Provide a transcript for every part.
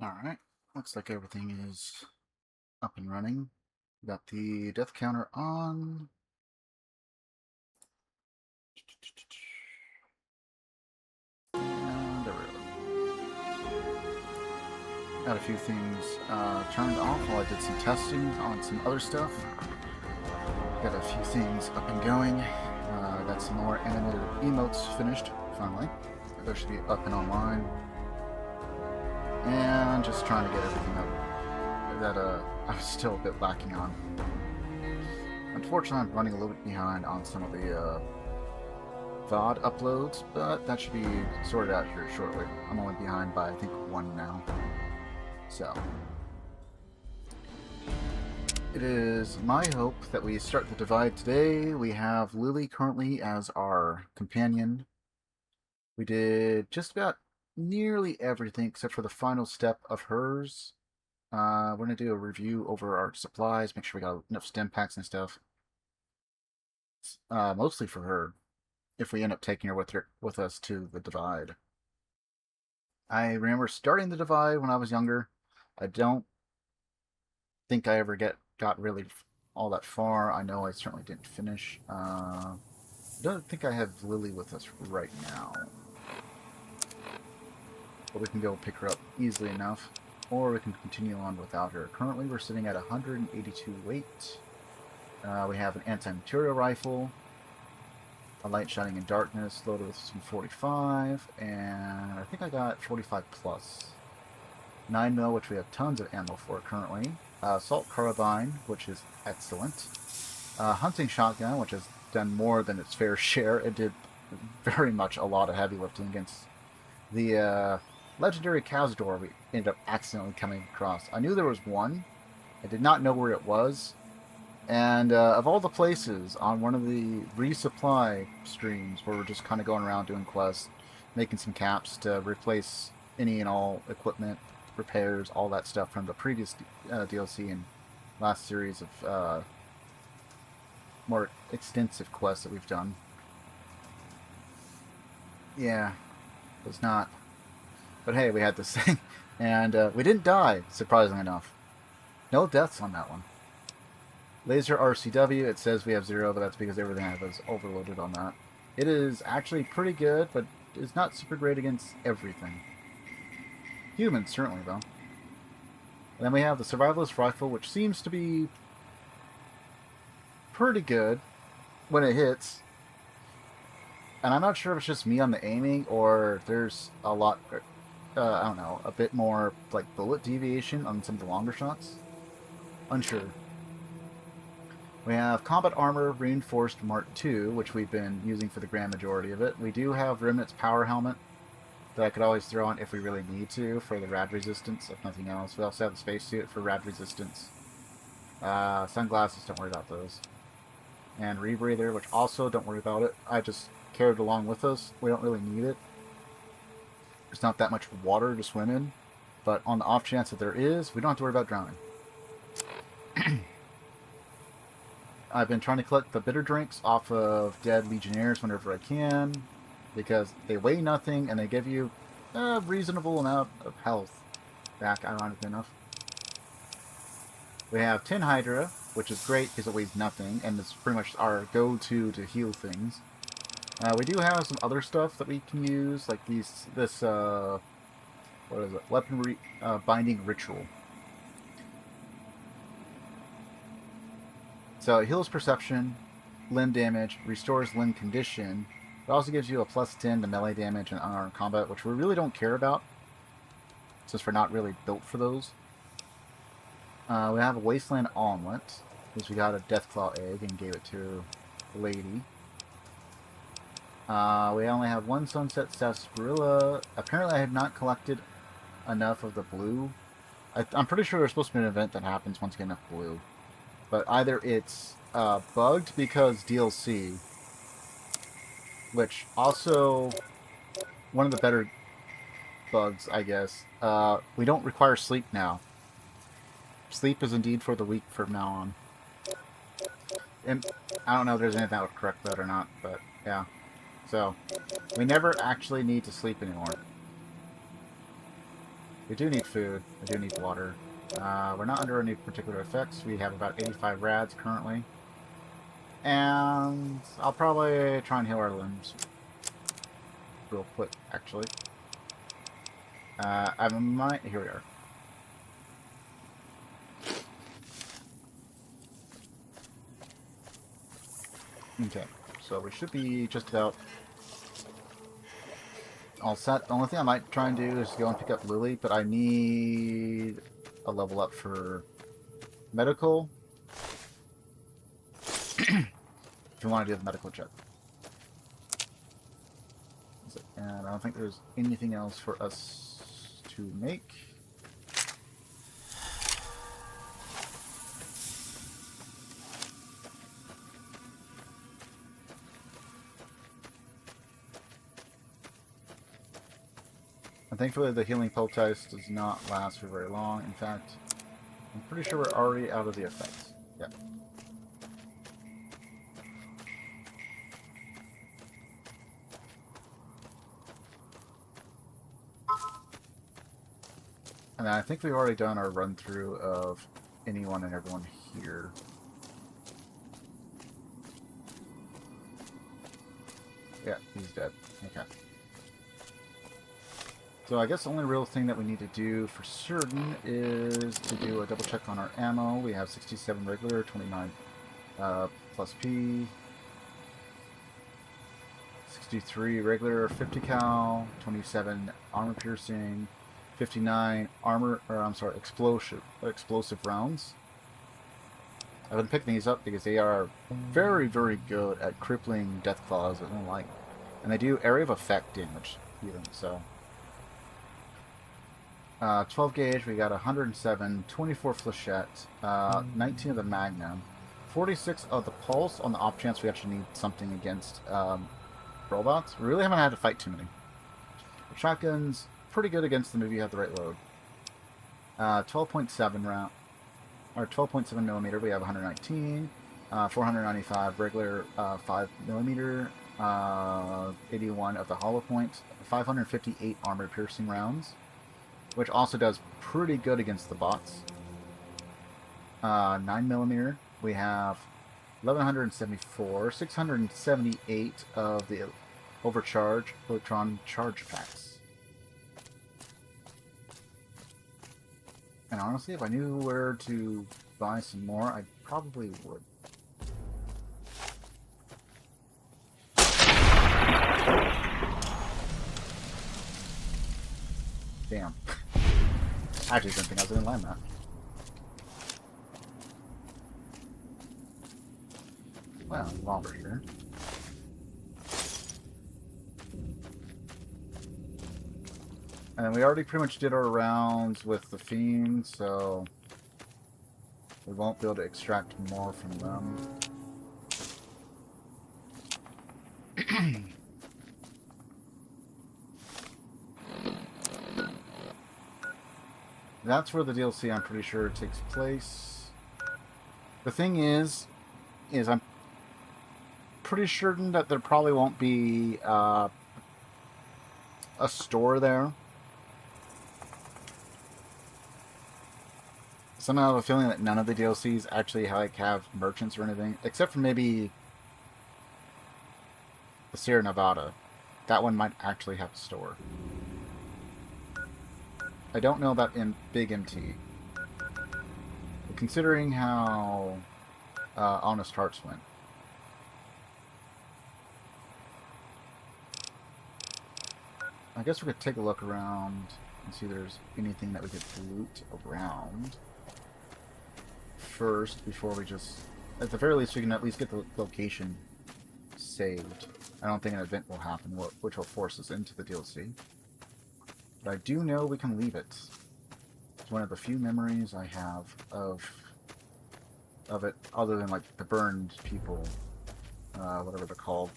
Alright, looks like everything is up and running. Got the death counter on. And there we go. Got a few things turned off while I did some testing on some other stuff. Got a few things up and going. Got some more animated emotes finished, finally. Those should be up and online. And just trying to get everything up that I was still a bit lacking on. Unfortunately, I'm running a little bit behind on some of the VOD uploads, but that should be sorted out here shortly. I'm only behind by, I think, one now. So, it is my hope that we start the divide today. We have Lily currently as our companion. We did just about nearly everything except for the final step of hers. We're going to do a review over our supplies, make sure we got enough stem packs and stuff. Mostly for her, if we end up taking her with us to the divide. I remember starting the divide when I was younger. I don't think I ever got really all that far. I know I certainly didn't finish. I don't think I have Lily with us right now. But we can go pick her up easily enough, or we can continue on without her. Currently, we're sitting at 182 weight. We have an anti-material rifle, a light shining in darkness, loaded with some 45, and I think I got 45 plus. 9mm, which we have tons of ammo for currently. Assault carbine, which is excellent. Hunting shotgun, which has done more than its fair share. It did very much a lot of heavy lifting against the legendary Cazador we ended up accidentally coming across. I knew there was one. I did not know where it was. And of all the places on one of the resupply streams where we're just kind of going around doing quests, making some caps to replace any and all equipment, repairs, all that stuff from the previous DLC and last series of more extensive quests that we've done. Yeah, it was not. But hey, we had this thing, and we didn't die, surprisingly enough. No deaths on that one. Laser RCW, it says we have 0, but that's because everything I have is overloaded on that. It is actually pretty good, but it's not super great against everything. Humans, certainly, though. And then we have the Survivalist Rifle, which seems to be pretty good when it hits. And I'm not sure if it's just me on the aiming, or there's a lot, I don't know, a bit more, like, bullet deviation on some of the longer shots. Unsure. We have Combat Armor Reinforced Mark II, which we've been using for the grand majority of it. We do have Remnant's Power Helmet that I could always throw on if we really need to for the rad resistance, if nothing else. We also have the spacesuit for rad resistance. Sunglasses, don't worry about those. And Rebreather, which also don't worry about it. I just carried it along with us. We don't really need it. There's not that much water to swim in, but on the off chance that there is, we don't have to worry about drowning. I've been trying to collect the bitter drinks off of dead legionnaires whenever I can, because they weigh nothing and they give you a reasonable amount of health back, ironically enough. We have Tin Hydra, which is great because it weighs nothing, and it's pretty much our go-to to heal things. We do have some other stuff that we can use, like what is it? Weapon Binding Ritual. So it heals perception, limb damage, restores limb condition. It also gives you a +10 to melee damage and unarmed combat, which we really don't care about, since we're not really built for those. We have a Wasteland Omelet, because we got a Deathclaw egg and gave it to a lady. We only have one Sunset Sarsaparilla. Apparently I have not collected enough of the blue. I'm pretty sure there's supposed to be an event that happens once you get enough blue. But either it's bugged because DLC, which also, one of the better bugs, I guess, we don't require sleep now. Sleep is indeed for the weak from now on. And I don't know if there's anything that would correct that or not, but yeah. So, we never actually need to sleep anymore. We do need food. We do need water. We're not under any particular effects. We have about 85 rads currently. And I'll probably try and heal our limbs real quick, actually. I might... Here we are. Okay, so we should be just about all set. The only thing I might try and do is go and pick up Lily, but I need a level up for medical. If you want to do the medical check. And I don't think there's anything else for us to make. And thankfully the healing poultice does not last for very long. In fact, I'm pretty sure we're already out of the effects. Yeah. And I think we've already done our run through of anyone and everyone here. Yeah, he's dead. Okay. So I guess the only real thing that we need to do for certain is to do a double check on our ammo. We have 67 regular, 29 plus P, 63 regular, 50 cal, 27 armor piercing, 59 explosive rounds. I've been picking these up because they are very, very good at crippling death claws and the like. And they do area of effect damage, even, so. 12 gauge, we got 107, 24 flechette, 19 of the magnum, 46 of the pulse on the off chance we actually need something against robots. We really haven't had to fight too many. The shotgun's pretty good against them if you have the right load. 12.7 round, or 12.7 millimeter, we have 119, 495 regular 5 millimeter, 81 of the hollow point, 558 armor piercing rounds, which also does pretty good against the bots. 9mm, we have 1174, 678 of the overcharge electron charge packs. And honestly, if I knew where to buy some more, I probably would. Damn. I actually didn't think I was going to land that. Well, while we're here. And we already pretty much did our rounds with the fiends, so we won't be able to extract more from them. That's where the DLC, I'm pretty sure, takes place. The thing is I'm pretty certain that there probably won't be a store there. Somehow I have a feeling that none of the DLCs actually have merchants or anything, except for maybe the Sierra Nevada. That one might actually have a store. I don't know about Big MT. But considering how Honest Hearts went. I guess we could take a look around and see if there's anything that we could loot around first before we just... At the very least, we can at least get the location saved. I don't think an event will happen which will force us into the DLC. But I do know we can leave it. It's one of the few memories I have of it, other than like the burned people, whatever they're called.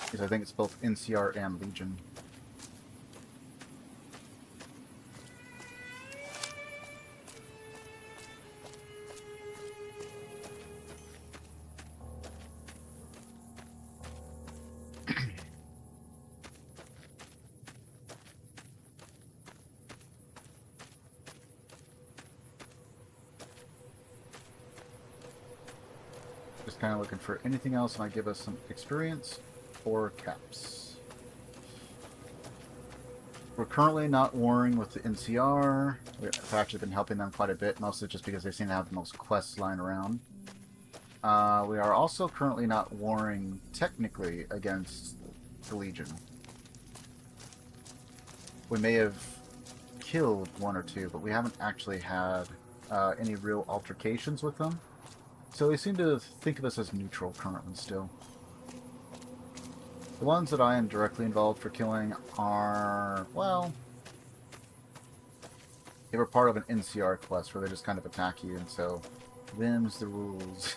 Because I think it's both NCR and Legion. Just kind of looking for anything else that might give us some experience or caps. We're currently not warring with the NCR. We've actually been helping them quite a bit, mostly just because they seem to have the most quests lying around. We are also currently not warring technically against the Legion. We may have killed one or two, but we haven't actually had any real altercations with them. So they seem to think of us as neutral currently still. The ones that I am directly involved for killing are, well, they were part of an NCR quest where they just kind of attack you, and so them's the rules.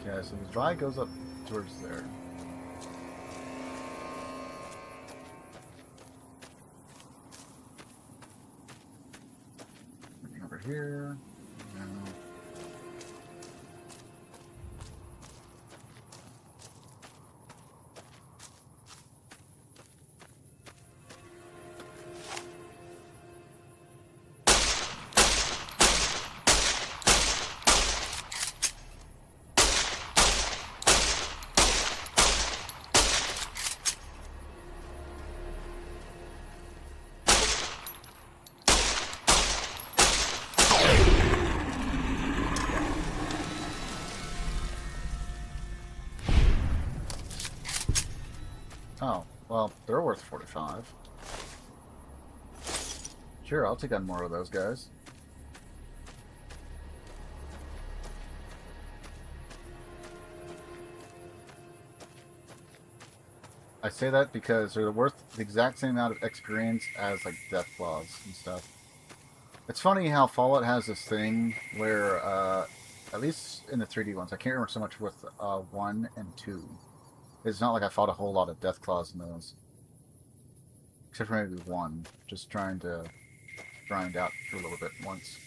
Okay, so the dry goes up towards there. Moving over here. No. Oh, well, they're worth 45. Sure, I'll take on more of those guys. I say that because they're worth the exact same amount of experience as, like, death claws and stuff. It's funny how Fallout has this thing where, at least in the 3D ones, I can't remember so much with 1 and 2. It's not like I fought a whole lot of death claws in those. Except for maybe 1. Just trying to grind out for a little bit once.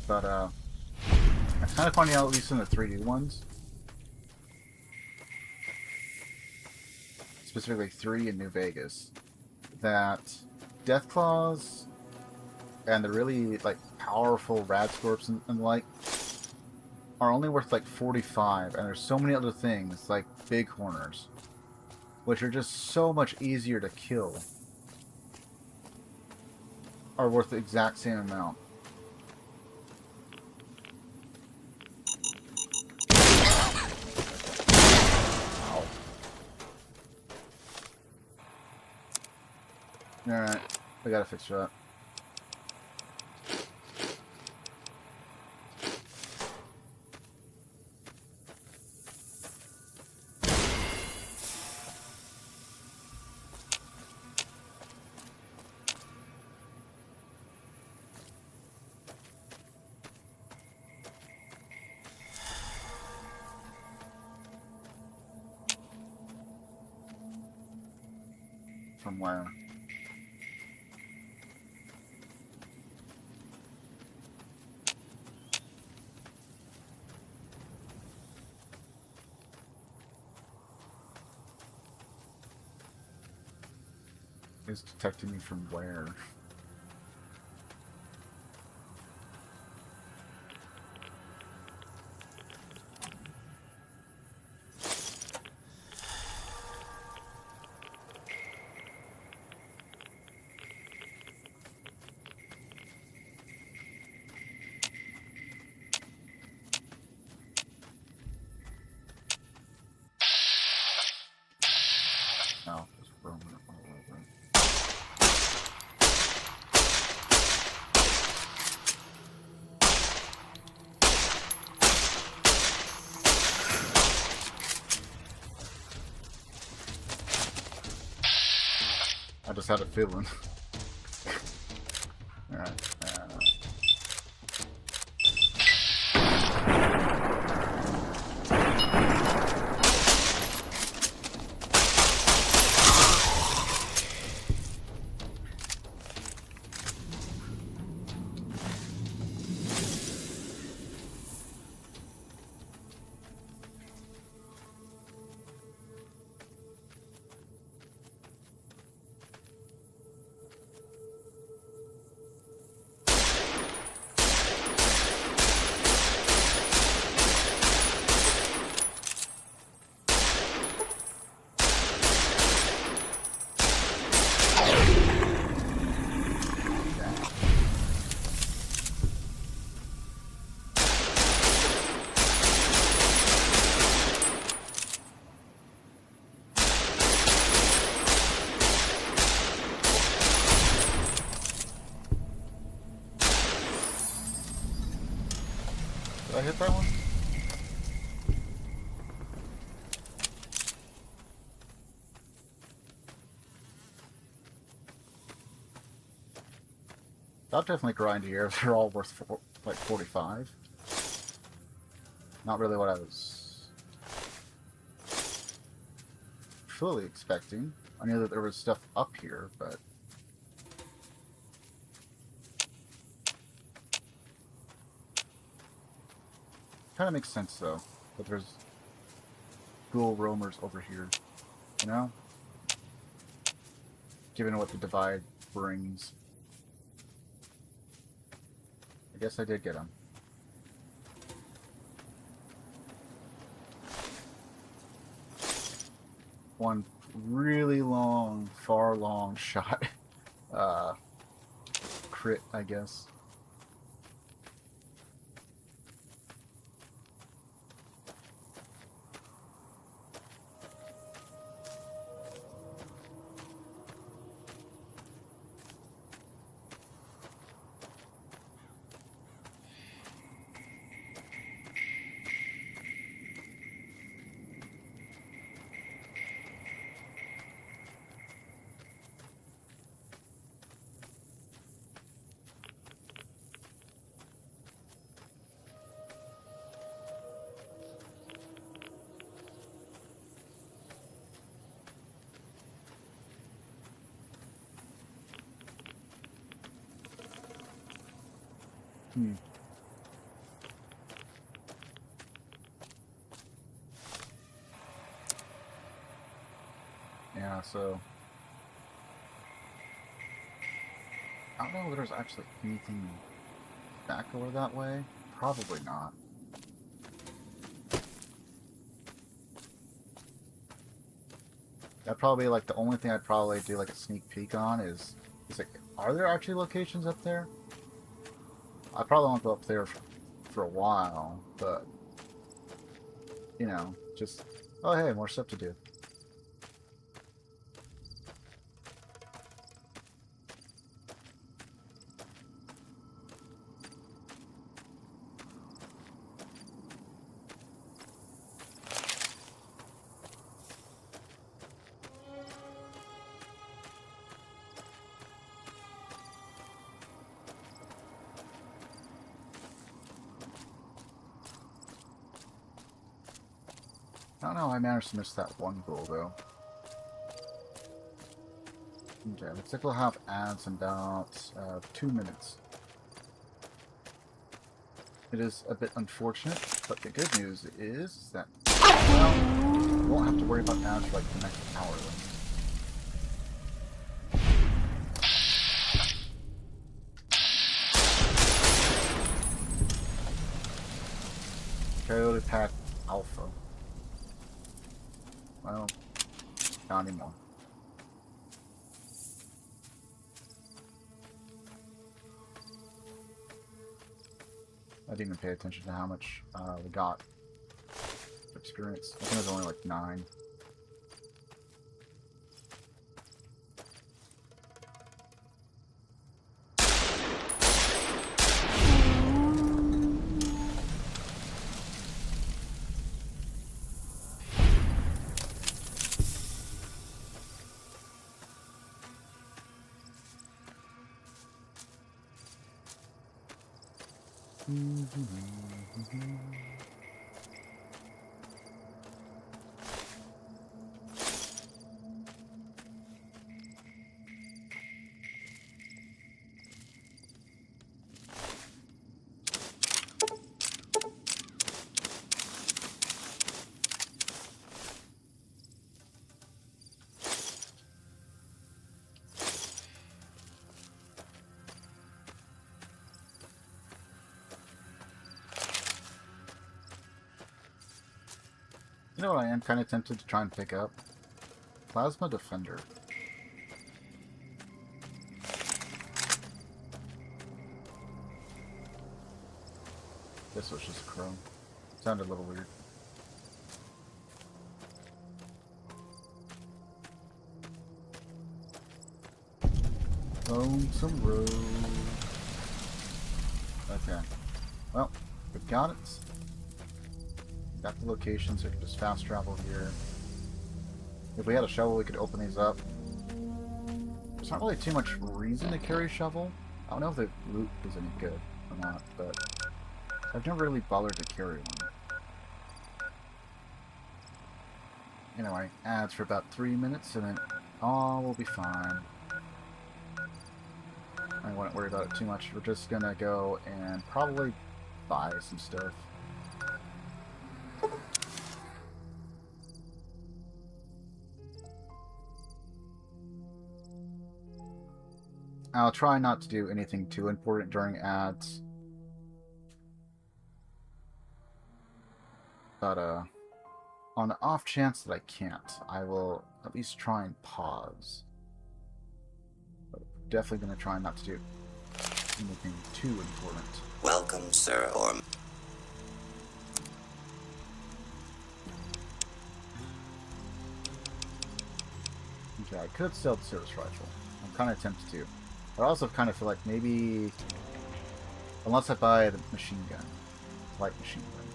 But, it's kind of funny how, at least in the 3D ones, specifically 3 in New Vegas, that death claws and the really, like, powerful rad-scorps and the like are only worth, like, 45, and there's so many other things, like bighorners, which are just so much easier to kill, are worth the exact same amount. Ow. Alright, we gotta fix that. From where? Is detecting me from where? No, just roaming all over. I just had a feeling. Alright. hit that one? That'll definitely grind here. They're all worth like 45. Not really what I was fully expecting. I knew that there was stuff up here, but kind of makes sense though. But there's ghoul roamers over here, you know? Given what the divide brings. I guess I did get him. One really long, far long shot. Crit, I guess. Yeah, so I don't know if there's actually anything back over that way. Probably not. That'd probably be like the only thing I'd probably do like a sneak peek on is like, are there actually locations up there? I probably won't go up there for a while, but you know, just oh hey, more stuff to do. I don't know, I managed to miss that one goal though. Okay, looks like we'll have ads in about 2 minutes. It is a bit unfortunate, but the good news is that well, we won't have to worry about ads for like the next hour then. Coyote Pack Alpha. Well, not anymore. I didn't even pay attention to how much we got for experience. I think it was only like 9. You know what I am kind of tempted to try and pick up? Plasma Defender. This was just chrome. Sounded a little weird. Lonesome Road. Okay. Well, we've got it. Got the location, so we can just fast travel here. If we had a shovel, we could open these up. There's not really too much reason to carry a shovel. I don't know if the loot is any good or not, but I've never really bothered to carry one. Anyway, ads for about 3 minutes, and then all will be fine. I wouldn't worry about it too much. We're just gonna go and probably buy some stuff. I'll try not to do anything too important during ads. But, on the off chance that I can't, I will at least try and pause. But definitely going to try not to do anything too important. Welcome, sir, or... Okay, I could sell the service rifle. I'm kind of tempted to. But I also kind of feel like maybe... Unless I buy the machine gun. Light machine gun.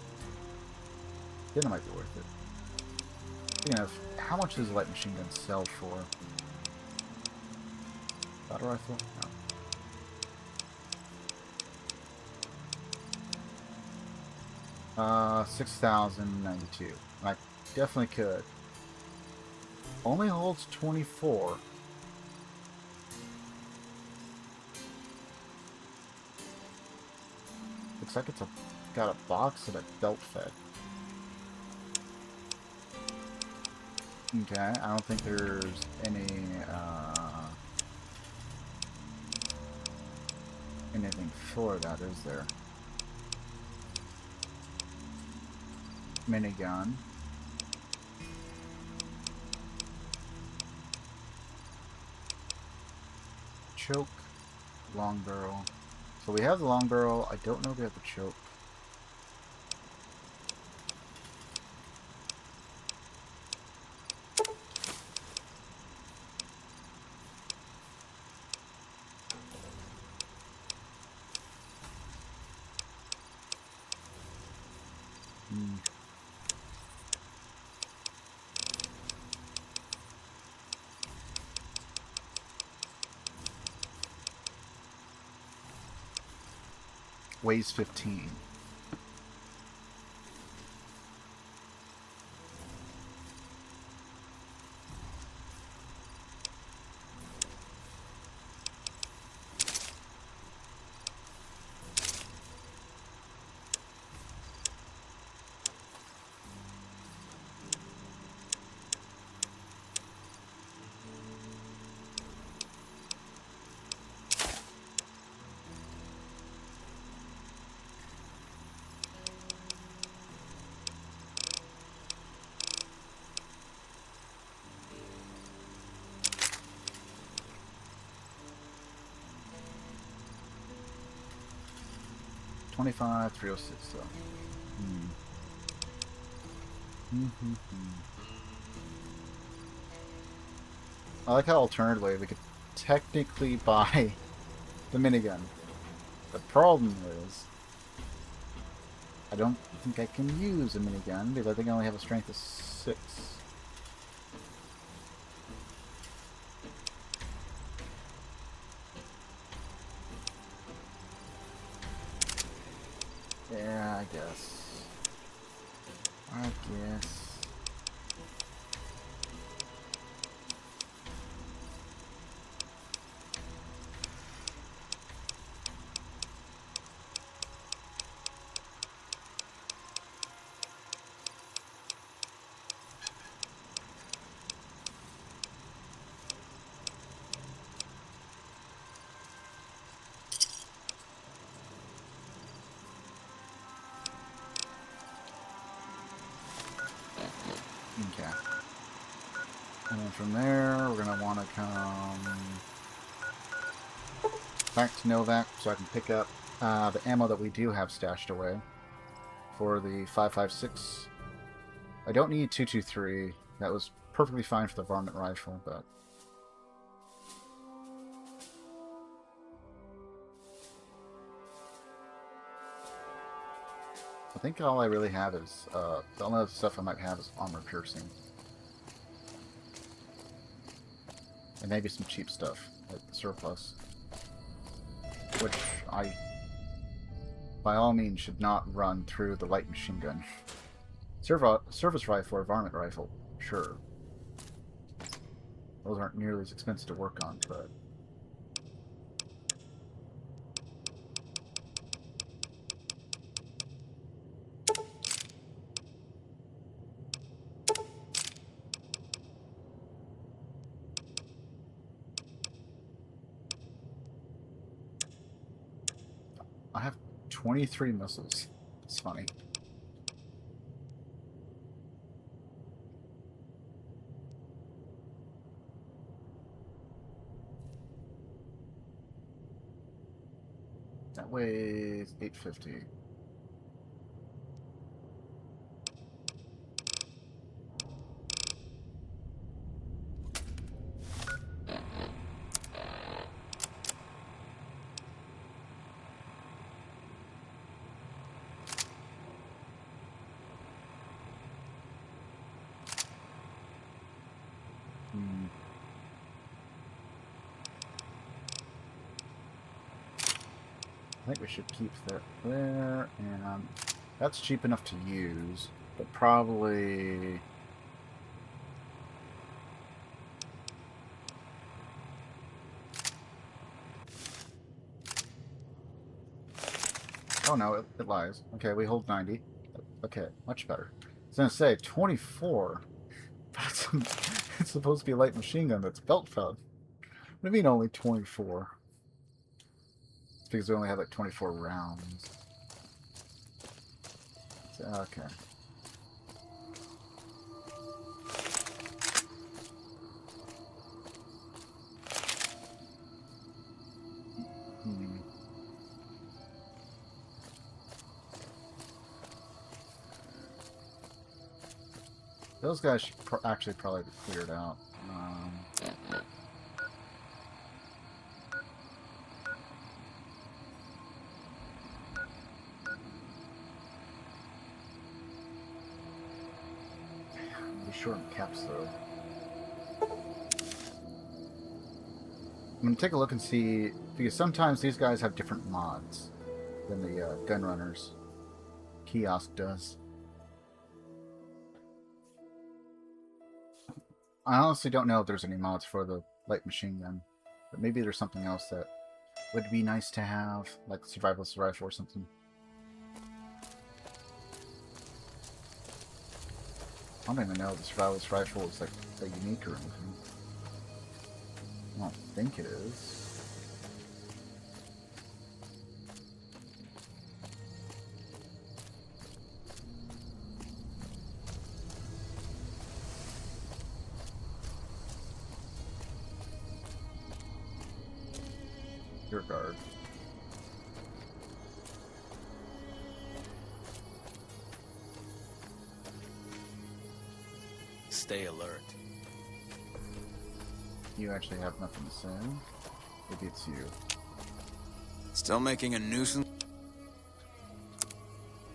Then it might be worth it. Speaking of, how much does a light machine gun sell for? Battle rifle? No. 6,092. I definitely could. Only holds 24. Looks like it's got a box and a belt fed. Okay, I don't think there's anything for that, is there? Minigun. Choke. Long barrel. So we have the long barrel. I don't know if we have the choke. Weighs 15. $25, $306 though. I like how alternatively we could technically buy the minigun. The problem is I don't think I can use a minigun because I think I only have a strength of 6. Yeah, I guess. Okay. And then from there, we're going to want to come back to Novak so I can pick up the ammo that we do have stashed away for the 5.56. I don't need 223. That was perfectly fine for the varmint rifle, but... think all I really have is, the only other stuff I might have is armor piercing. And maybe some cheap stuff, like the surplus. Which I, by all means, should not run through the light machine gun. Service rifle or varmint rifle, sure. Those aren't nearly as expensive to work on, but... I have 23 missiles. It's funny. That weighs 850. I think we should keep that there, and that's cheap enough to use, but probably... Oh no, it lies. Okay, we hold 90. Okay, much better. I was gonna say, 24? That's, it's supposed to be a light machine gun that's belt-fed. What do you mean only 24? It's because we only have like 24 rounds. So, okay. Those guys should actually probably be cleared out. Be short in caps though. I'm gonna take a look and see, because sometimes these guys have different mods than the gun runners kiosk does. I honestly don't know if there's any mods for the light machine gun, but maybe there's something else that would be nice to have, like survivalist rifle or something. I don't even know if the survivalist rifle is like unique or anything. I don't think it is. Your guard. Stay alert. You actually have nothing to say. Maybe it's you. Still making a nuisance?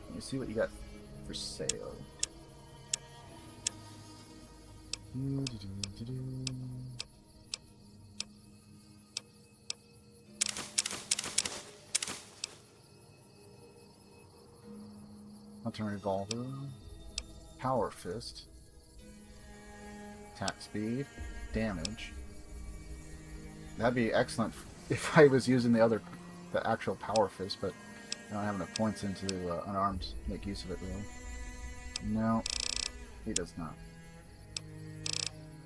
Let me see what you got for sale. Hunting revolver, power fist, attack speed, damage. That'd be excellent if I was using the actual power fist, but I don't have enough points into unarmed to make use of it really. No, he does not.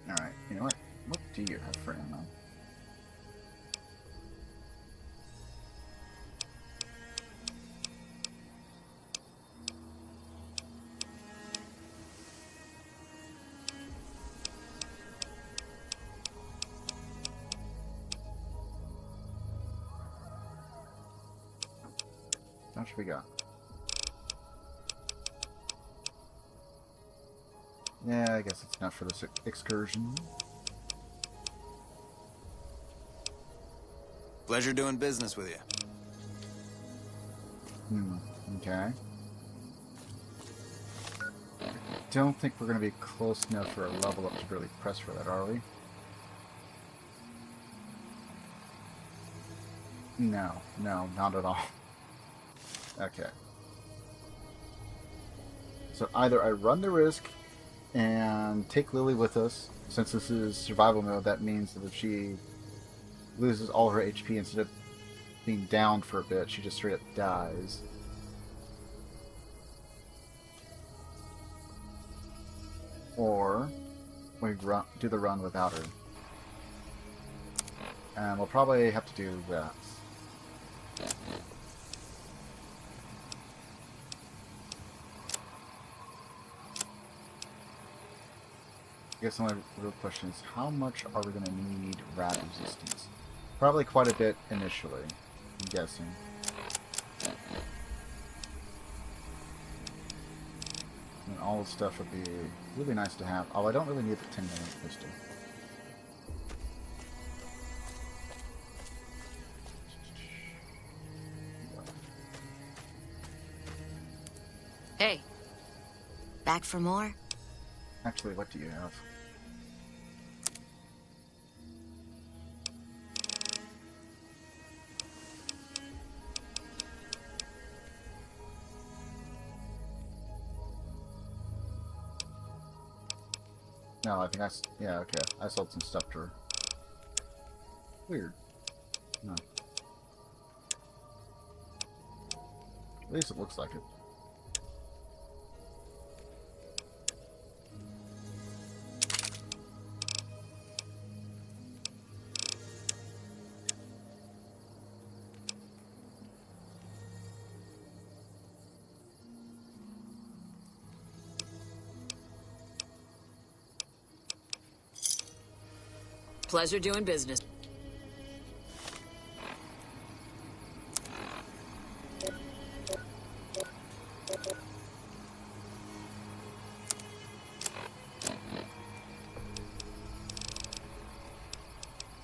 Alright, you know what? What do you have for ammo? How much we got? Yeah, I guess it's enough for this excursion. Pleasure doing business with you. Okay. don't think we're going to be close enough for a level up to really press for that, are we? No, not at all. Okay. So either I run the risk and take Lily with us. Since this is survival mode, that means that if she loses all her HP instead of being down for a bit, she just straight up dies. Or we do the run without her. And we'll probably have to do that. I guess the only real question is, how much are we going to need rad resistance? Probably quite a bit initially, I'm guessing. And all the stuff would be really nice to have. Oh, I don't really need the 10mm pistol. Hey. Back for more? Actually, what do you have? No, I think yeah, okay. I sold some stuff to her. Weird. No. At least it looks like it. Pleasure doing business.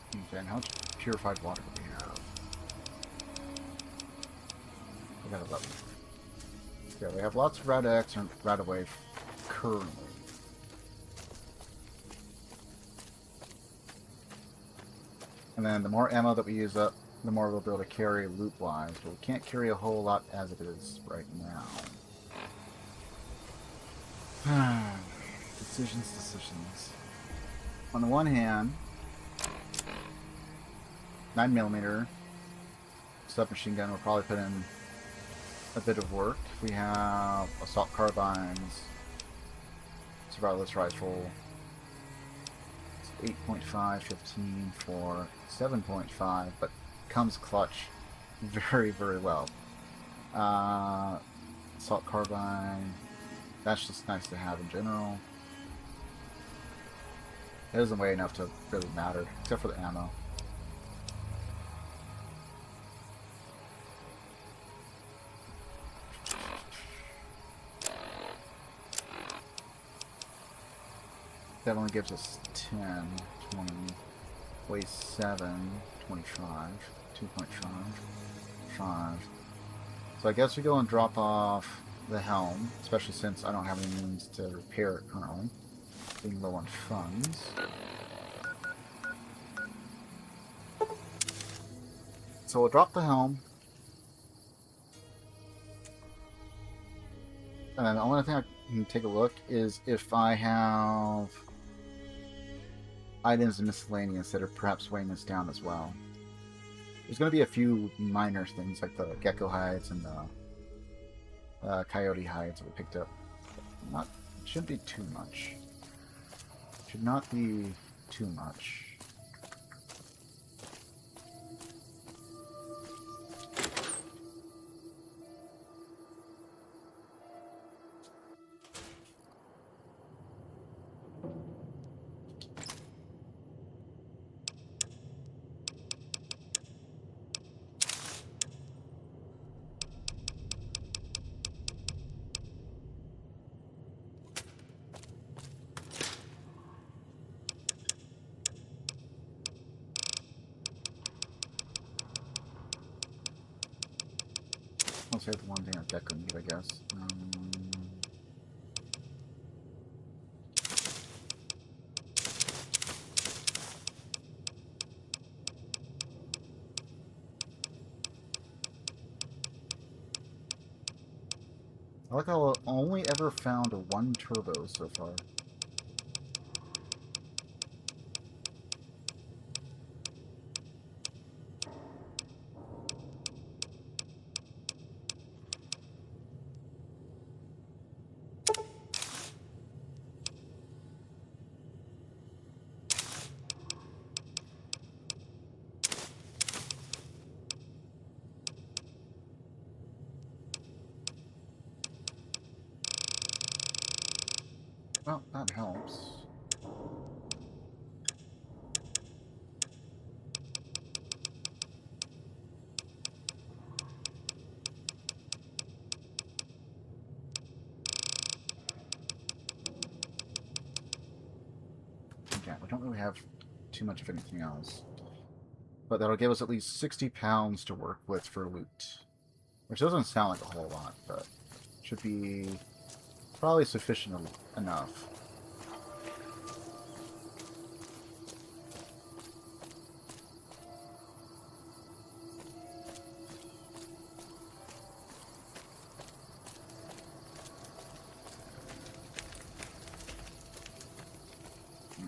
Okay, and how much purified water do we have? We got 11. Okay, we have lots of rad-x and rad-away currently. And then the more ammo that we use up, the more we'll be able to carry loot-wise. But we can't carry a whole lot as it is right now. Decisions. On the one hand, 9mm submachine gun will probably put in a bit of work. We have assault carbines, survivalist rifle, 8.5, 15 for 7.5, but comes clutch very, very well. Assault carbine, that's just nice to have in general. It doesn't weigh enough to really matter, except for the ammo. That only gives us 10, 20, weighs 7, 25, 2.5, 5. So I guess we go and drop off the helm, especially since I don't have any means to repair it currently, being low on funds. So we'll drop the helm. And then the only thing I can take a look is if I have items and miscellaneous that are perhaps weighing us down as well. There's going to be a few minor things like the gecko hides and the coyote hides that we picked up. Shouldn't be too much. Should not be too much. I'll save the one thing that could need, I guess. I like how I only ever found one turbo so far. Well, that helps. Okay, we don't really have too much of anything else. But that'll give us at least 60 pounds to work with for loot. Which doesn't sound like a whole lot, but should be probably sufficient enough.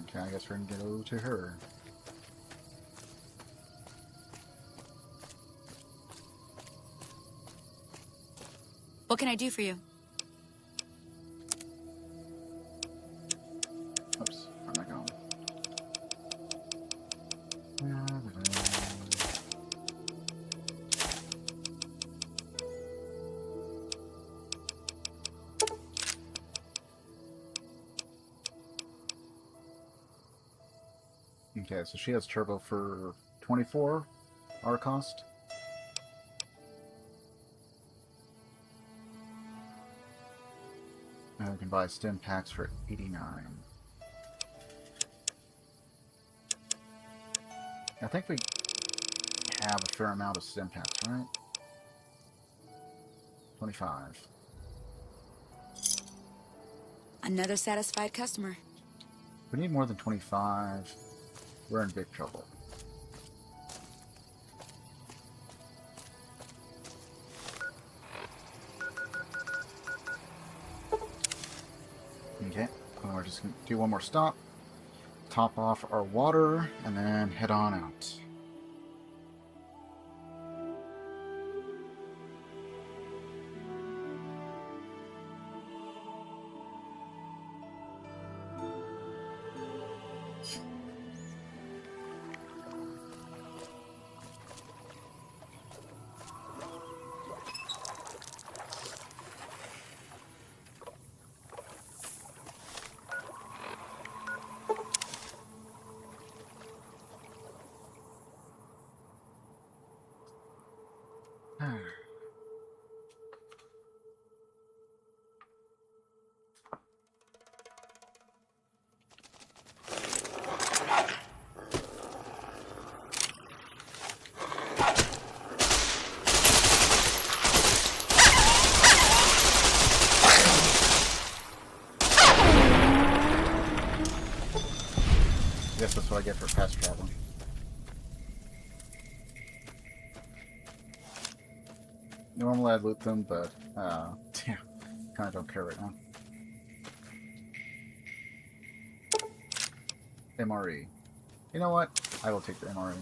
Okay, I guess we're gonna go to her. What can I do for you? Oops, where am I going? Okay, so she has turbo for 24 our cost. And we can buy stim packs for 89. I think we have a fair amount of stim packs, right? 25. Another satisfied customer. If we need more than 25, we're in big trouble. Okay, well, we're just going to do one more stop, top off our water, and then head on out. I guess that's what I get for fast traveling. Normally I'd loot them, but yeah, kind of don't care right now. MRE. You know what? I will take the MRE.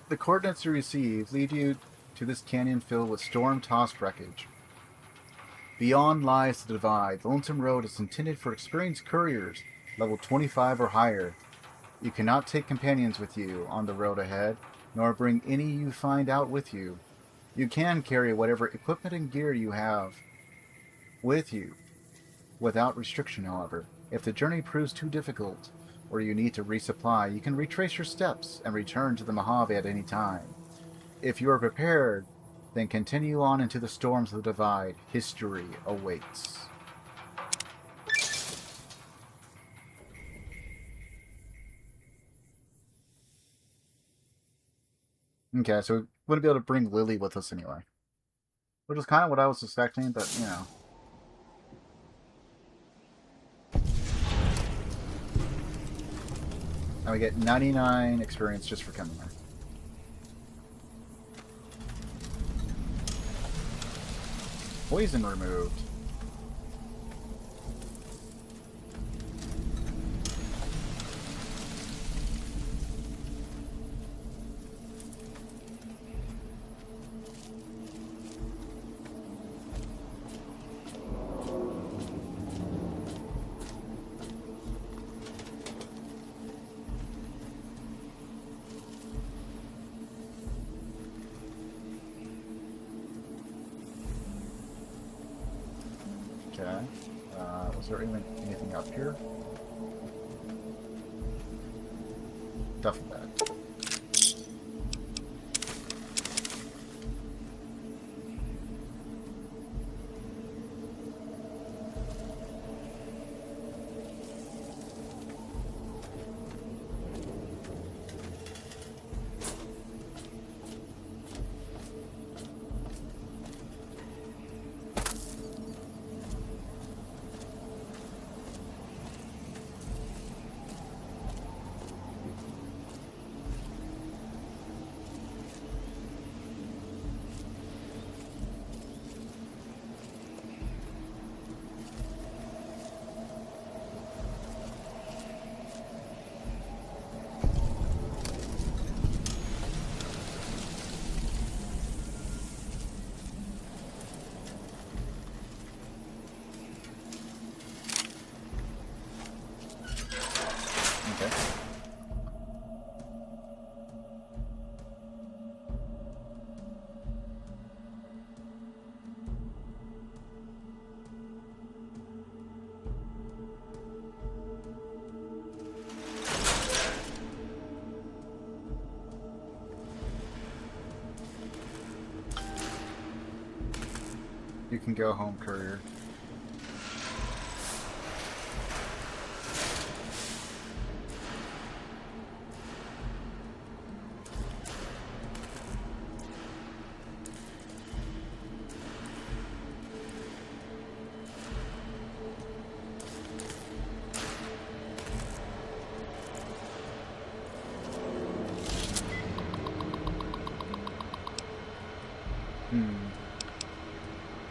The coordinates you receive lead you to this canyon filled with storm-tossed wreckage. Beyond lies the divide. The Lonesome Road is intended for experienced couriers, level 25 or higher. You cannot take companions with you on the road ahead, nor bring any you find out with you. You can carry whatever equipment and gear you have with you, without restriction, however. If the journey proves too difficult, or you need to resupply, you can retrace your steps and return to the Mojave at any time. If you are prepared, then continue on into the storms of the divide. History awaits. Okay, so we wouldn't be able to bring Lily with us anyway. Which is kind of what I was suspecting, but, you know. And we get 99 experience just for coming there. Poison removed. Okay. Was there anything up here? Duffel bag. Okay. You can go home, courier.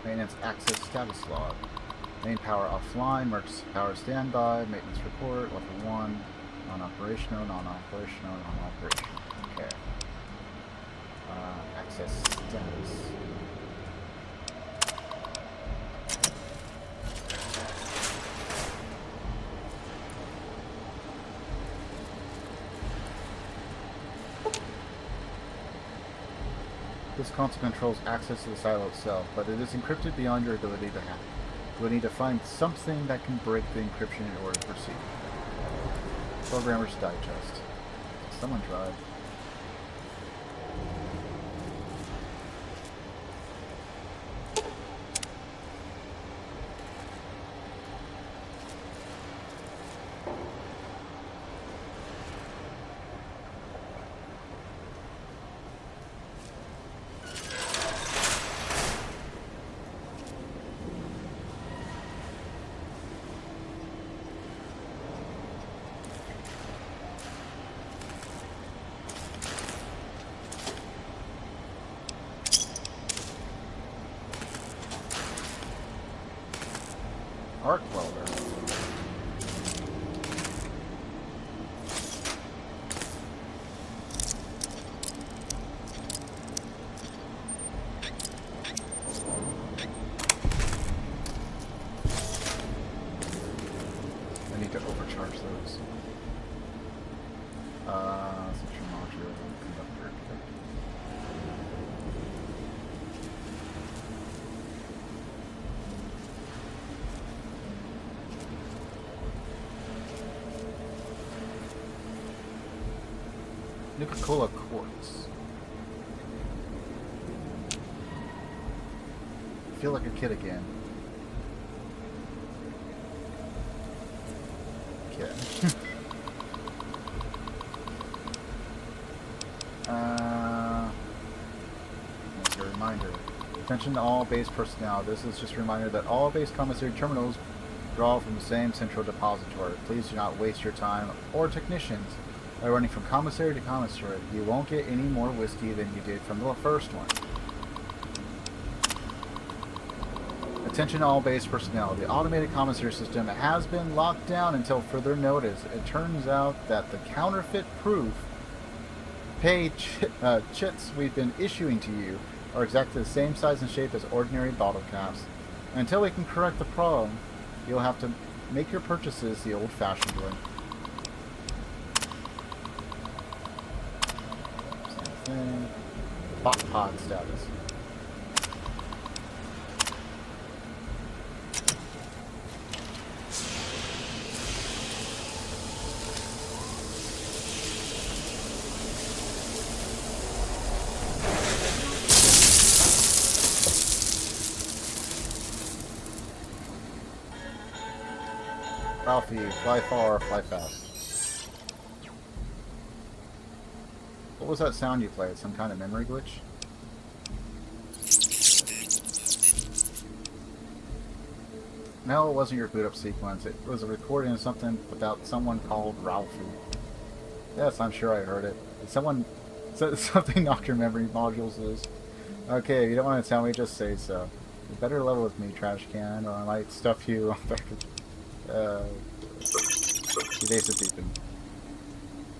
Maintenance access status log. Main power offline, emergency power standby, maintenance report, level 1, non-operational, non-operational, non-operational. Okay. Access status. This console controls access to the silo itself, but it is encrypted beyond your ability to hack. You will need to find something that can break the encryption in order to proceed. Programmer's Digest. Someone tried. Arc welder. I need to overcharge those. Central module, conductor. Nuka-Cola quartz. I feel like a kid again. Okay. Attention to all base personnel. This is just a reminder that all base commissary terminals draw from the same central depository. Please do not waste your time or technicians by running from commissary to commissary. You won't get any more whiskey than you did from the first one. Attention all base personnel. The automated commissary system has been locked down until further notice. It turns out that the counterfeit-proof chits we've been issuing to you are exactly the same size and shape as ordinary bottle caps. And until we can correct the problem, you'll have to make your purchases the old-fashioned way. Same thing. Bot pod status. Ralphie, fly far, fly fast. What was that sound you played? Some kind of memory glitch? No, it wasn't your boot up sequence. It was a recording of something about someone called Ralphie. Yes, I'm sure I heard it. Did someone said something knocked your memory modules loose? Okay, if you don't want to tell me, just say so. You better level with me, trash can, or I might stuff you back evasive beeping.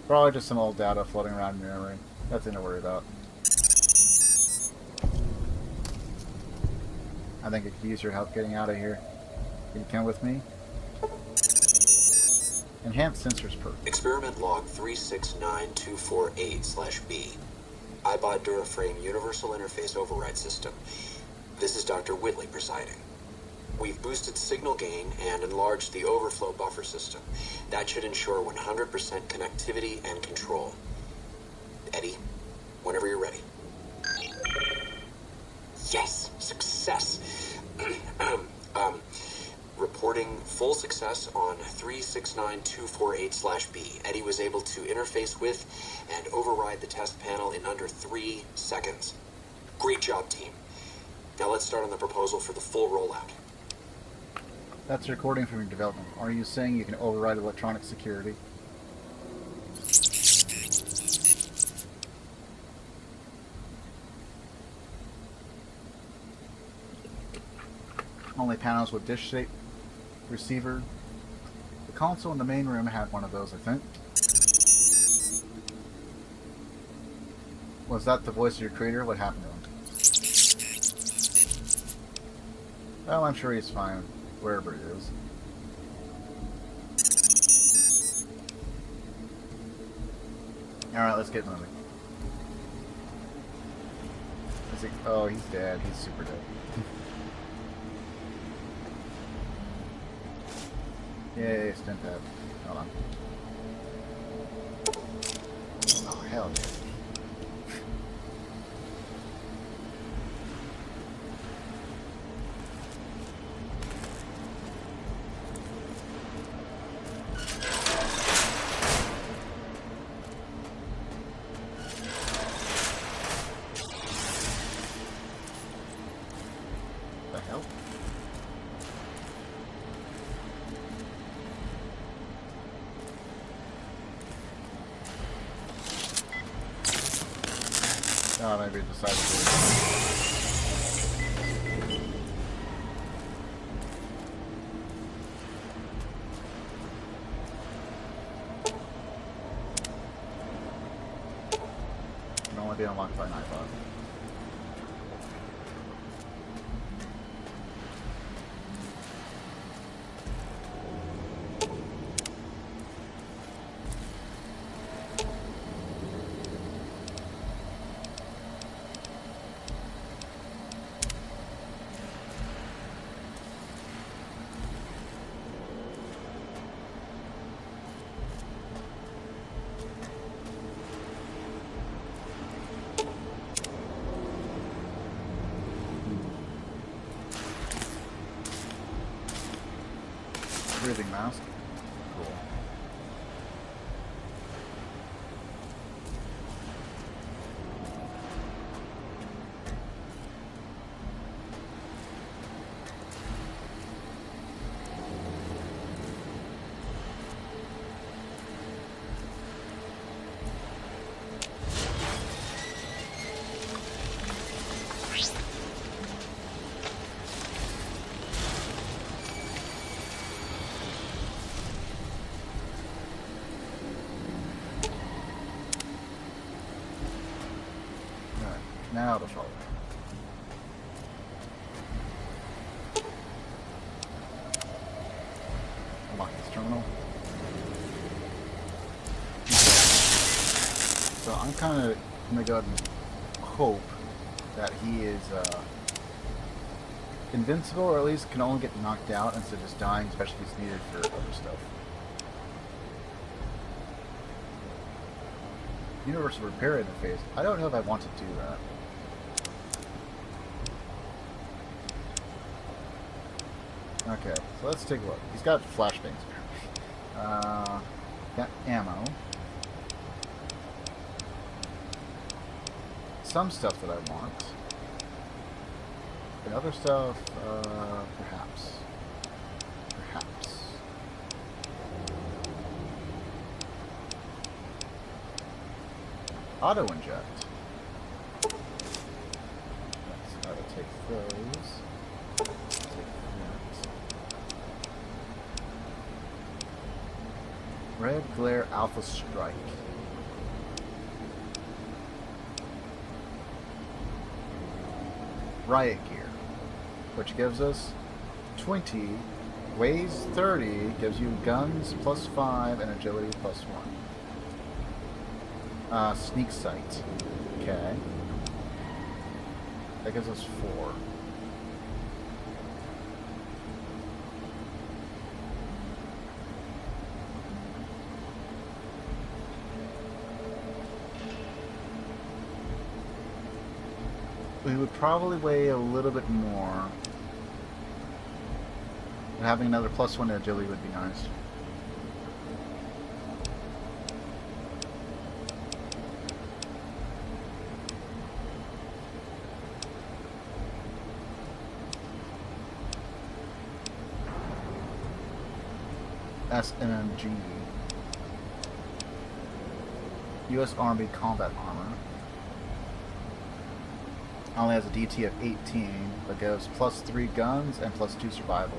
Probably just some old data floating around in your memory. Nothing to worry about. I think I could use your help getting out of here. Can you come with me? Enhanced sensors perk. Experiment log 369248/B. iBot Duraframe Universal Interface Override System. This is Dr. Whitley presiding. We've boosted signal gain and enlarged the overflow buffer system. That should ensure 100% connectivity and control. Eddie, whenever you're ready. Yes, success. Reporting full success on 369248/B. Eddie was able to interface with and override the test panel in under 3 seconds. Great job, team. Now let's start on the proposal for the full rollout. That's a recording from your development. Are you saying you can override electronic security? Only panels with dish-shaped receiver. The console in the main room had one of those, I think. Was that the voice of your creator? What happened to him? Well, I'm sure he's fine, wherever he is. Alright, let's get moving. Is he, oh, he's dead. He's super dead. Yay, stim pad. Hold on. Oh, hell yeah. The hell? Oh, maybe it decided to. Can only be unlocked by Nightbot. Breathing mask. Cool. follow. Unlock this terminal. So I'm kind of going to go ahead and hope that he is invincible, or at least can only get knocked out instead of just dying, especially if he's needed for other stuff. Universal repair interface. I don't know if I want to do that. Okay, so let's take a look. He's got flashbangs. Got ammo. Some stuff that I want. And other stuff, perhaps. Perhaps. Auto inject. Let's try to take those. Take that. Red glare alpha strike. Riot gear, which gives us 20, weighs 30, gives you guns plus 5 and agility plus 1. Sneak sight. Okay. That gives us 4. We would probably weigh a little bit more. And having another plus 1 agility would be nice. SNMG. U.S. Army combat armor. Only has a DT of 18, but gives plus 3 guns and plus 2 survival.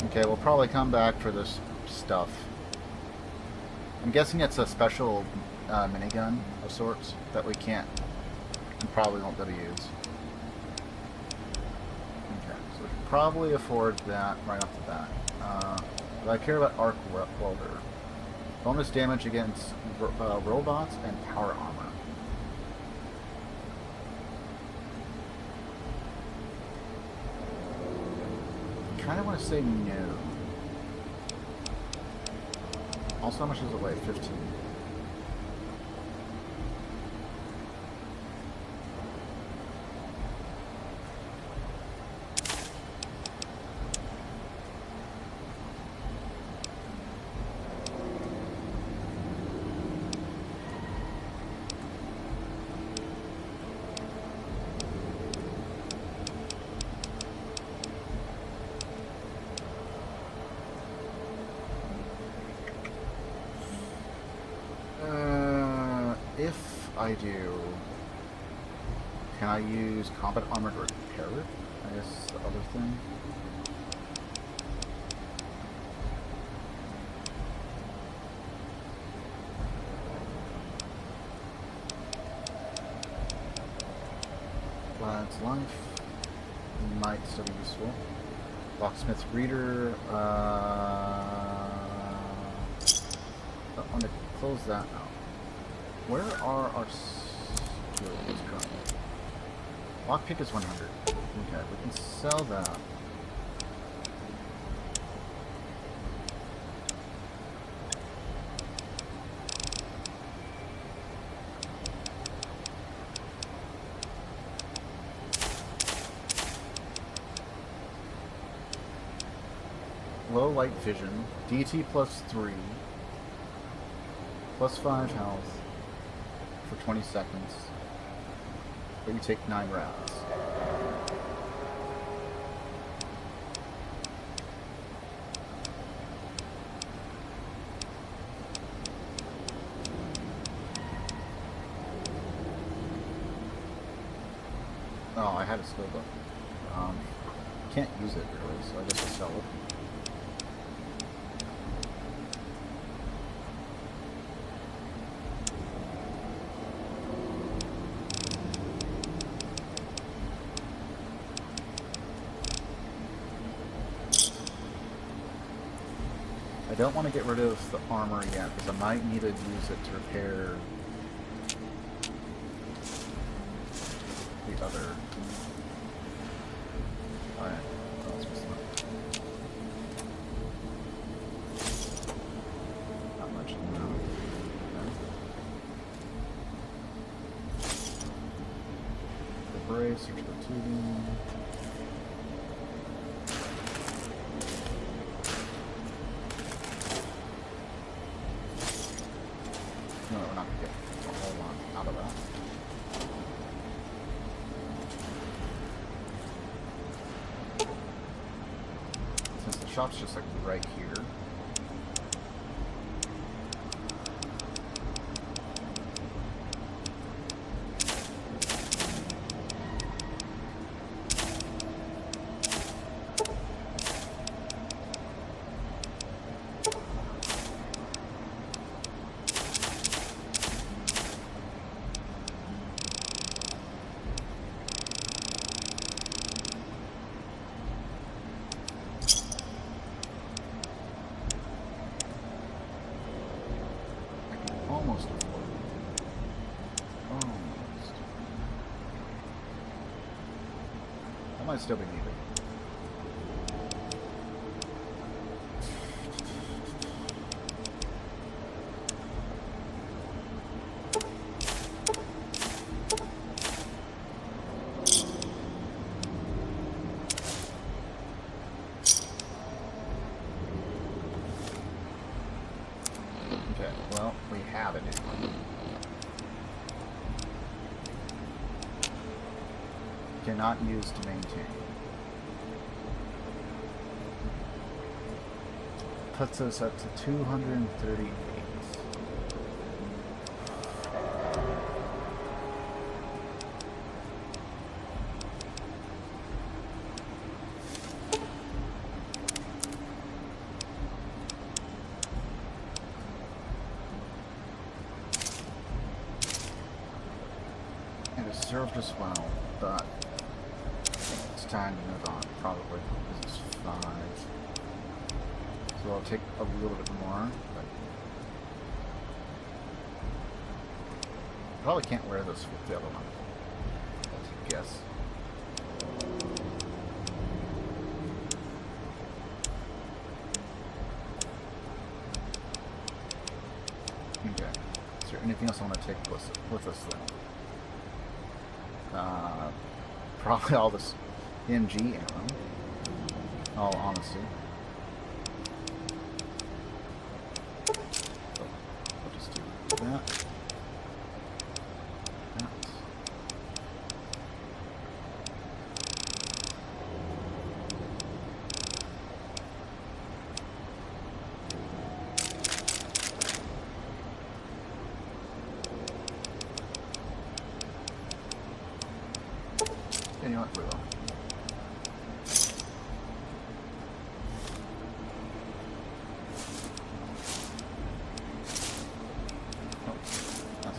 Okay, we'll probably come back for this stuff. I'm guessing it's a special minigun of sorts that we can't and probably won't be able to use. Okay, so we can probably afford that right off the bat. But I care about arc welder. Bonus damage against robots and power armor. I kind of want to say no. Also, how much does it weigh? 15. If I do, can I use combat armor to repair it? I guess the other thing. Lad's life might still be useful. Locksmith reader. I want to close that out. Where are our skills currently? Lockpick is 100. Okay, we can sell that. Low light vision, DT plus 3, plus 5 health for 20 seconds, but you take 9 rounds. Oh, I had a skill book. Can't use it really, so I guess I'll sell it. don't want to get rid of the armor yet, because I might need to use it to repair the other. Alright, that was missing. Not much, no. Okay. The brace, search the tubing. No, we're not going to get a whole lot out of that. Since the shop's just like right here. Almost afford it. Almost. That might still be needed. Okay, well, we have it. Cannot use to maintain. Puts us up to 238. And it served us well, but it's time to move on, probably, because it's 5. So I'll take a little bit more, but probably can't wear this with the other one. That's a guess. Okay. Is there anything else I want to take with us then? Probably all this MG ammo. All honesty. So, we'll just do that. That. You know what, we will. Oh, that's...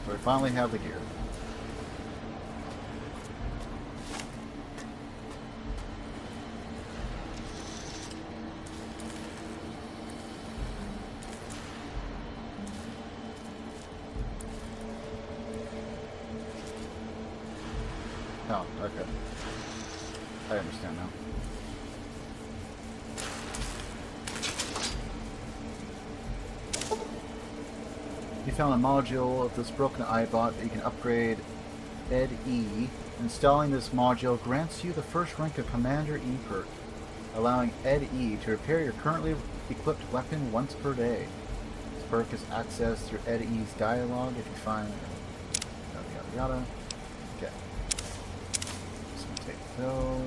So we finally have the gear. Oh, okay. I understand now. You found a module of this broken iBot that you can upgrade Ed-E. Installing this module grants you the first rank of Commander E perk, allowing Ed-E to repair your currently equipped weapon once per day. This perk is access to your Ed-E's dialogue if you find yada yada yada. Okay. Take those.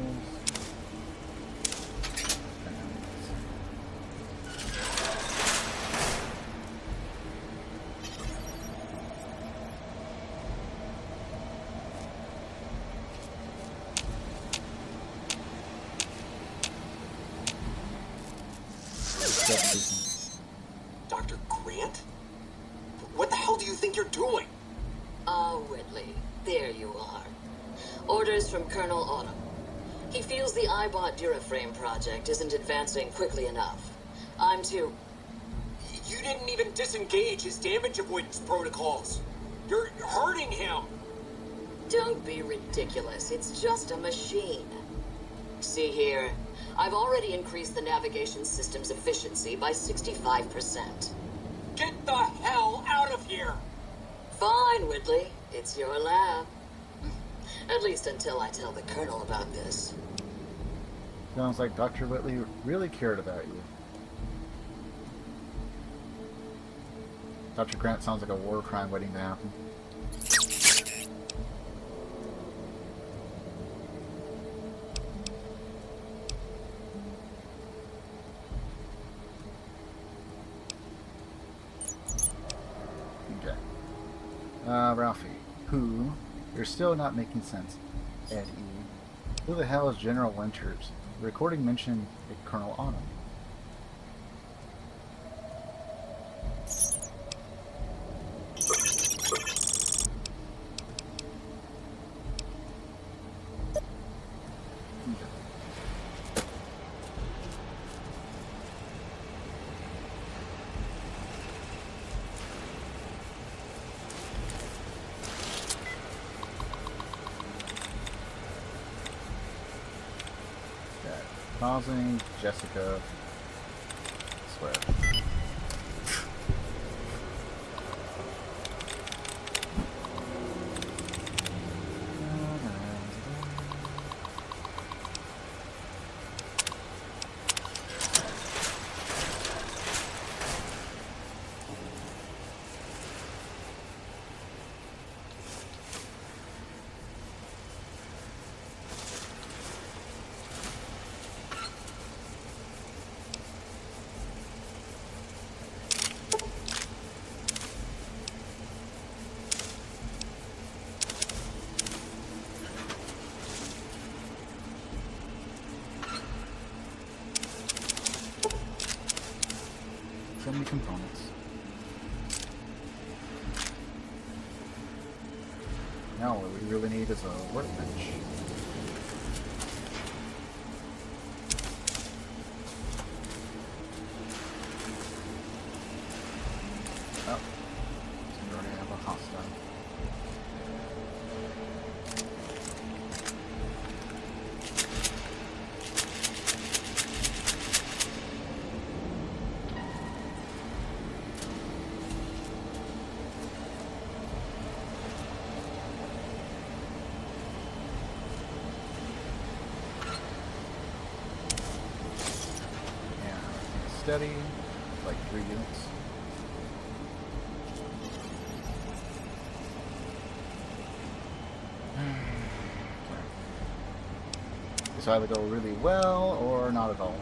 Dr. Grant? What the hell do you think you're doing? Oh, Whitley, there you are. Orders from Colonel Autumn. He feels the iBot Duraframe project isn't advancing quickly enough. I'm too... You didn't even disengage his damage avoidance protocols. You're hurting him. Don't be ridiculous. It's just a machine. See here. I've already increased the navigation system's efficiency by 65%. Get the hell out of here! Fine, Whitley. It's your lab. At least until I tell the Colonel about this. Sounds like Dr. Whitley really cared about you. Dr. Grant sounds like a war crime waiting to happen. Okay. Ralphie. Who? You're still not making sense. Ed E. Who the hell is General Winters? The recording mentioned Colonel Autumn. Causing Jessica swear. So many components. Now what we really need is a workbench. Oh, so we already have a hostile. Steady, like 3 units. Okay. This either go really well or not at all.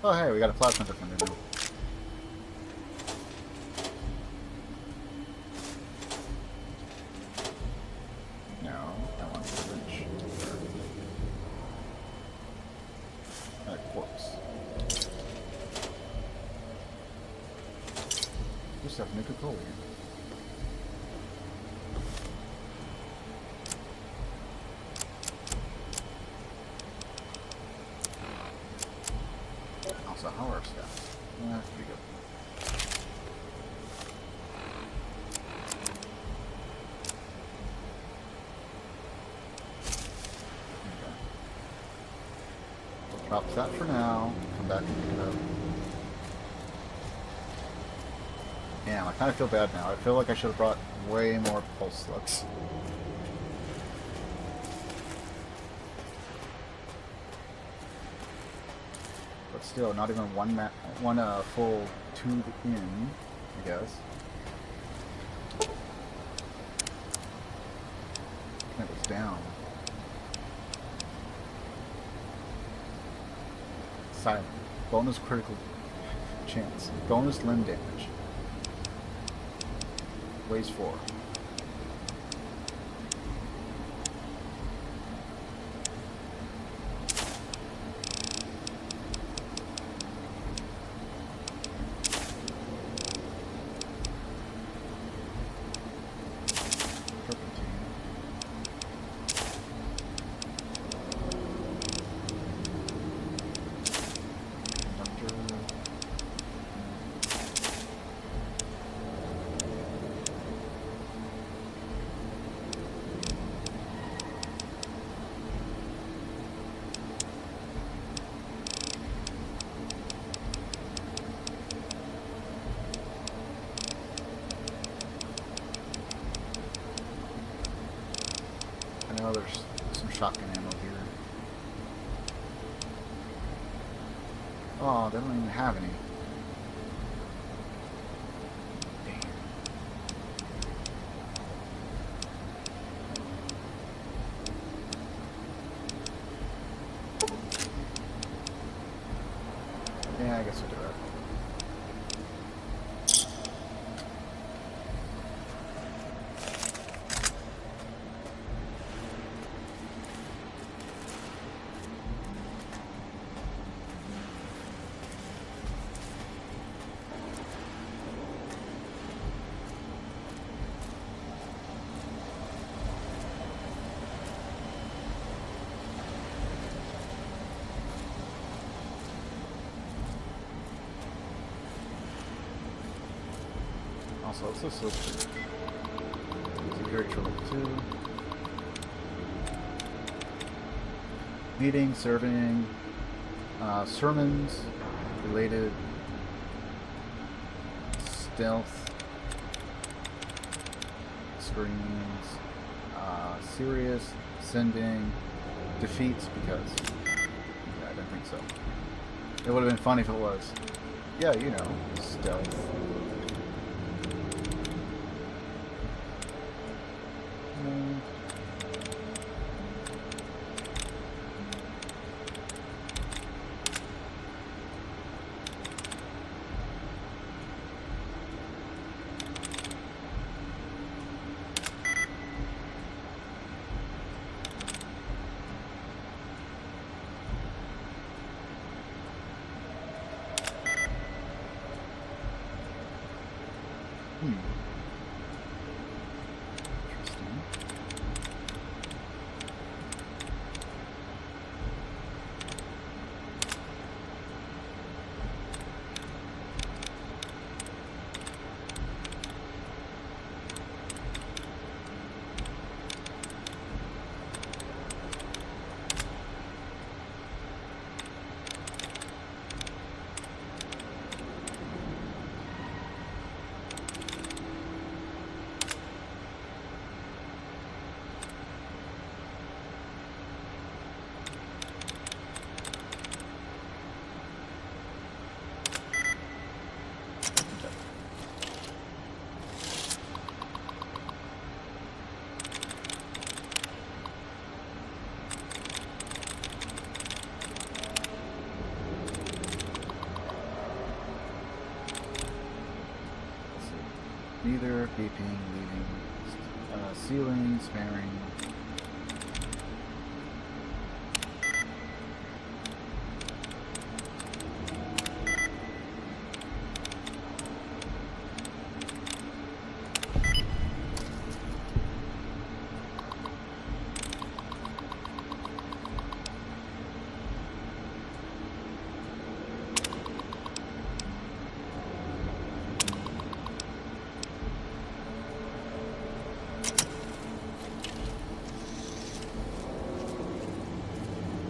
Oh hey, we got a plasma defender now. No, I want the bridge. A corpse. We just have to make a courier. Drops that for now. Come back and pick it up. Damn, I kind of feel bad now. I feel like I should have brought way more pulse slugs. But still, not even one full tube in, I guess. It was down. Silent. Bonus critical chance. Bonus limb damage. Weighs 4. I know there's some shotgun ammo here. Oh, they don't even have any. Damn. Yeah, I guess we'll do that. Also, it's this list. Security trouble 2. Meeting, serving, sermons, related, stealth, screens, serious, sending, defeats, because yeah, I don't think so. It would have been funny if it was. Yeah, you know, stealth. Interesting. Neither, beeping, leaving, sealing, sparing.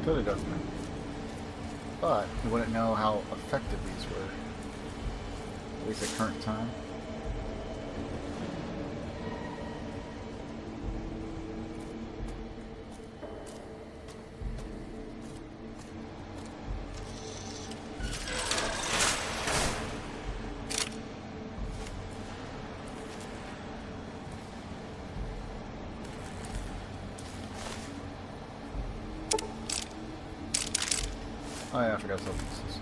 Could have done that. but we wouldn't know how effective these were, at least at current time. Oh yeah, I forgot to open this.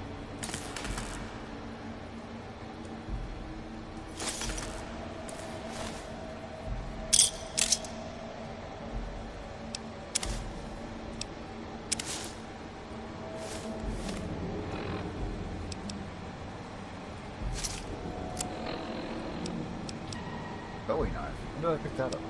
Bowie knife. When did I pick that up?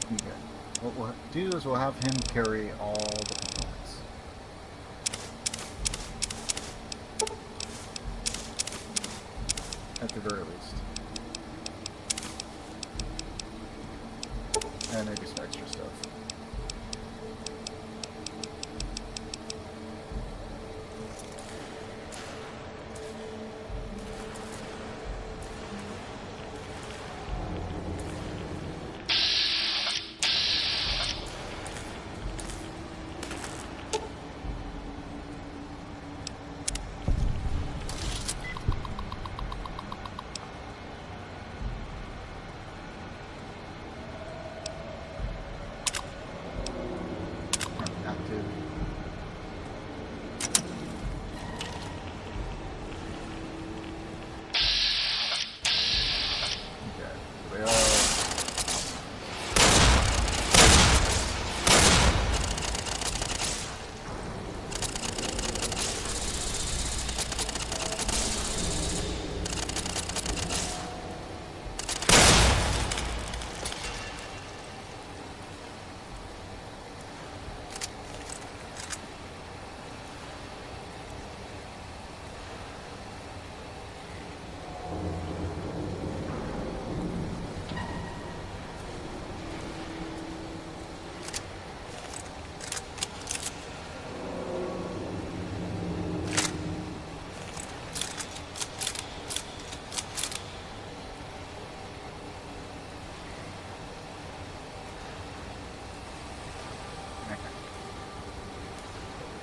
Okay. What we'll do is we'll have him carry all the components. At the very least. And maybe some extra stuff.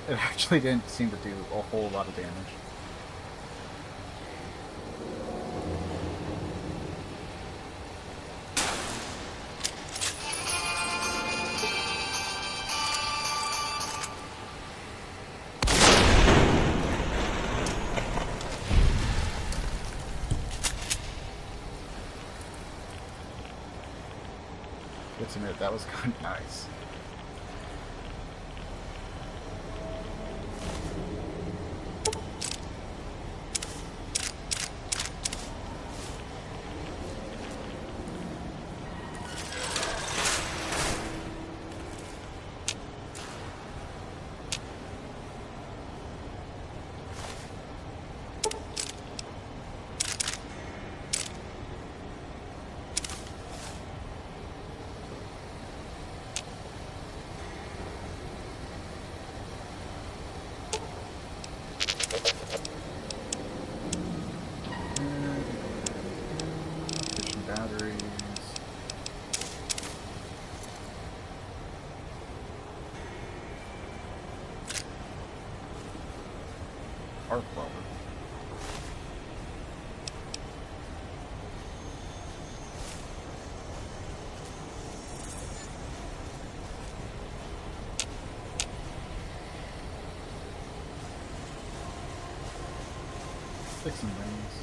It actually didn't seem to do a whole lot of damage. Let's admit, that was kind of nice. Batteries. Arc welder. Fixing things.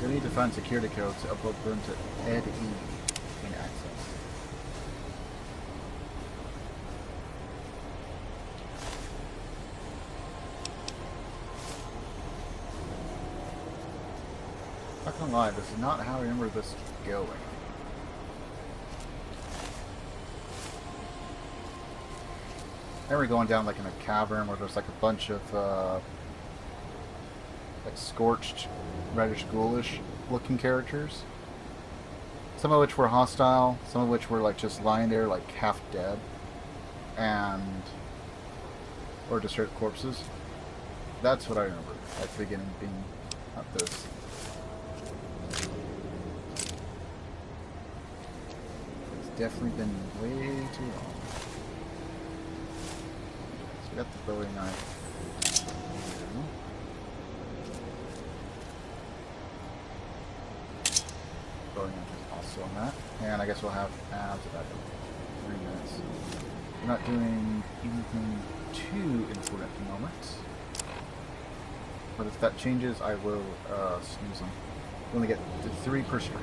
They need to find security codes to upload them to Ed E in Access. gonna lie, this is not how I remember this going. Then we're going down like in a cavern where there's like a bunch of like scorched, reddish, ghoulish looking characters. Some of which were hostile, some of which were like just lying there like half dead, and or just straight corpses. That's what I remember at the beginning being at this. It's definitely been way too long. So we got the Bowie knife. Bowie knife is also on that. And I guess we'll have abs about 3 minutes. We're not doing anything too important at the moment. But if that changes, I will snooze them. We only get 3 per stream.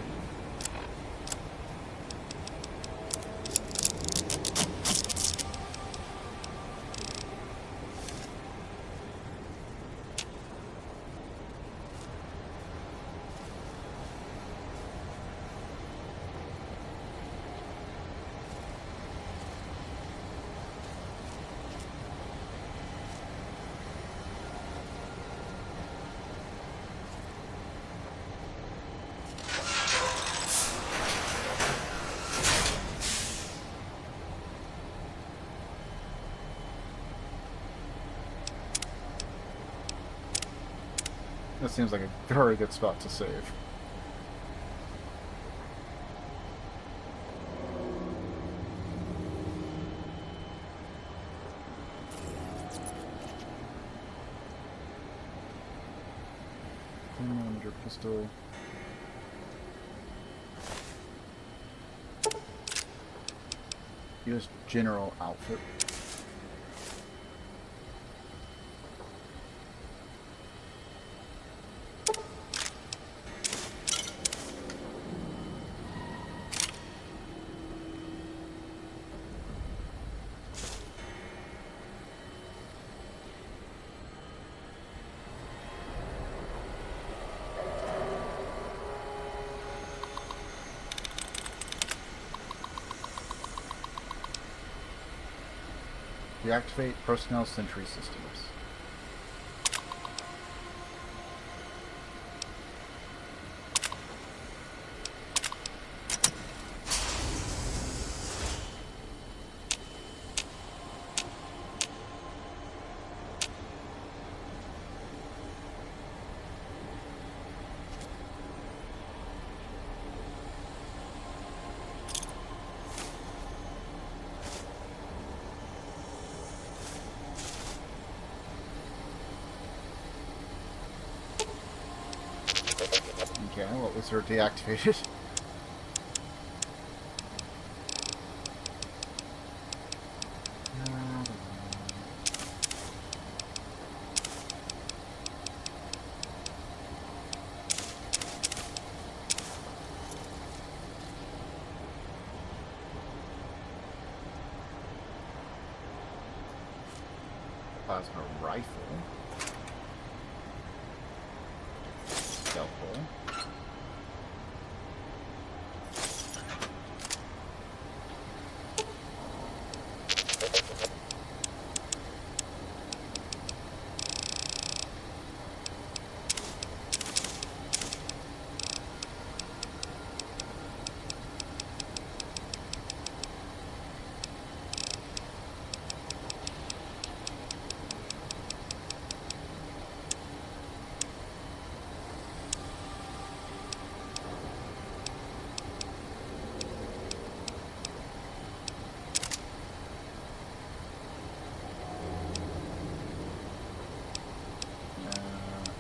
That seems like a very good spot to save. Your pistol. Use general outfit. Deactivate personnel sentry systems. Okay, what was her deactivated? Plasma rifle. Scalpel.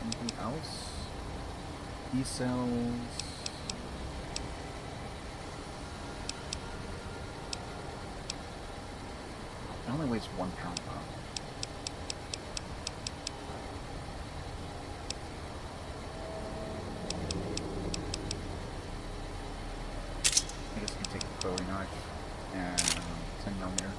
Anything else? E-cells. It only weighs 1 pound though. I guess we can take the Bowie knife and 10mm.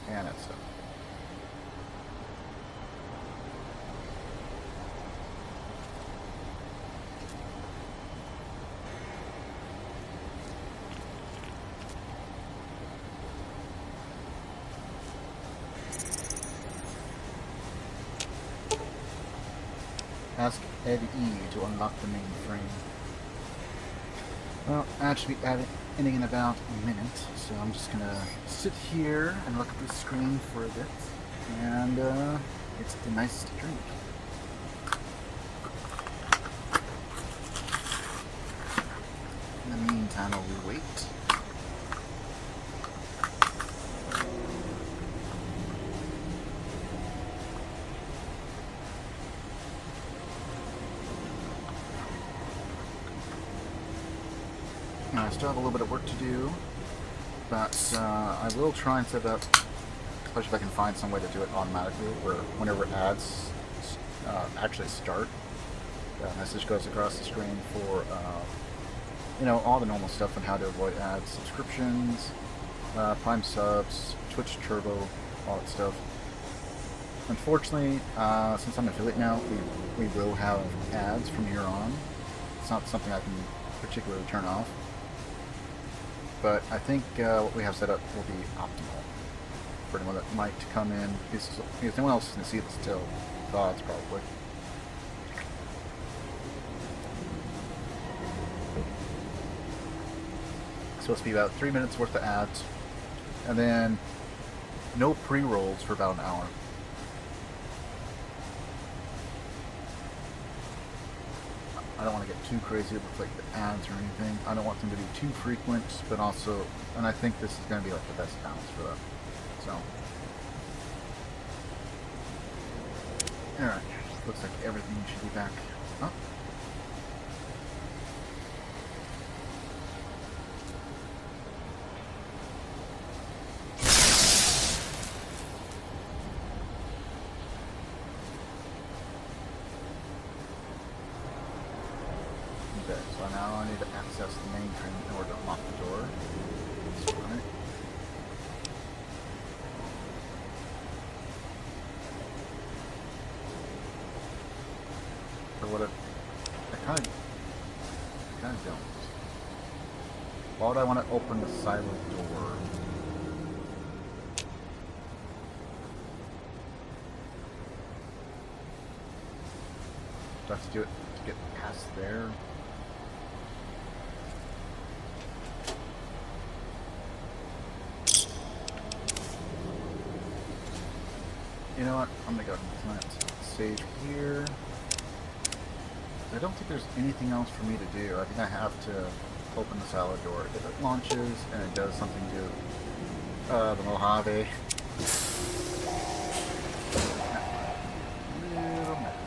And that's it. Ask Ed E to unlock the mainframe. Well, that should be ending in about a minute, so I'm just gonna sit here and look at the screen for a bit, and it's the nicest drink. In the meantime, while we wait. Now, I still have a little bit of work to do, but I will try and set up, especially if I can find some way to do it automatically, where whenever ads actually start, a message goes across the screen for you know, all the normal stuff on how to avoid ads, subscriptions, Prime subs, Twitch Turbo, all that stuff. Unfortunately, since I'm an affiliate now, we will have ads from here on. It's not something I can particularly turn off. But I think what we have set up will be optimal for anyone that might come in, because no one else is going to see this till thoughts, probably. It's supposed to be about 3 minutes worth of ads, and then no pre-rolls for about an hour. I don't want to get too crazy with like the ads or anything. I don't want them to be too frequent, but also, and I think this is going to be like the best balance for that. So, alright, looks like everything should be back up. Okay, so now I need to access the mainframe in order to unlock the door. That's right. So what if I kind of don't. Why would I want to open the silo door? Do I have to do it to get past there? You know what? I'm gonna go ahead and plant save here. I don't think there's anything else for me to do. I think I have to open the silo door. If it launches and it does something to the Mojave. Little matter.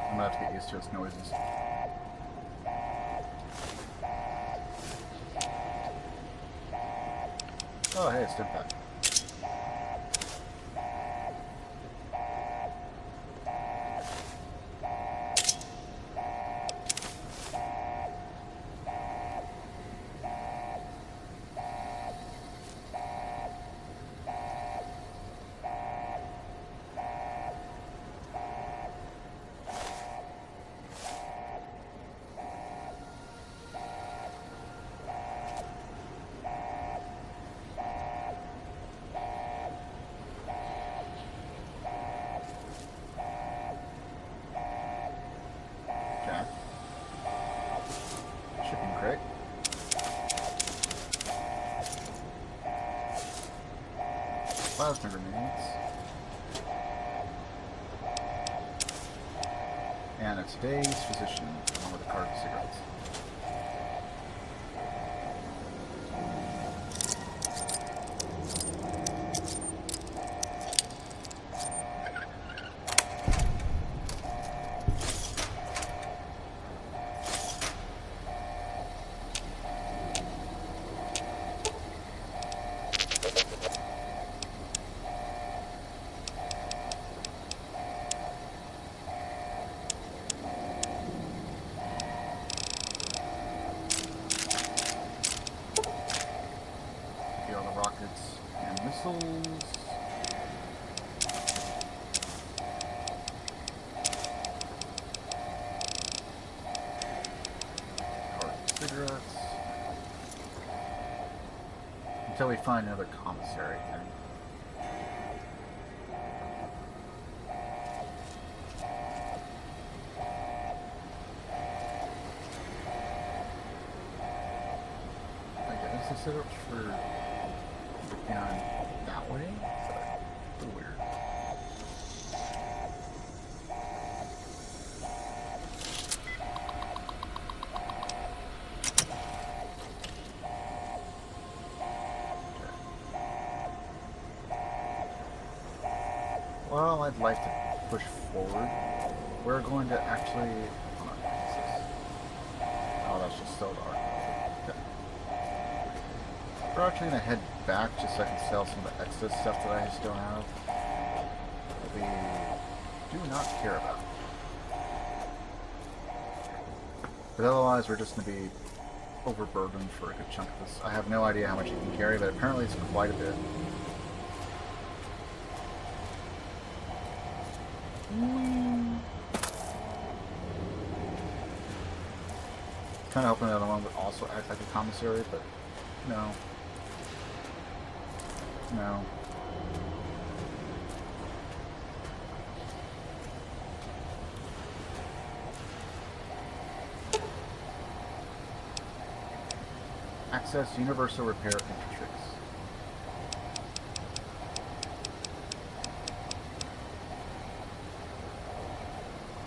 I'm gonna have to get used to its noises. Oh, hey, it's Stimpak. plasma grenades. And a today's physician, along with a cart of cigarettes. Rockets and missiles. Cart of cigarettes. Until we find another commissary thing. I guess this is for down that way? A little weird. Well, I'd like to push forward. We're going to actually... Hold on, what's this? Oh, that's just so dark. Okay. We're actually going to head back just so I can sell some of the excess stuff that I still have that we do not care about. But otherwise, we're just going to be overburdened for a good chunk of this. I have no idea how much you can carry, but apparently it's quite a bit. Kind of hoping that one would also act like a commissary, but no. No. Access universal repair matrix.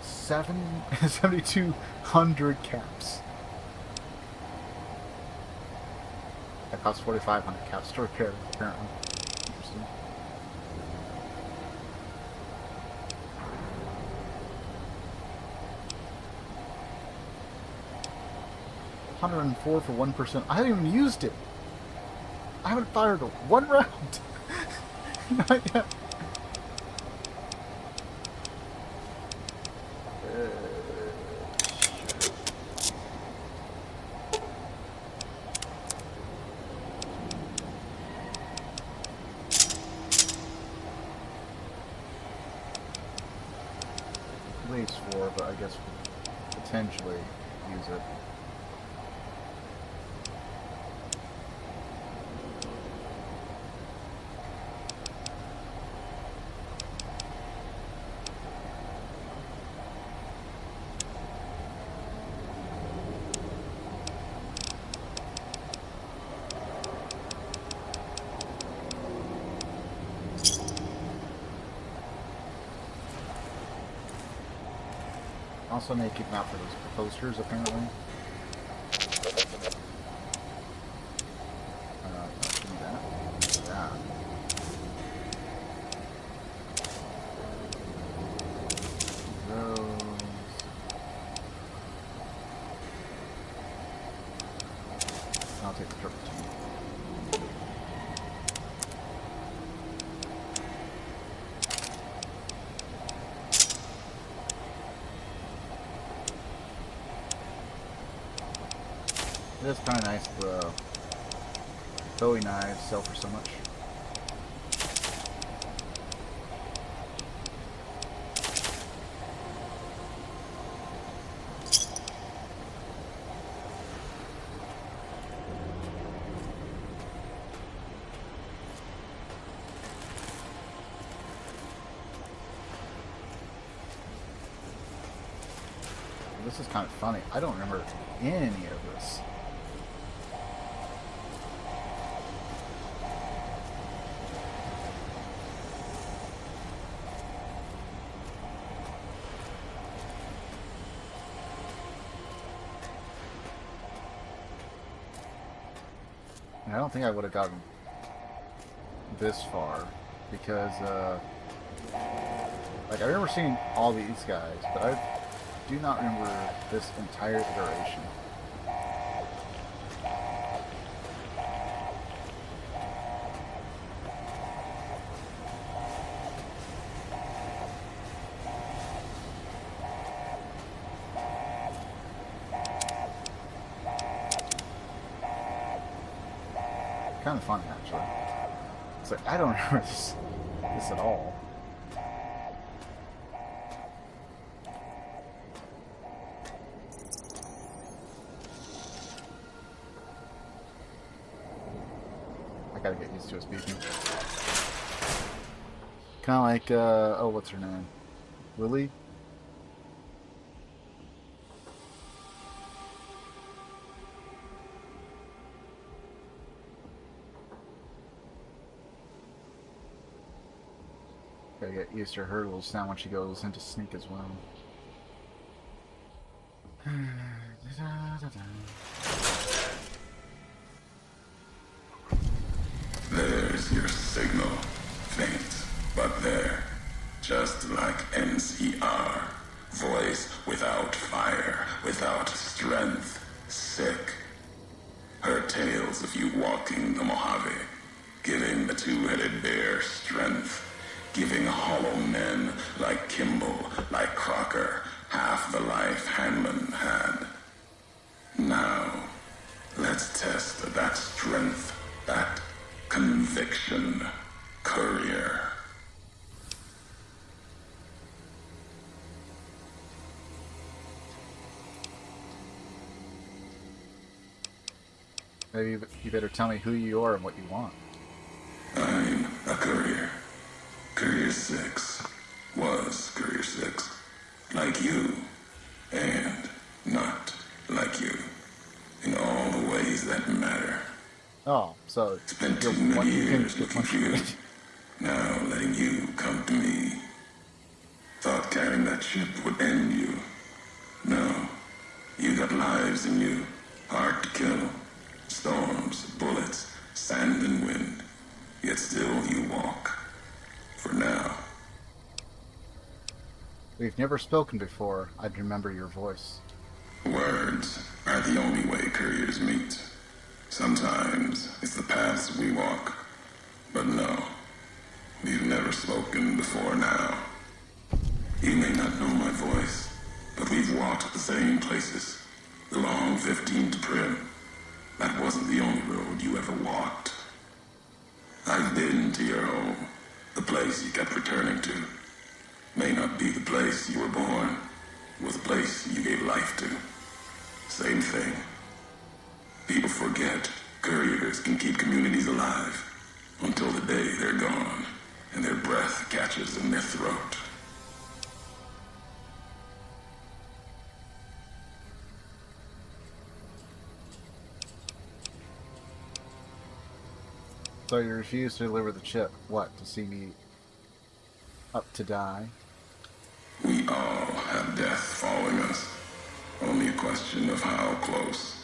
7,200 caps. That costs 4,500 caps to repair, apparently. Interesting. $104 for 1%. I haven't even used it. I haven't fired one round. Not yet. Waves 4, but I guess we'll potentially use it. Also need to keep an eye for those posters, apparently. Give me that. That. Those. I'll take the triple team. It is kind of nice, the Bowie knives sell for so much. This is kind of funny. I don't remember any of this. And I don't think I would have gotten this far because, like, I remember seeing all these guys, but I do not remember this entire iteration. Kind of fun, actually. It's like, I don't remember this at all. I gotta get used to it speaking. Kind of like, oh, what's her name? Lily? Gotta get used to her little sound when she goes into sneak as well. There's your signal. Faint, but there. Just like NCR. Voice without fire, without strength. Sick. Her tales of you walking the Mojave. Giving the two-headed bear strength. Giving hollow men like Kimball, like Crocker, half the life Hanlon had. Now, let's test that strength, that conviction, courier. Maybe you better tell me who you are and what you want. I'm a courier. Courier 6 was Courier 6. Like you, and not like you. In all the ways that matter. Oh, so Spent you're too many one years you looking for you. Now letting you come to me. Thought carrying that ship would end you. No. You got lives in you. Hard to kill. Storms, bullets, sand and wind. Yet still you walk. For now. We've never spoken before. I'd remember your voice. Words are the only way couriers meet. Sometimes it's the paths we walk. But no, we've never spoken before now. You may not know my voice, but we've walked the same places. The long 15 to Prim. That wasn't the only road you ever walked. I've been to your home, the place you kept returning to. May not be the place you were born, was the place you gave life to. Same thing. People forget couriers can keep communities alive until the day they're gone and their breath catches in their throat. So you refuse to deliver the chip. What, to see me up to die? We all have death following us. Only a question of how close.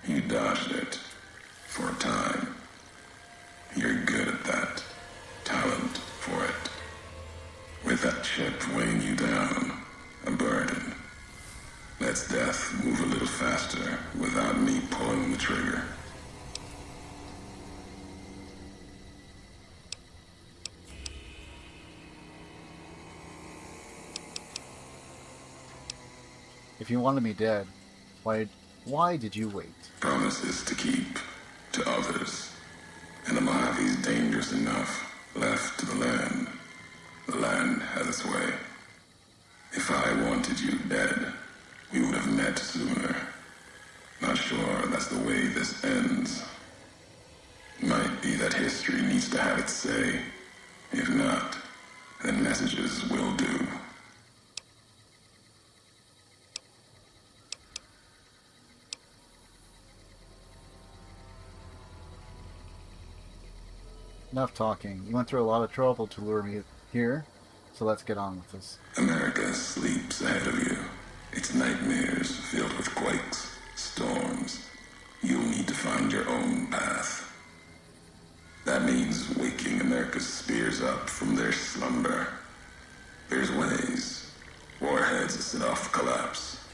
You dodged it. For a time. You're good at that. Talent for it. With that chip weighing you down. A burden. Lets death move a little faster without me pulling the trigger. If you wanted me dead, why did you wait? Promises to keep to others. And the Mojave's dangerous enough. Left to the land. The land has its way. If I wanted you dead, we would have met sooner. Not sure that's the way this ends. Might be that history needs to have its say. If not, then messages will do. Enough talking. You went through a lot of trouble to lure me here, so let's get on with this. America sleeps ahead of you. Its nightmares filled with quakes, storms. You'll need to find your own path. carriers up from their slumber. There's ways. Warheads set off collapse.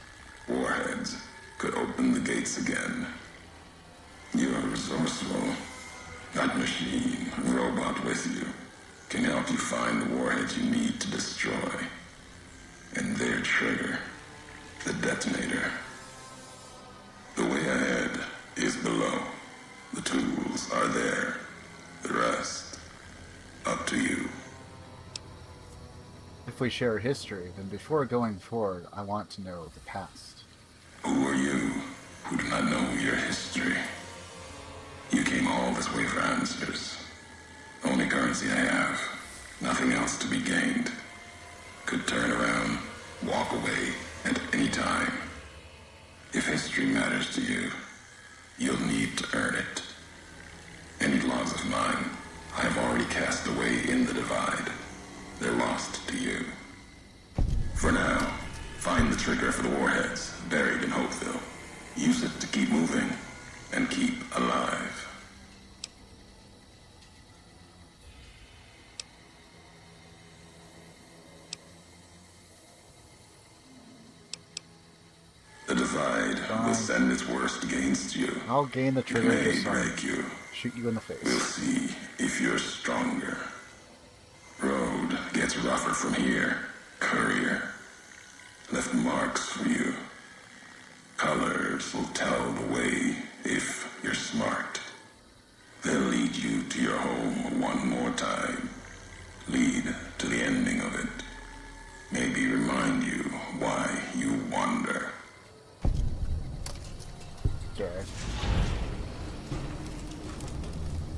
Warheads could open the gates again. You're resourceful. That machine, robot with you, can help you find the warheads you need to destroy. And their trigger, the detonator. The way ahead is below. The tools are there. The rest, up to you. If we share history, then before going forward, I want to know the past. Who are you who do not know your history? You came all this way for answers. Only currency I have. Nothing else to be gained. Could turn around, walk away at any time. If history matters to you, you'll need to earn it. Any laws of mine, I have already cast away in the divide. They're lost to you. For now, find the trigger for the warheads buried in Hopeville. Use it to keep moving and keep alive. The divide will send its worst against you. I'll gain the It trigger may this time. break you. Shoot you in the face. We'll see if you're stronger. Road gets rougher from here. Courier left marks for you. Colors will tell the way if you're smart. They'll lead you to your home one more time. Lead to the ending of it. Maybe remind you why you wander. Okay.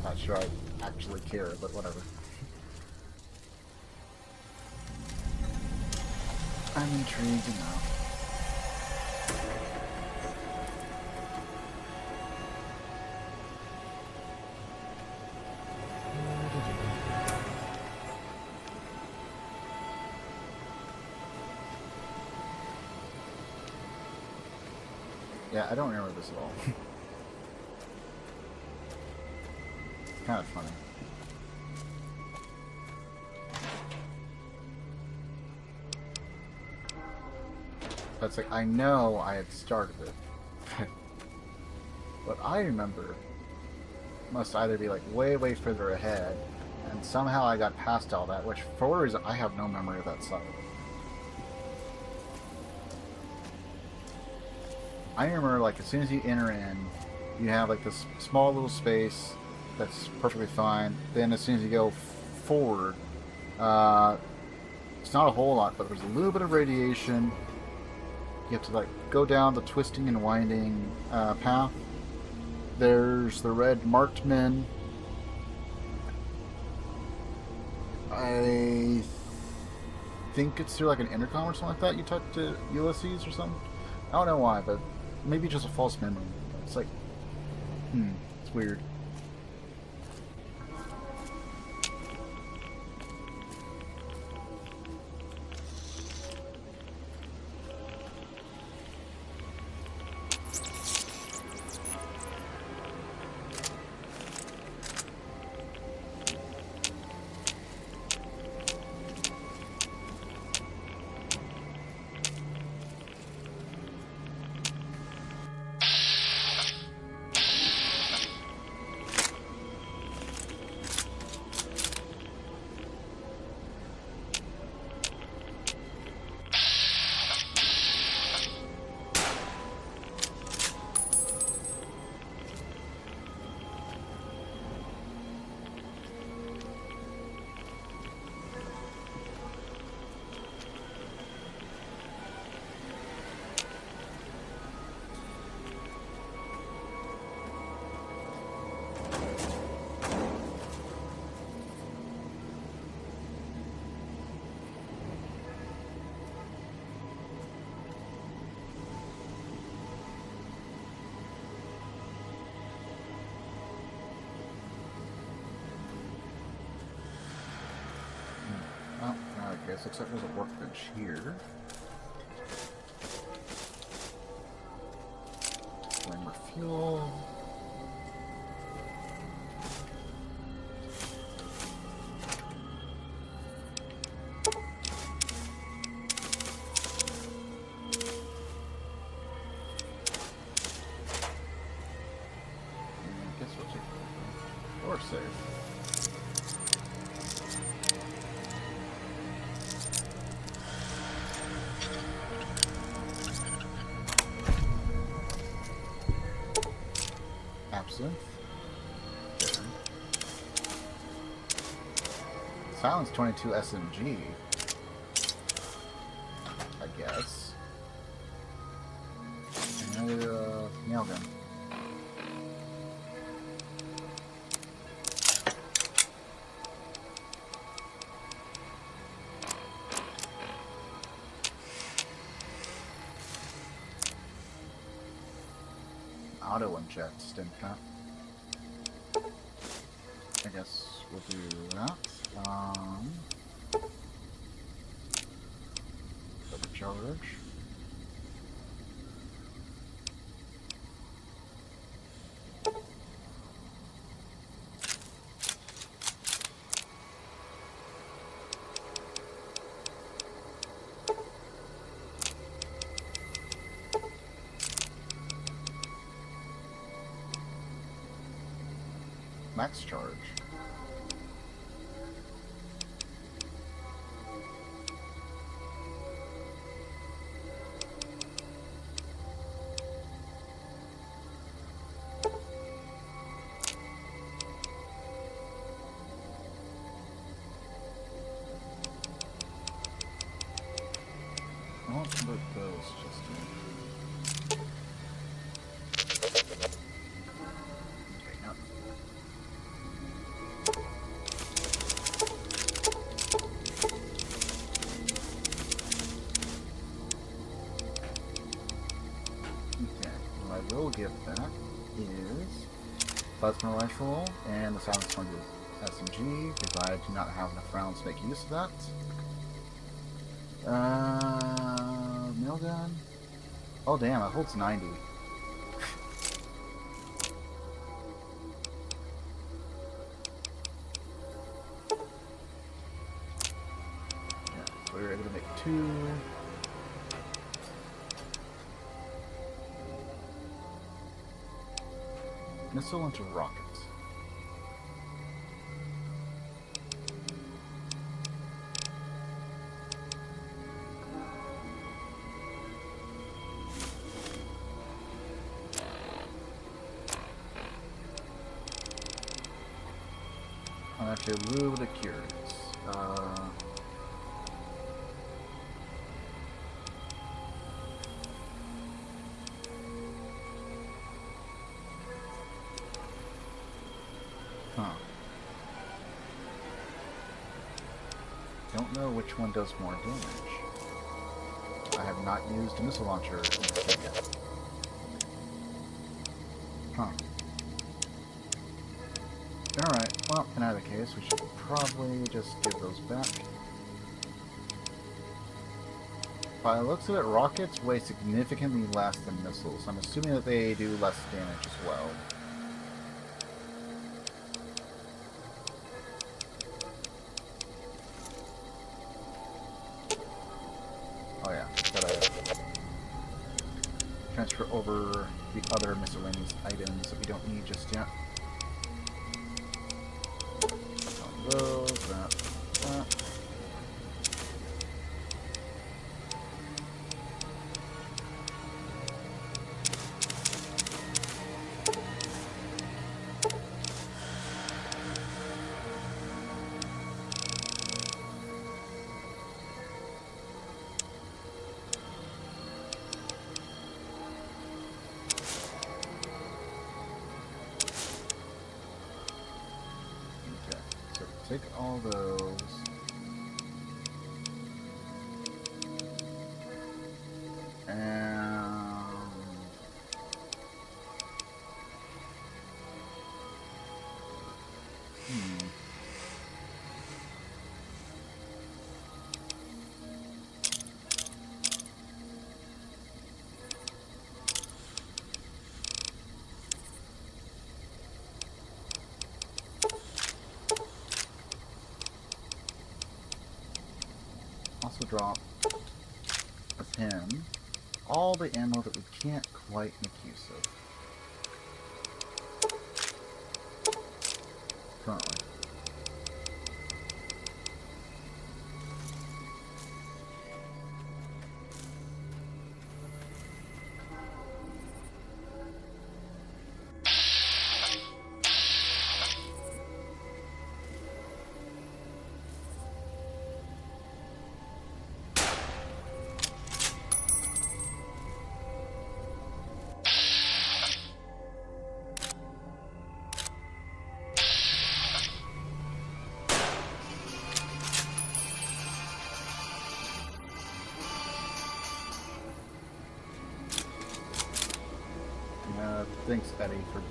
Not sure I actually care, but whatever. I'm intrigued enough. Yeah, I don't remember this at all. It's kind of funny. That's like, I know I had started it. What I remember must either be like way, way further ahead, and somehow I got past all that, which for whatever reason, I have no memory of that side. I remember, like, as soon as you enter in, you have, like, this small little space that's perfectly fine. Then as soon as you go forward, it's not a whole lot, but there's a little bit of radiation. You have to, like, go down the twisting and winding path. There's the red marked men. I think it's through, like, an intercom or something like that. You talk to Ulysses or something. I don't know why, but maybe just a false memory. It's like, it's weird. Oh, I guess looks like there's a workbench here. Flamer fuel. are safe. Absinthe. Okay. Silence 22 SMG. I guess. Another nail gun. Auto inject stim pack. I guess we'll do that. Double charge. Max charge. I won't put those just in. Okay, now. Okay, what I will give that is plasma rifle and the silence 20 SMG, because I do not have enough rounds to make use of that. Nail gun. Oh damn, it holds 90. Yeah, so we were able to make 2. Missile into rocket. I'm actually a little bit curious. Don't know which one does more damage. I have not used a missile launcher in this thing yet. Huh. Alright, well, in either case, we should probably just give those back. By the looks of it, rockets weigh significantly less than missiles. I'm assuming that they do less damage as well. Oh yeah, gotta transfer over the other miscellaneous items that we don't need just yet. Those, that. Take all those. And also drop with him all the ammo that we can't quite make use of. currently. Thanks, Eddie, for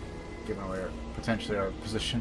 giving away potentially our position.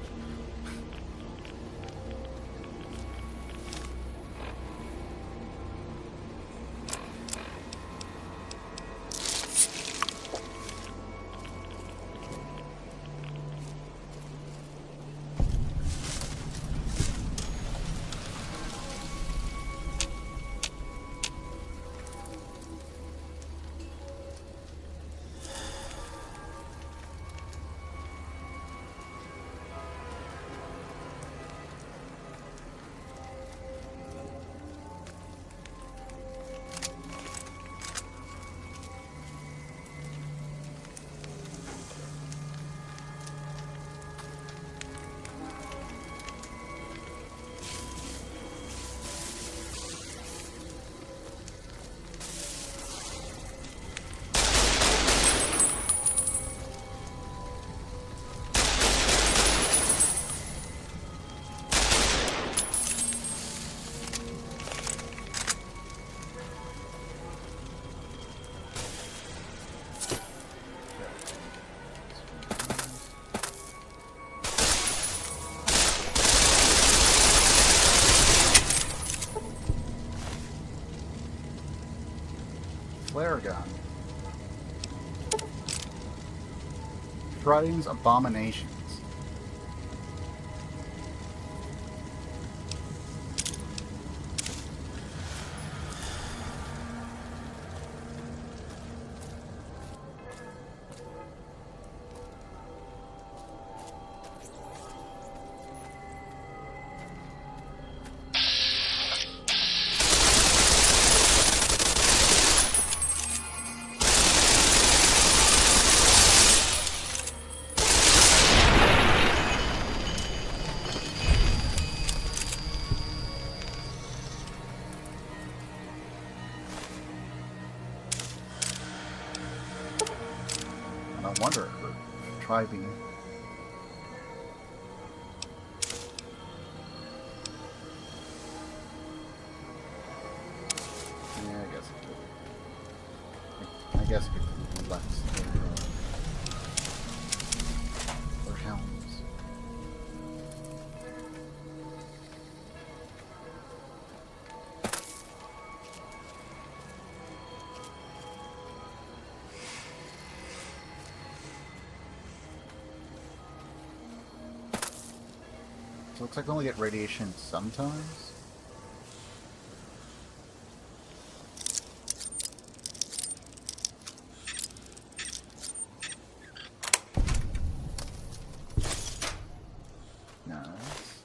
Flare gun. Shrugging's abominations. I wonder if try being. Yeah, I guess it could. I guess it could flex their helms. So it looks like they only get radiation sometimes. Nice.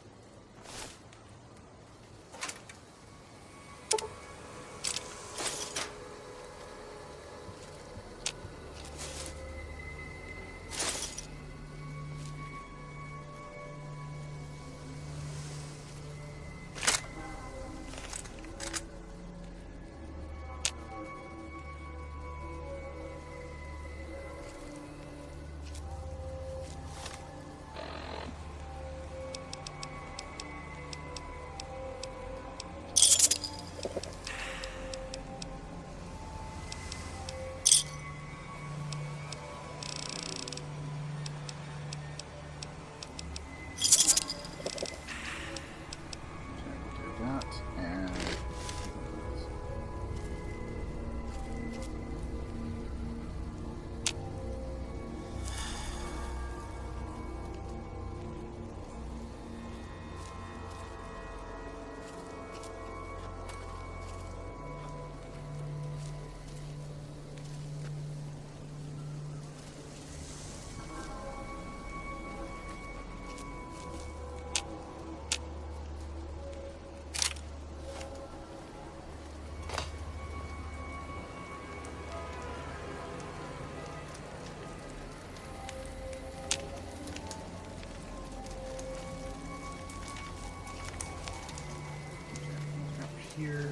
here.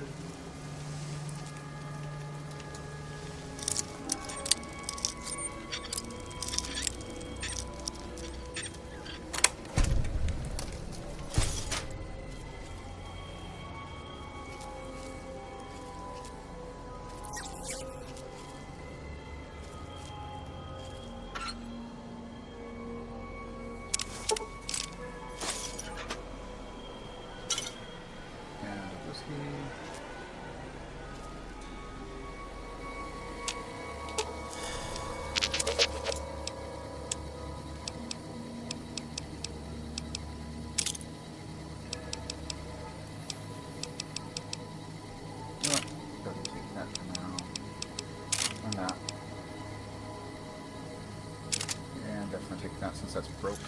Since that's broke.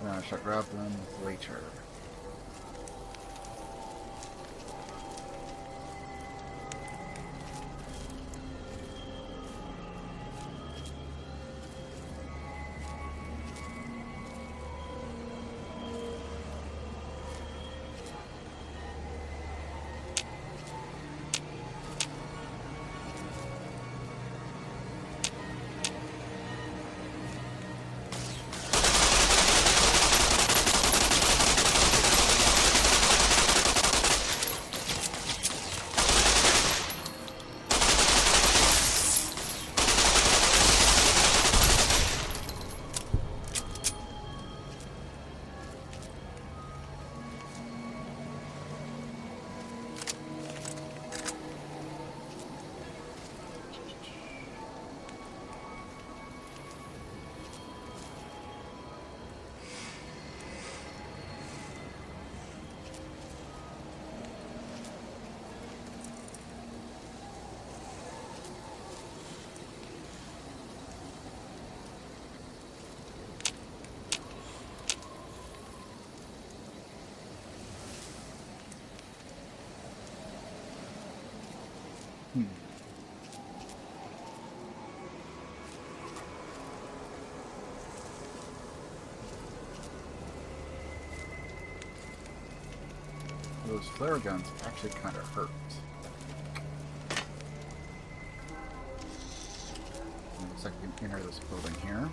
And I shall grab them later. Those flare guns actually kind of hurt. Looks like we can enter this building here.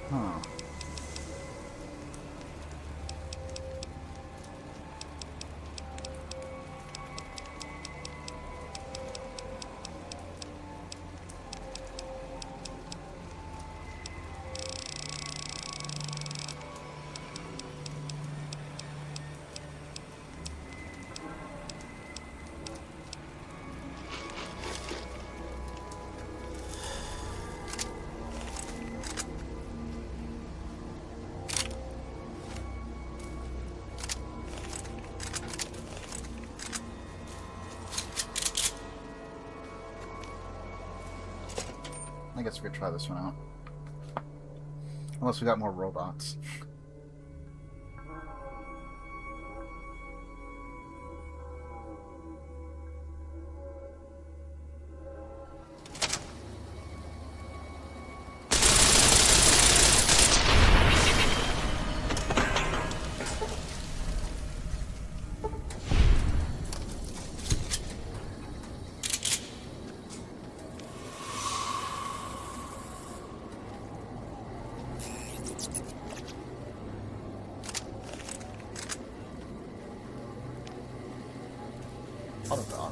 Huh. I guess we could try this one out. Unless we got more robots. Autobot.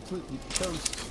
completely toast.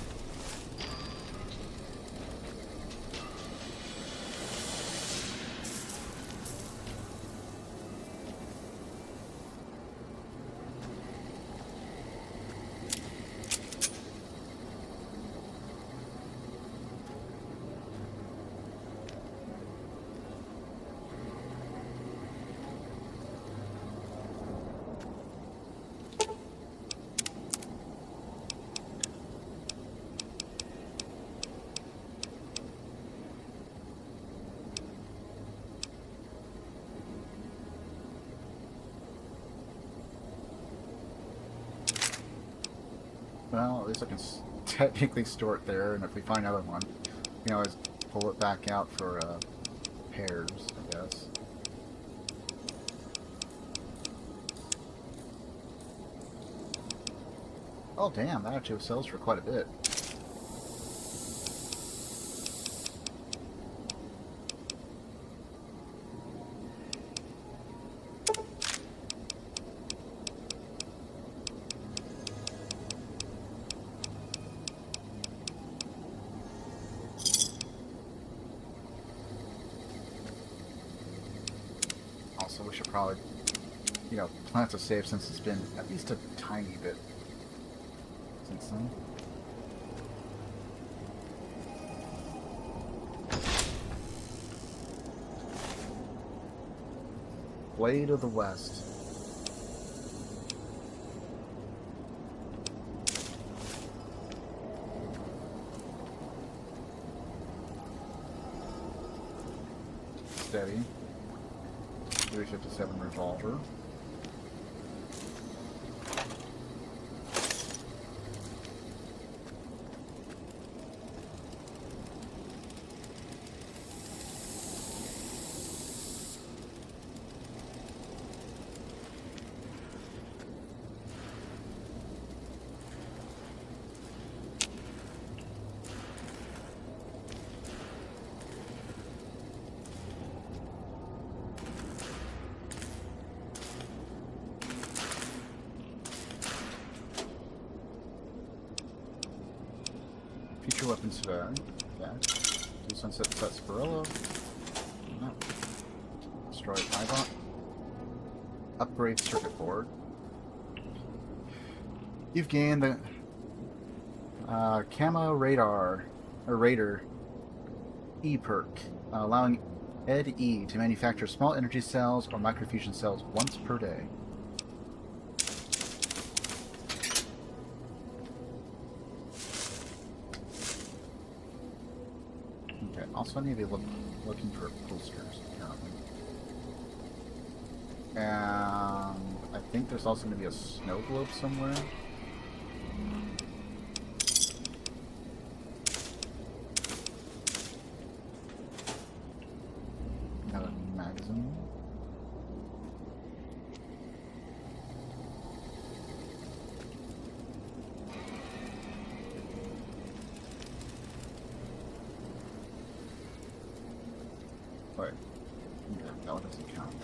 Well, at least I can technically store it there, and if we find another one, we can always pull it back out for pairs, I guess. Oh damn, that actually sells for quite a bit. Also, we should probably, you know, plant a save since it's been at least a tiny bit since then. Blade of the West. Steady. 357 revolver. Future weapons today. Yeah. Do sunset sarsaparilla. No. Destroy Pybot. Upgrade circuit board. You've gained the camo radar or Raider E perk, allowing Ed E to manufacture small energy cells or microfusion cells once per day. Okay, also I need to be looking for posters, apparently. And I think there's also going to be a snow globe somewhere. Another magazine. Wait. Okay, that one doesn't count.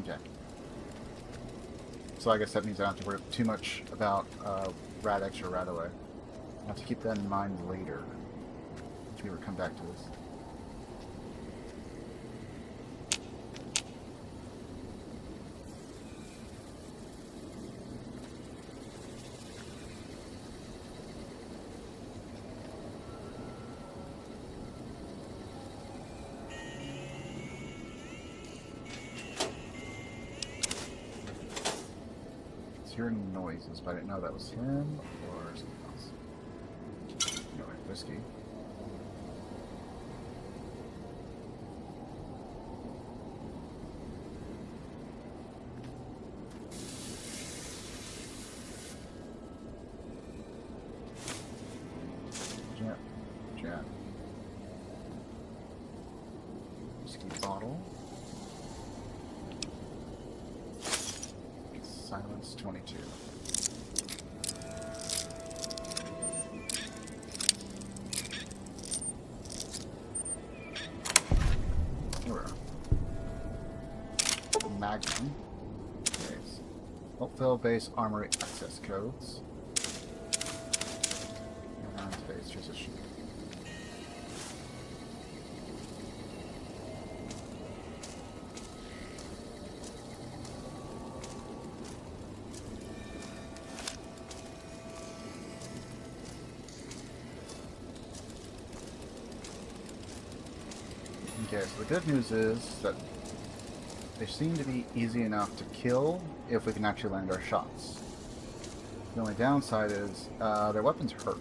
Okay. So I guess that means I don't have to worry too much about rad-x or rad-away. I have to keep that in mind later, if we ever come back to this. Hearing noises, but I didn't know that was him or something else. No, whiskey. Jet. It's 22. Here we are. Magnum. Okay. Fulfill base armory access codes. And base transition. Okay, so the good news is that they seem to be easy enough to kill if we can actually land our shots. The only downside is their weapons hurt.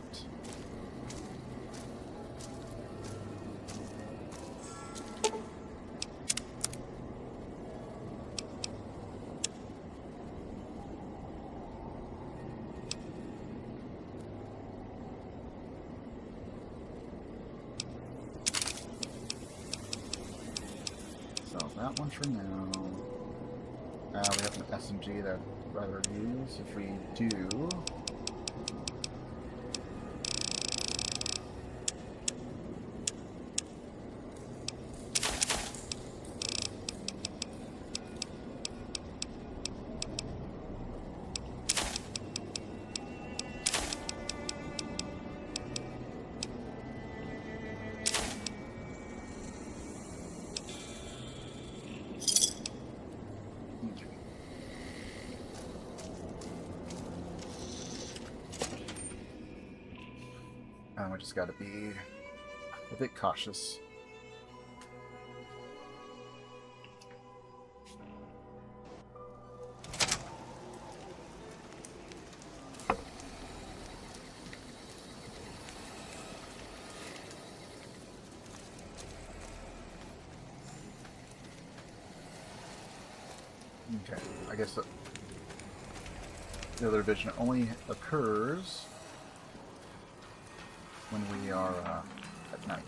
That one for now. We have an SMG that I'd rather use. If we do... we just gotta be a bit cautious. Okay, I guess the other vision only occurs when we are at night.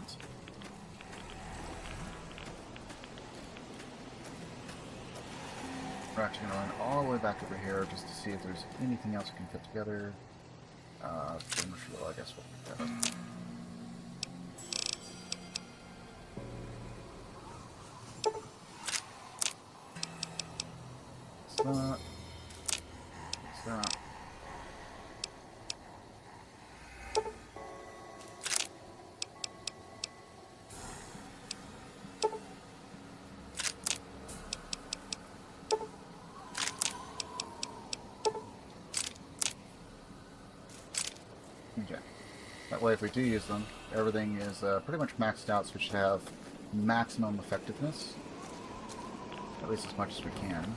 We're actually going to run all the way back over here just to see if there's anything else we can put together. Fuel, I guess we'll put that. It's not. It's not. Okay. That way, if we do use them, everything is pretty much maxed out, so we should have maximum effectiveness. At least as much as we can.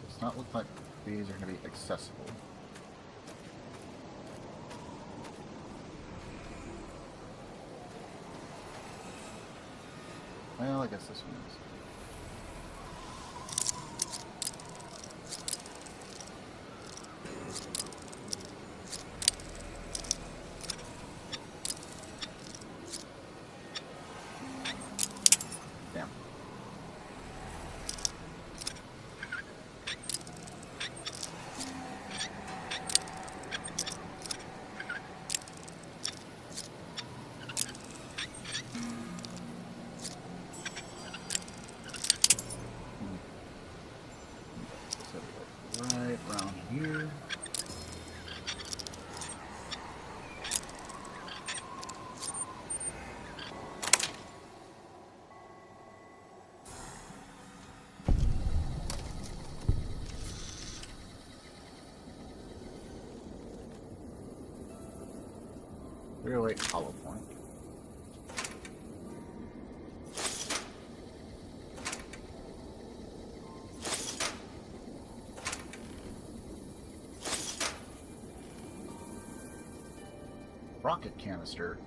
Does not look like these are going to be accessible. Well, I guess this one is. Damn. Right around here. 308 hollow point. Rocket canister.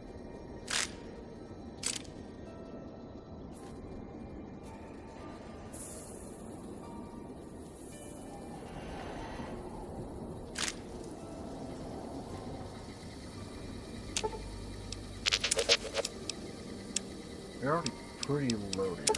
They're already pretty loaded.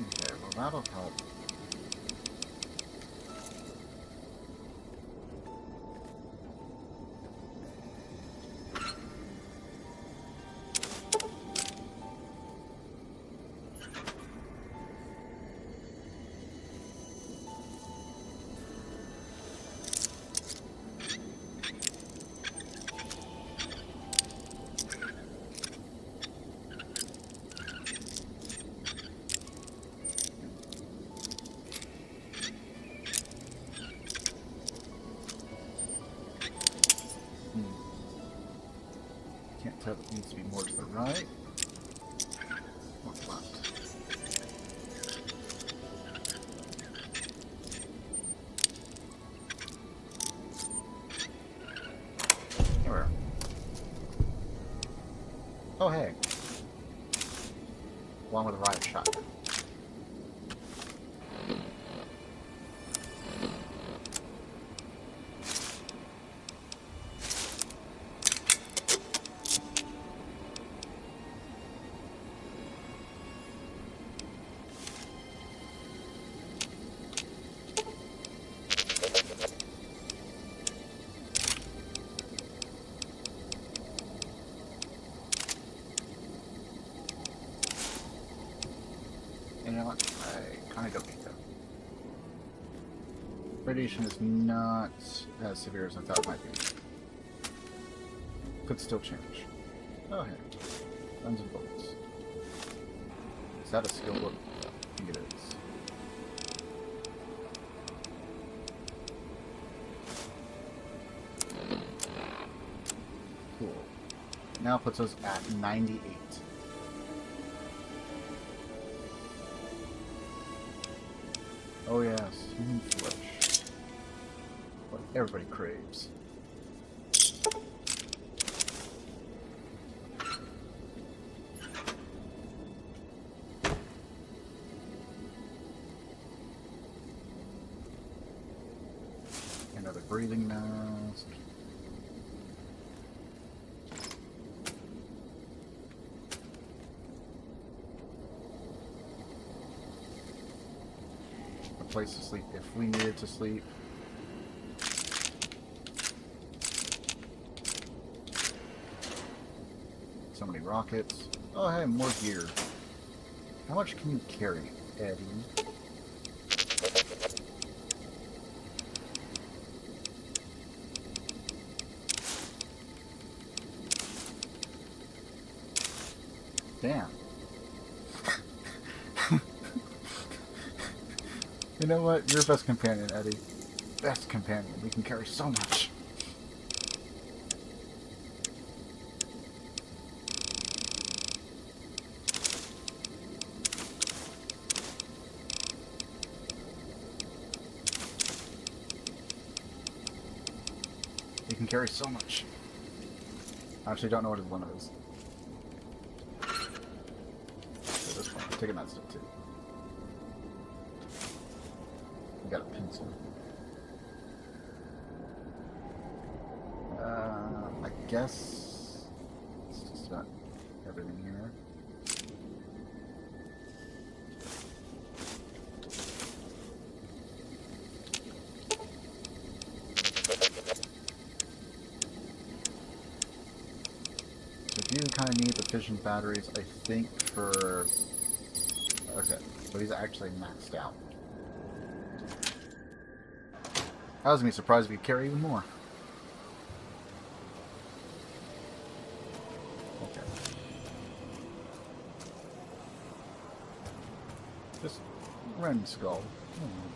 Okay, well that'll help. Can't tell if it needs to be more to the right. What's left? Where? Oh hey. Along with a riot shotgun. You know what? I kind of don't need that. Radiation is not as severe as I thought it might be. Could still change. Oh, hey. Guns and bullets. Is that a skill book? I think it is. Cool. Now puts us at 98. Oh yes, human flesh. What everybody craves. Another breathing mask. Place to sleep if we needed to sleep. So many rockets. Oh hey, more gear. How much can you carry, Eddie? Damn. You know what? You're best companion, Eddie. Best companion. We can carry so much. You can carry so much. I actually don't know what his limit is. Okay, this one. I'm taking that stuff too. Got a pencil. I guess it's just about everything here. So I do kind of need the fission batteries, I think, for... Okay, so he's actually maxed out. I was going to be surprised if we carry even more. Okay. Just random skull. Hmm.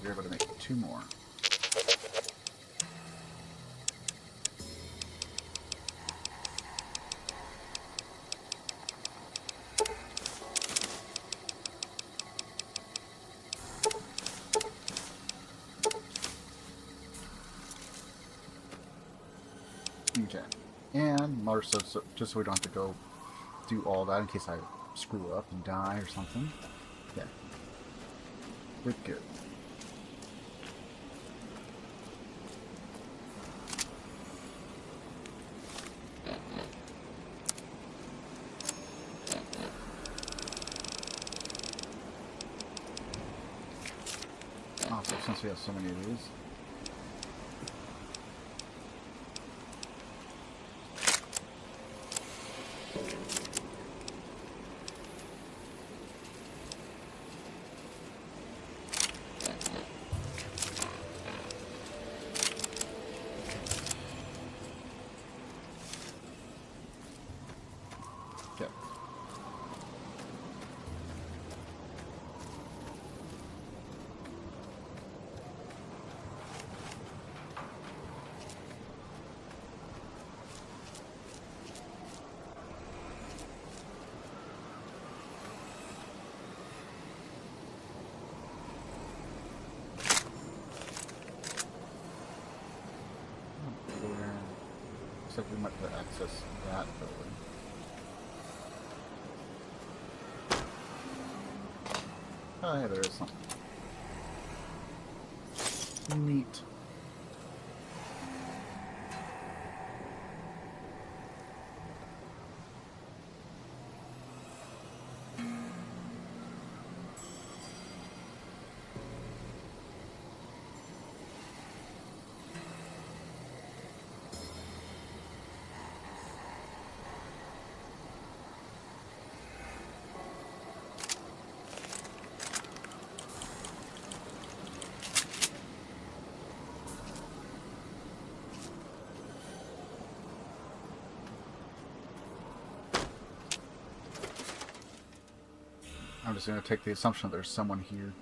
You're able to make 2 more. Okay. And more so, just so we don't have to go do all that in case I screw up and die or something. Yeah. Good, good. Also, since we have so many of these. Okay. Looks like we might have to access that building. Oh, yeah, there is something. Neat. I'm just going to take the assumption that there's someone here.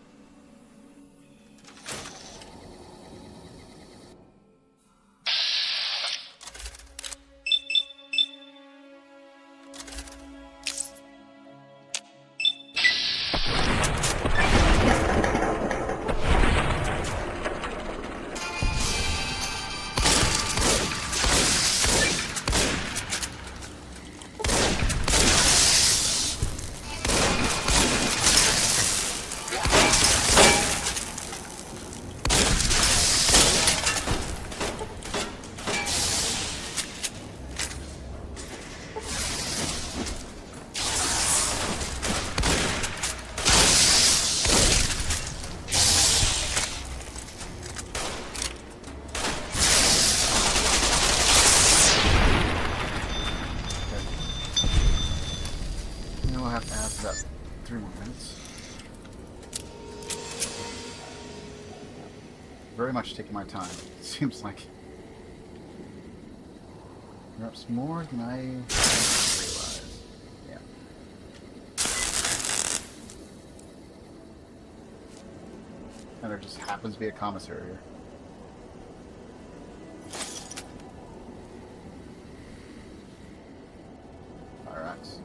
We'll have to add about 3 more minutes. Very much taking my time. Seems like perhaps more than I realized. Yeah. And there just happens to be a commissary here. Rad-x.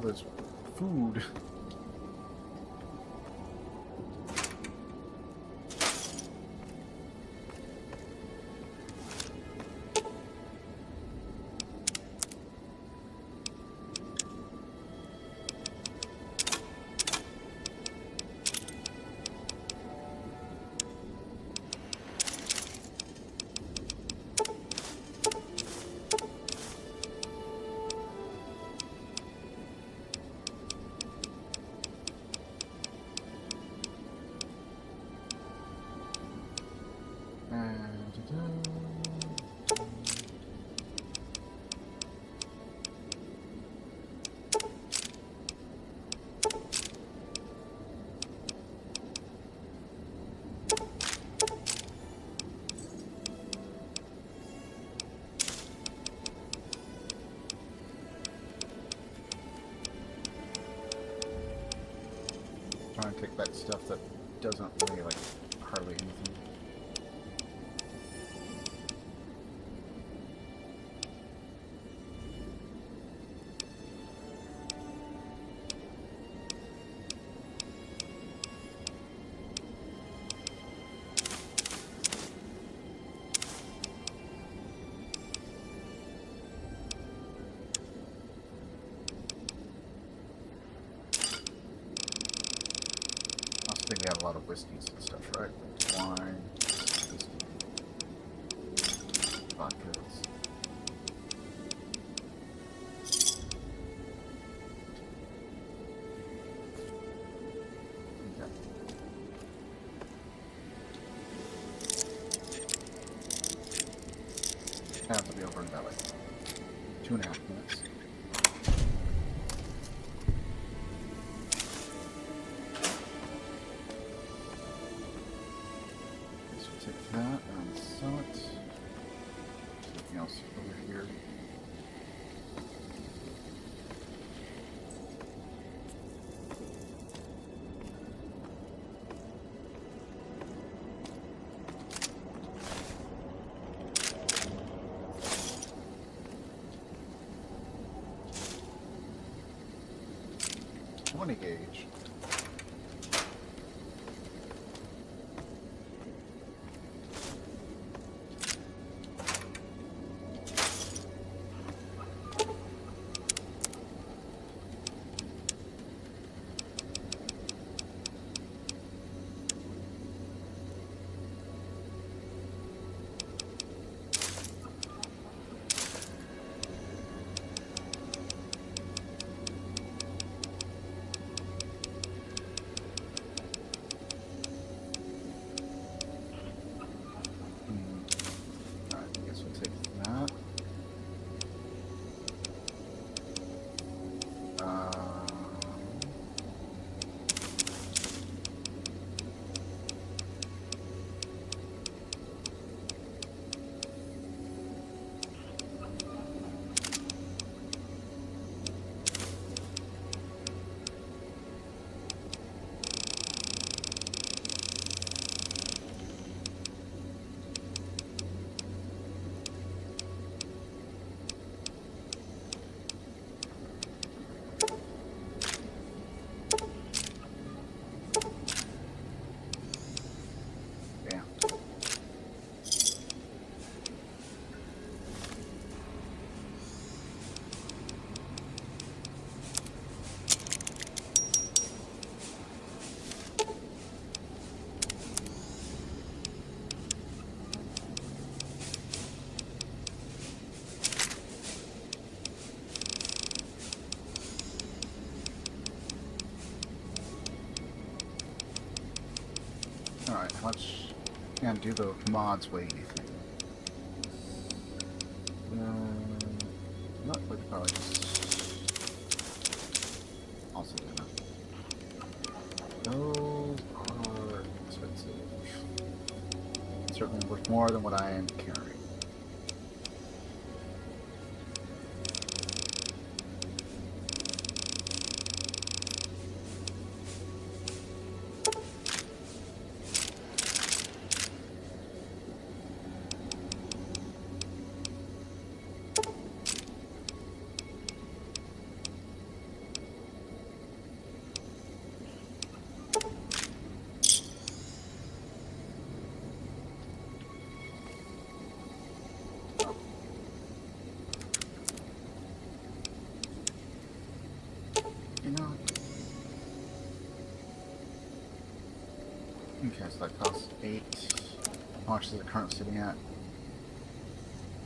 this food. Try and take back stuff that doesn't really like hardly anything. I think we have a lot of whiskeys and stuff, right? Wine, whiskey, vodkas. Okay. I have to be over in about like 2.5 minutes. Take that and sell it. Something else over here. .20 gauge. Alright, how much can do the mods weigh anything? Not like probably just also do that. Those are expensive. Certainly worth more than what I am carrying. Okay, so that costs 8. How much is the current sitting at?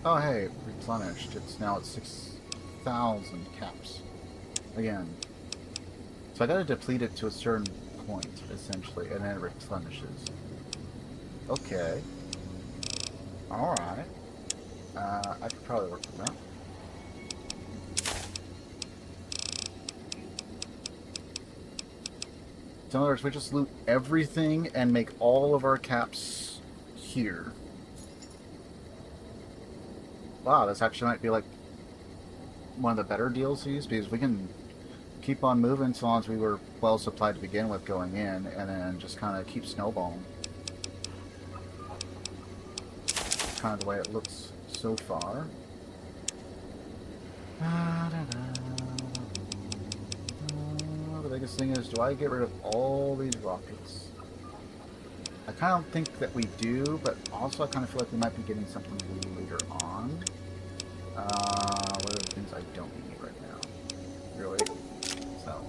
Oh hey, replenished. It's now at 6,000 caps. Again. So I gotta deplete it to a certain point, essentially, and then it replenishes. Okay. Alright. I could probably work with that. So in other words, we just loot everything and make all of our caps here. Wow, this actually might be like one of the better DLCs, because we can keep on moving so long as we were well supplied to begin with going in, and then just kind of keep snowballing. Kind of the way it looks so far. The biggest thing is, do I get rid of all these rockets? I kind of think that we do, but also I kind of feel like we might be getting something later on. What are the things I don't need right now? Really? So.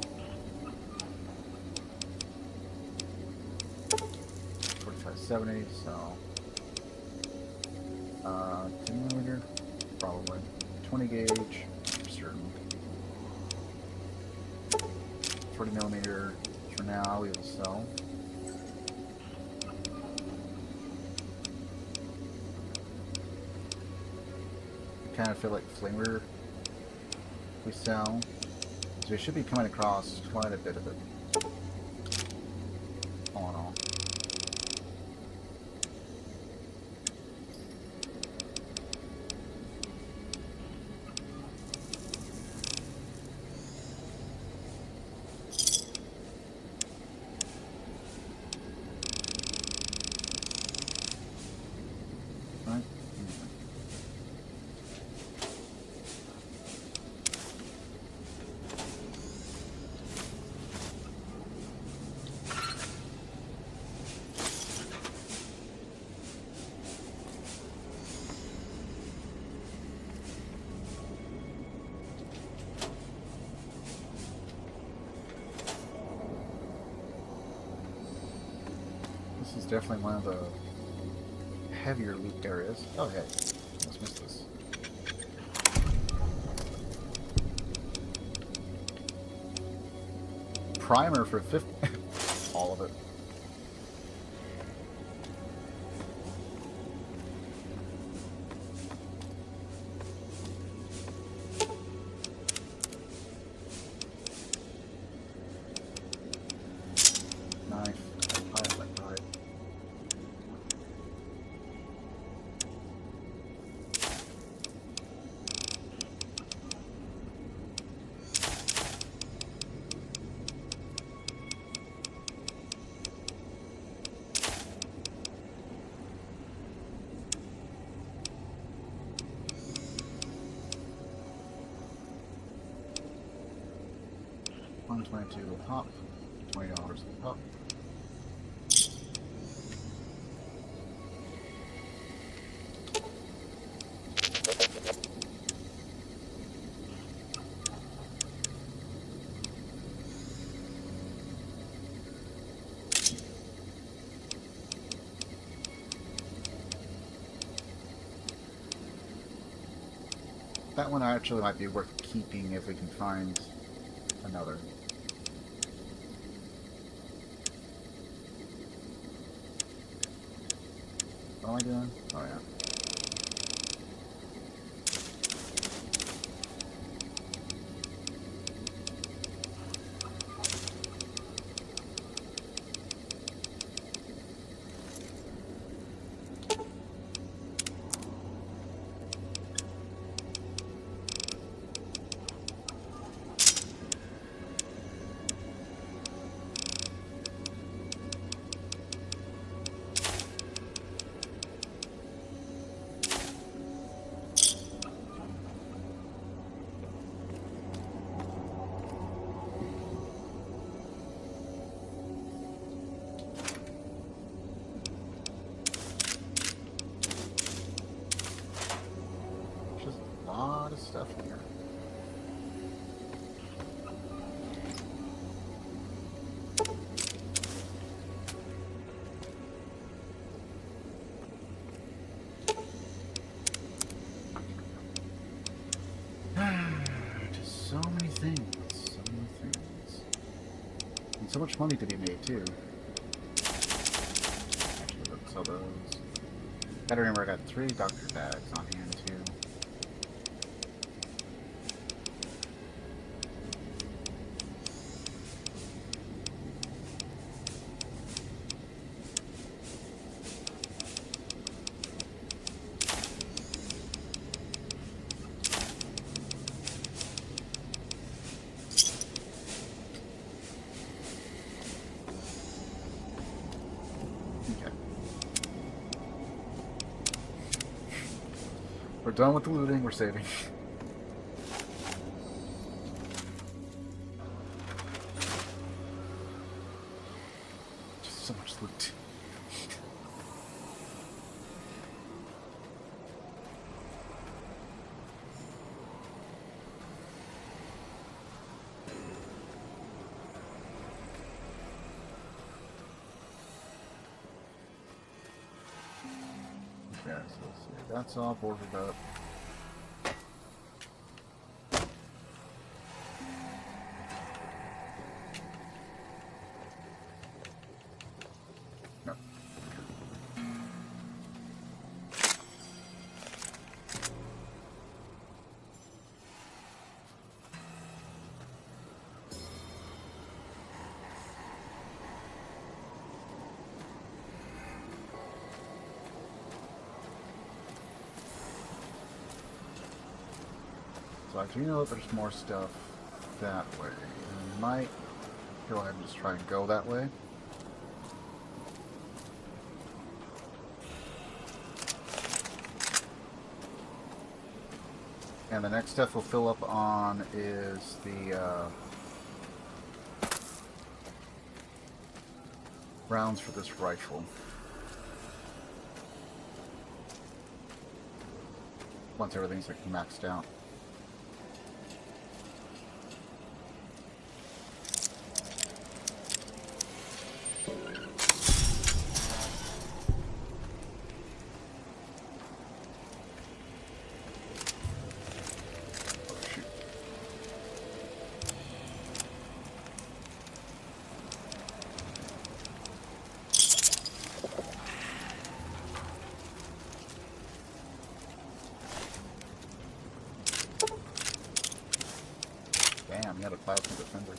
4570, so. 10mm, probably. 20 gauge, I'm certain. 40mm for now, we will sell. I kind of feel like flamer we sell. So we should be coming across quite a bit of it. All in all. Right? This is definitely one of the heavier loot areas. Oh hey, almost missed this. Primer for 50. All of it. Knife. Pilot ride. $122 a pop, $20 a pop. That one actually might be worth keeping if we can find another. What am I doing? Oh yeah. Just a lot of stuff in here. things. So many things. And so much money to be made, too. Actually, let's sell those. Gotta remember I got 3 doctor bags on hand, too. Okay. We're done with the looting, we're saving. Just so much loot. Okay, so let's see. That's all boarded up. No. So I do know that there's more stuff that way. I might go ahead and just try and go that way. And the next stuff we'll fill up on is the rounds for this rifle. Once everything's like maxed out. Damn, he had a plasma defender.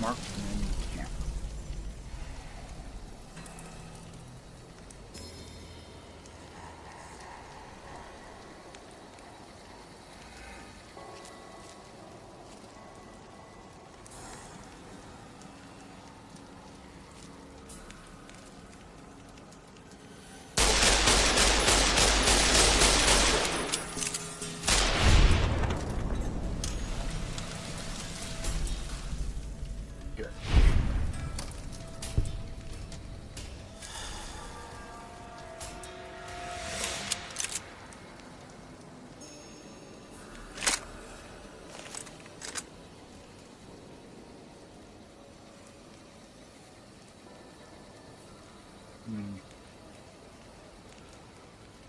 Marksman camp. Good.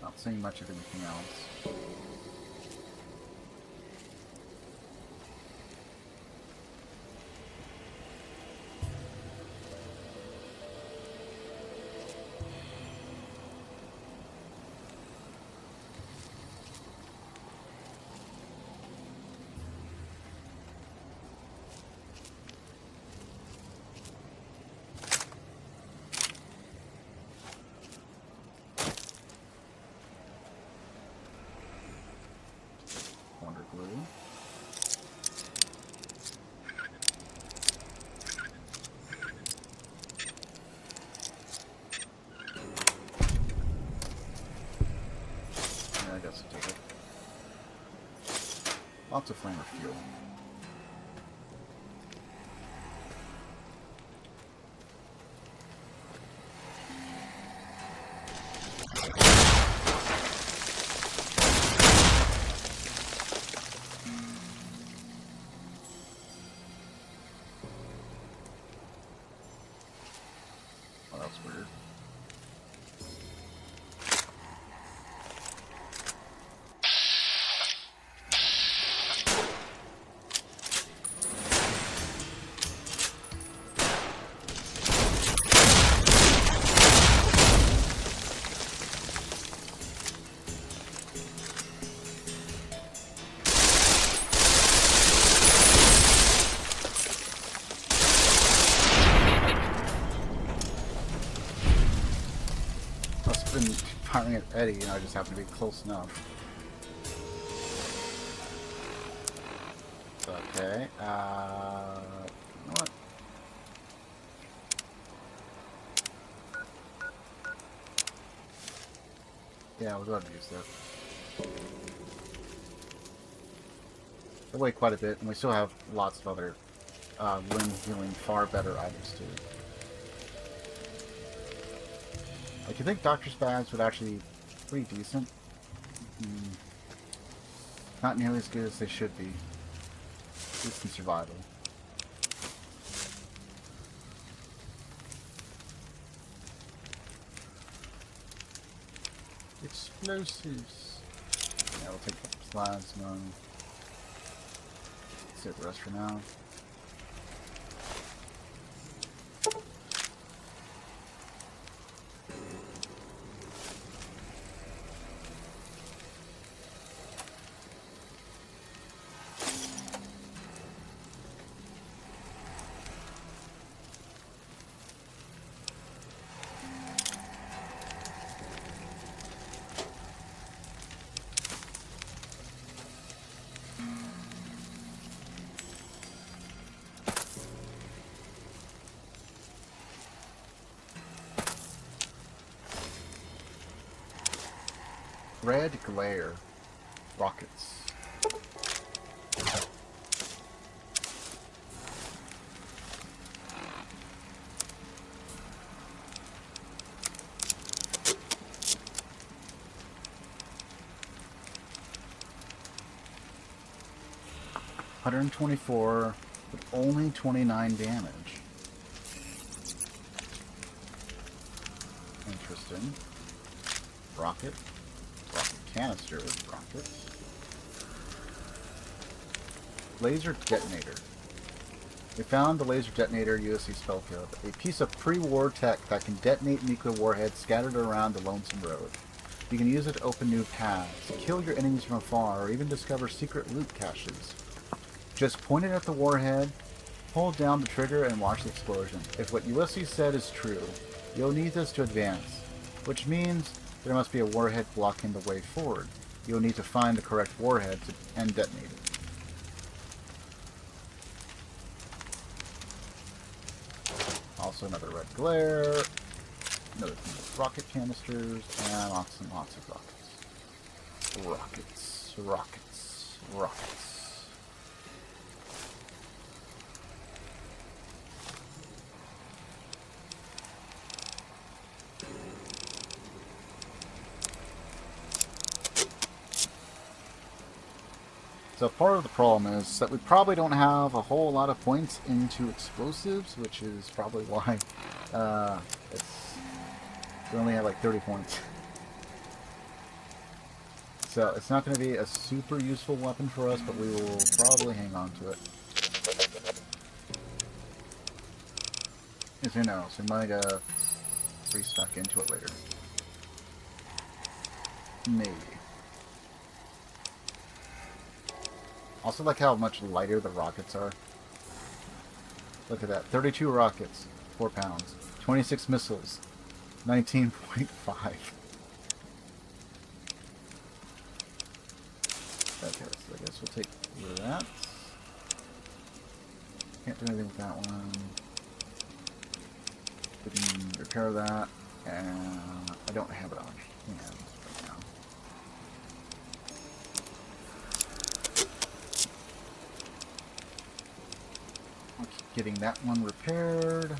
Not seeing much of anything else. Lots of flamer fuel. Oh, that was weird. Must have been firing at Eddie, and I just happened to be close enough. Okay, you know what? Yeah, we'll go ahead and use that. They weigh quite a bit, and we still have lots of other limb healing, far better items too. Like, you think doctor's bags would actually be pretty decent? Not nearly as good as they should be. At least in survival. Explosives. Yeah, we'll take the plasma. Save the rest for now. Red glare rockets. $124 with only 29 damage. Interesting. Rocket. Canister, rocket. Laser detonator. We found the laser detonator USC spell code, a piece of pre-war tech that can detonate nuclear warheads scattered around the lonesome road. You can use it to open new paths, kill your enemies from afar, or even discover secret loot caches. Just point it at the warhead, hold down the trigger, and watch the explosion. If what USC said is true, you'll need this to advance, which means there must be a warhead blocking the way forward. You'll need to find the correct warhead and detonate it. Also another red glare, another rocket canisters, and lots and lots of rockets. Rockets, rockets, rockets. So part of the problem is that we probably don't have a whole lot of points into explosives, which is probably why we only have like 30 points. So it's not going to be a super useful weapon for us, but we will probably hang on to it. Because who knows, we might restock into it later. Maybe. Also like how much lighter the rockets are. Look at that. 32 rockets, 4 pounds. 26 missiles, 19.5. Okay, so I guess we'll take rid of that. Can't do anything with that one. We can repair that, and I don't have it on hand right now. getting that one repaired.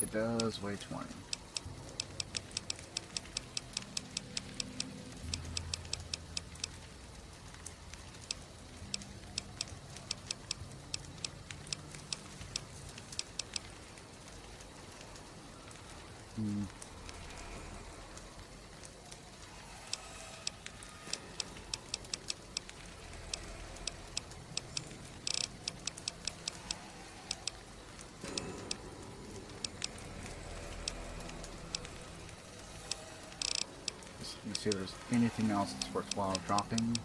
It does weigh 20. Let me see if there's anything else that's worthwhile dropping.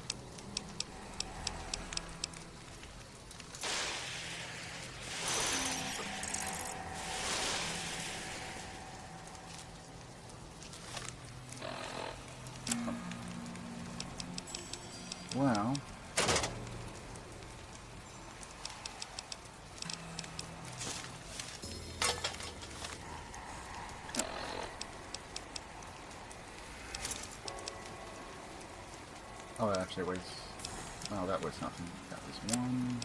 Well, oh, it actually weighs. Oh, that weighs nothing. That was one.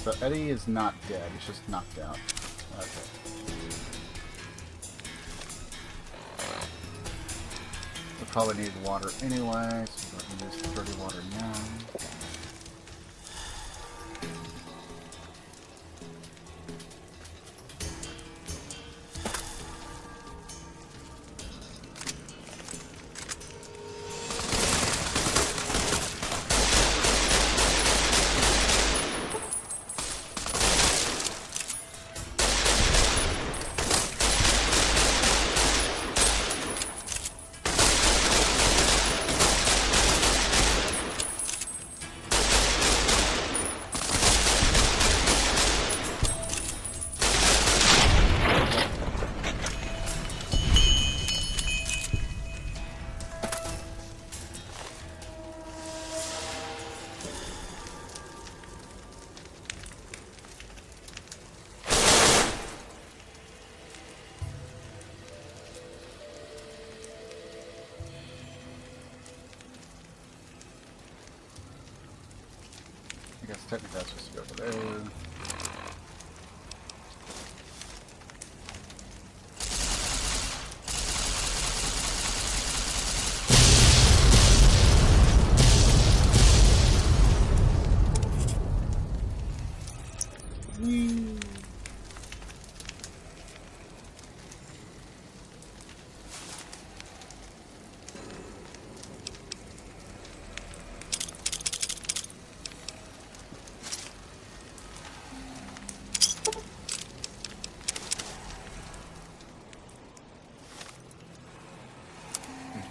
So Eddie is not dead, he's just knocked out. Okay. We'll probably need water anyway, so we can use the dirty water now. I guess technically that's supposed to go over there.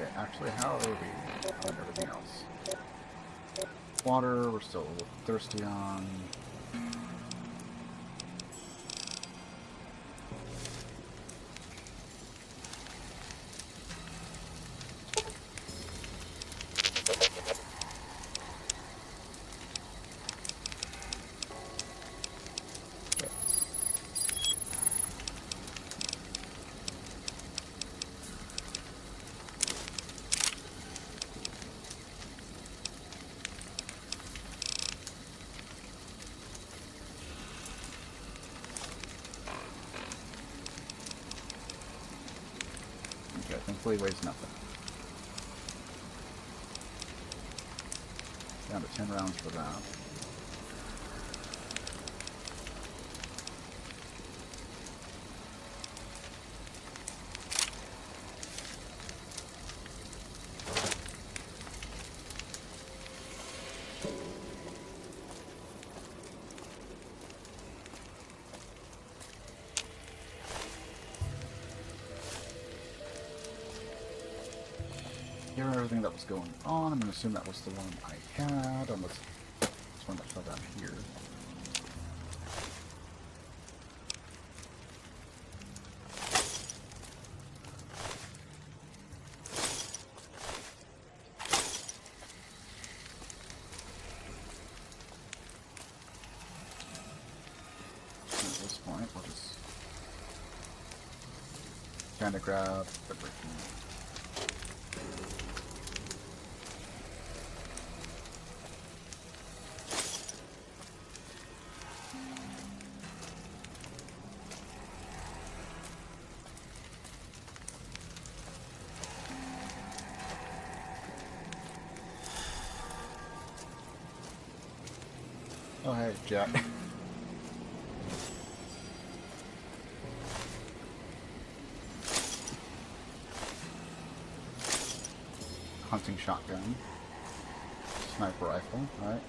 Okay, actually, how are we on everything else? Water, we're still a little thirsty on. Okay, thankfully weighs nothing. Down to 10 rounds for that. Here everything that was going on. I'm going to assume that was the one I had, unless this one that fell down here. At this point, we'll just kind of grab everything. Oh, hey, Jack. Hunting shotgun. Sniper rifle, alright.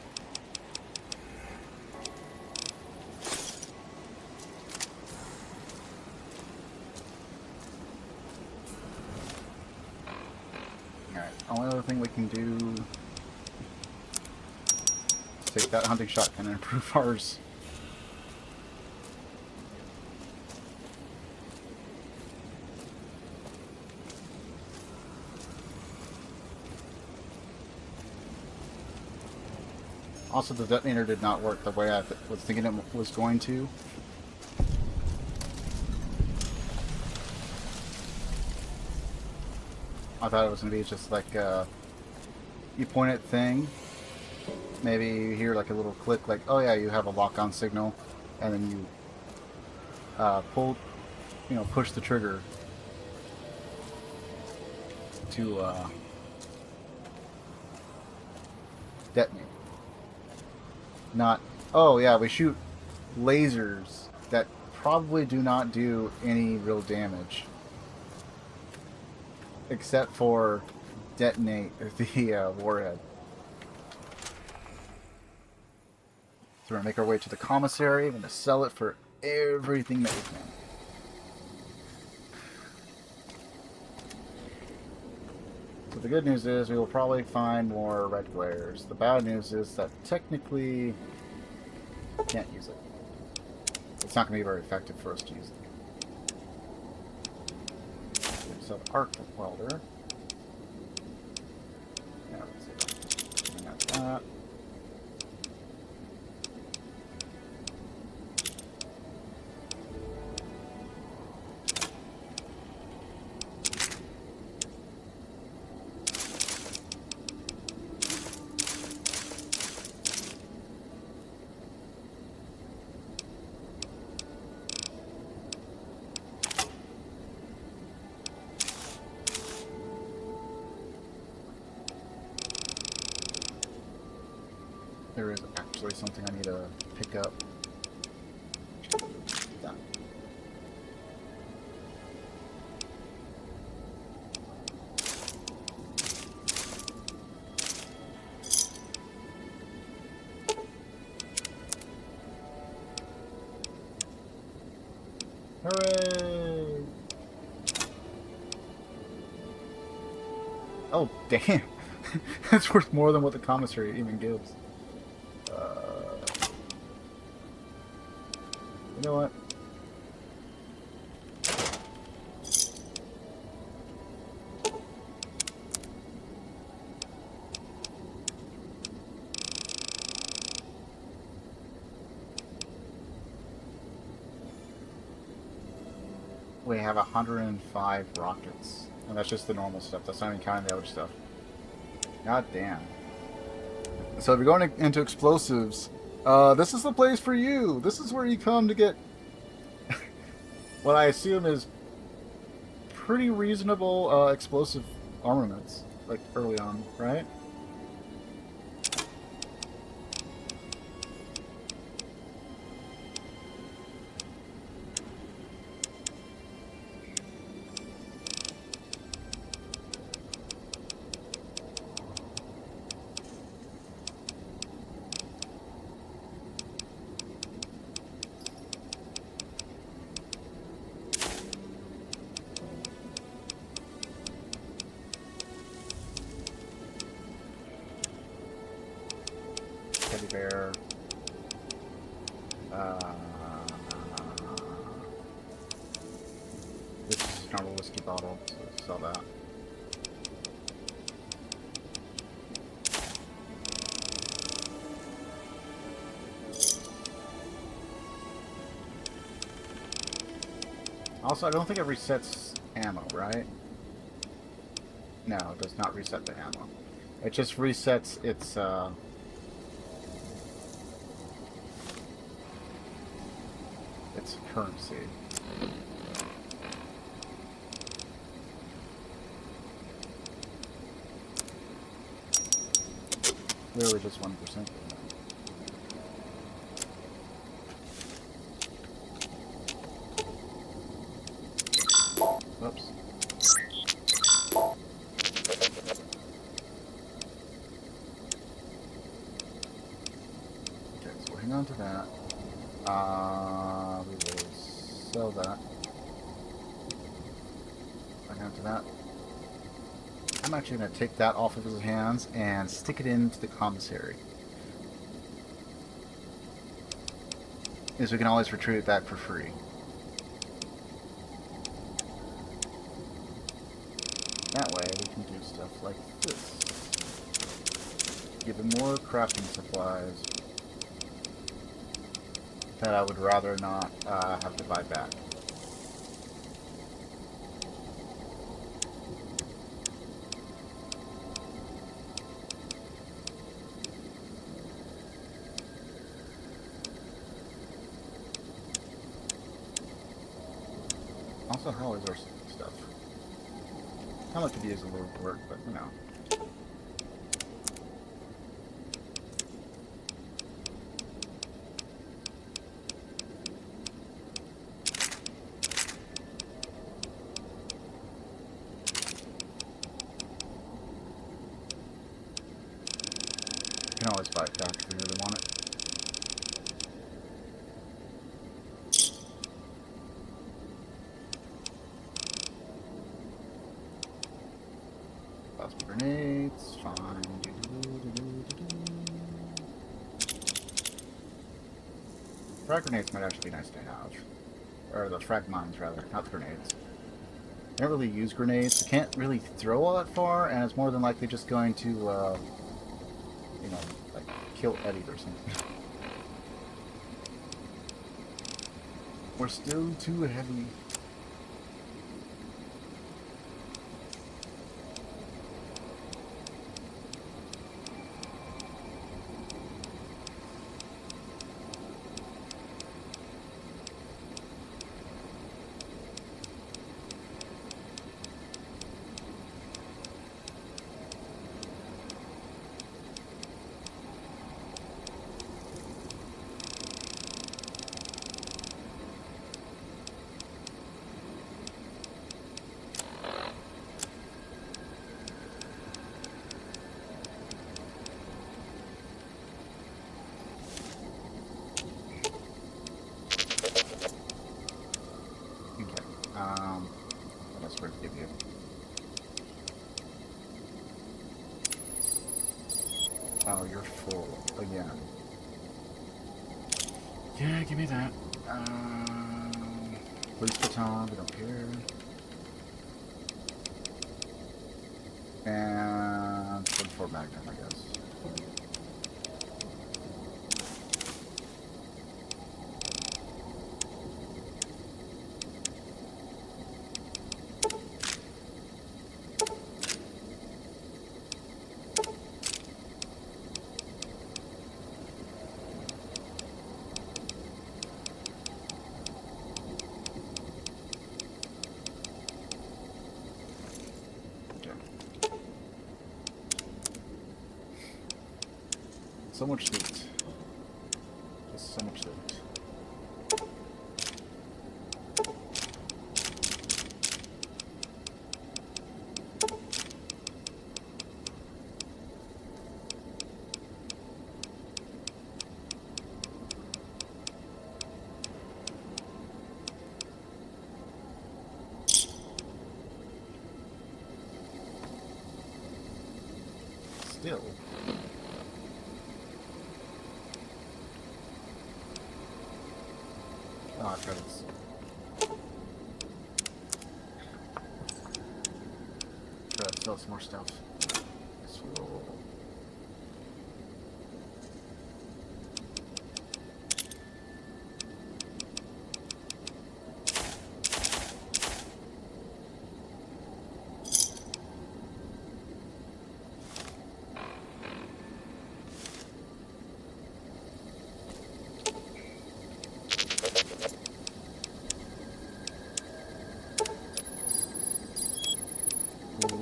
Alright, only other thing we can do is take that hunting shotgun and improve ours. Also, the detonator did not work the way I was thinking it was going to. I thought it was going to be just like you point at thing, maybe you hear like a little click, like, oh yeah, you have a lock-on signal, and then you pull, push the trigger to detonate. Not, oh yeah, we shoot lasers that probably do not do any real damage, except for detonate the warhead. So we're going to make our way to the commissary. We're going to sell it for everything that we can. So the good news is we will probably find more red glares. The bad news is that technically we can't use it. It's not going to be very effective for us to use it. So the arc welder. Yeah, let's see. That's that. There is actually something I need to pick up. Done. Hooray! Oh, damn. That's worth more than what the commissary even gives. You know what? We have 105 rockets. And that's just the normal stuff. That's not even counting the other stuff. God damn. So if you're going into explosives, this is the place for you. This is where you come to get what I assume is pretty reasonable explosive armaments, like early on, right? Teddy bear. This is a normal whiskey bottle, so sell that. Also, I don't think it resets ammo, right? No, it does not reset the ammo. It just resets its currency. Literally just 1%. Whoops. Okay, so we'll hang on to that. We will sell that. Hang on to that. I'm actually going to take that off of his hands and stick it into the commissary. Because we can always retrieve it back for free. That way we can do stuff like this. Give him more crafting supplies that I would rather not have to buy back. Also, how is our stuff? How much could use a little work, but you know. You can always buy it back if you really want it. Plasma grenades, fine. Frag grenades might actually be nice to have. Or the frag mines, rather, not grenades. I don't really use grenades. I can't really throw all that far, and it's more than likely just going to, you know, like, kill Eddie or something. We're still too heavy. What else would I give you? Oh, you're full again. Yeah, give me that. Police baton, we don't care. And 44 Magnum, I guess. So much loot. Just so much loot. Still. Oh, credits. Gotta sell some more stuff. Guess we'll...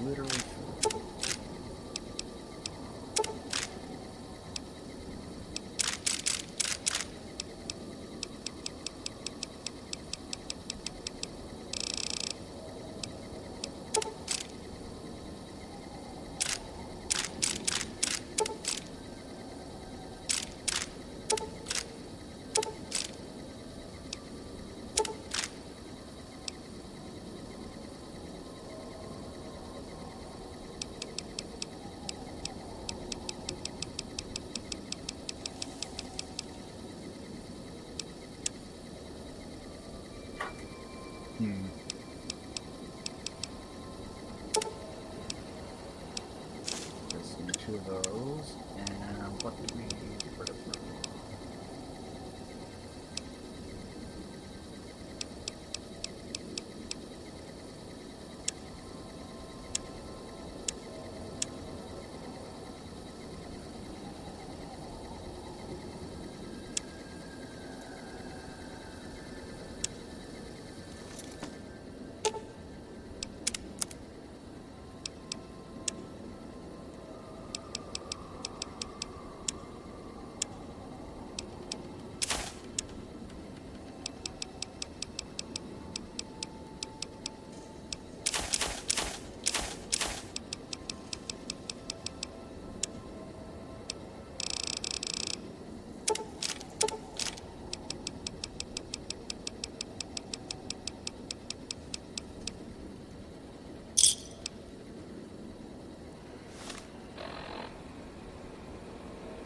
literally full. Just need 2 of those. And what do we get rid of?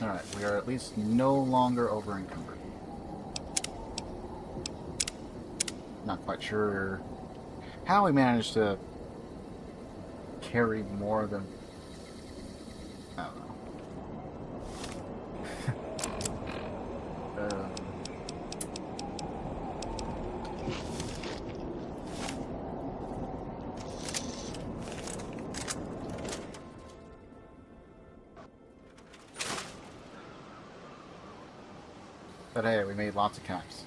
Alright, we are at least no longer over encumbered. Not quite sure how we managed to carry more than... I don't know. But hey, we made lots of caps.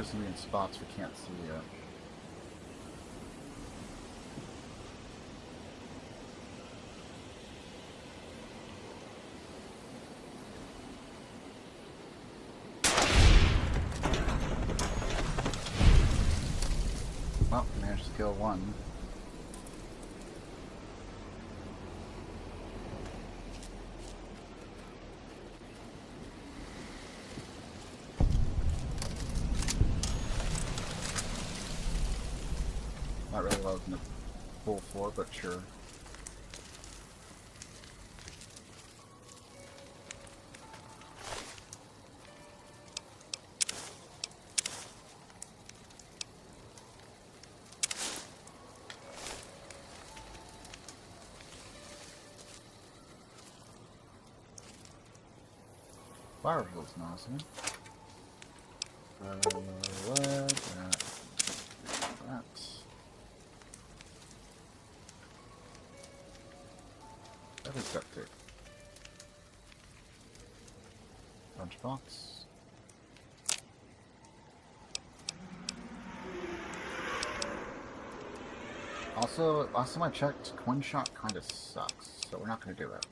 there's going to be in spots we can't see yet. Well, managed to kill one. Not really what I was in the full for, but sure. Fire wheel's awesome. That. That is duct tape. Lunchbox. Also, last time I checked, coin shot kind of sucks, so we're not going to do that.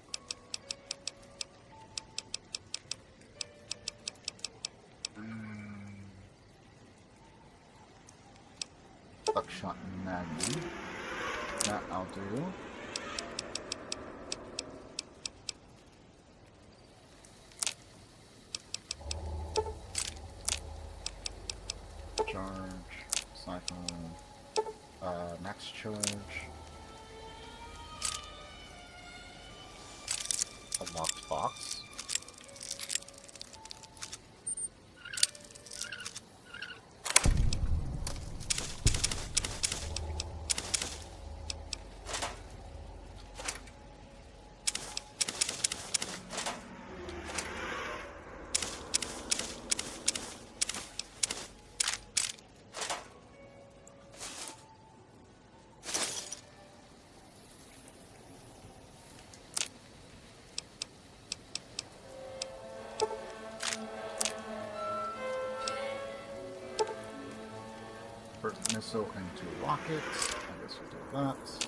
Buckshot Magnum. That I'll do. Charge. Siphon. Max charge. A locked box. First missile into rockets. I guess we'll do that.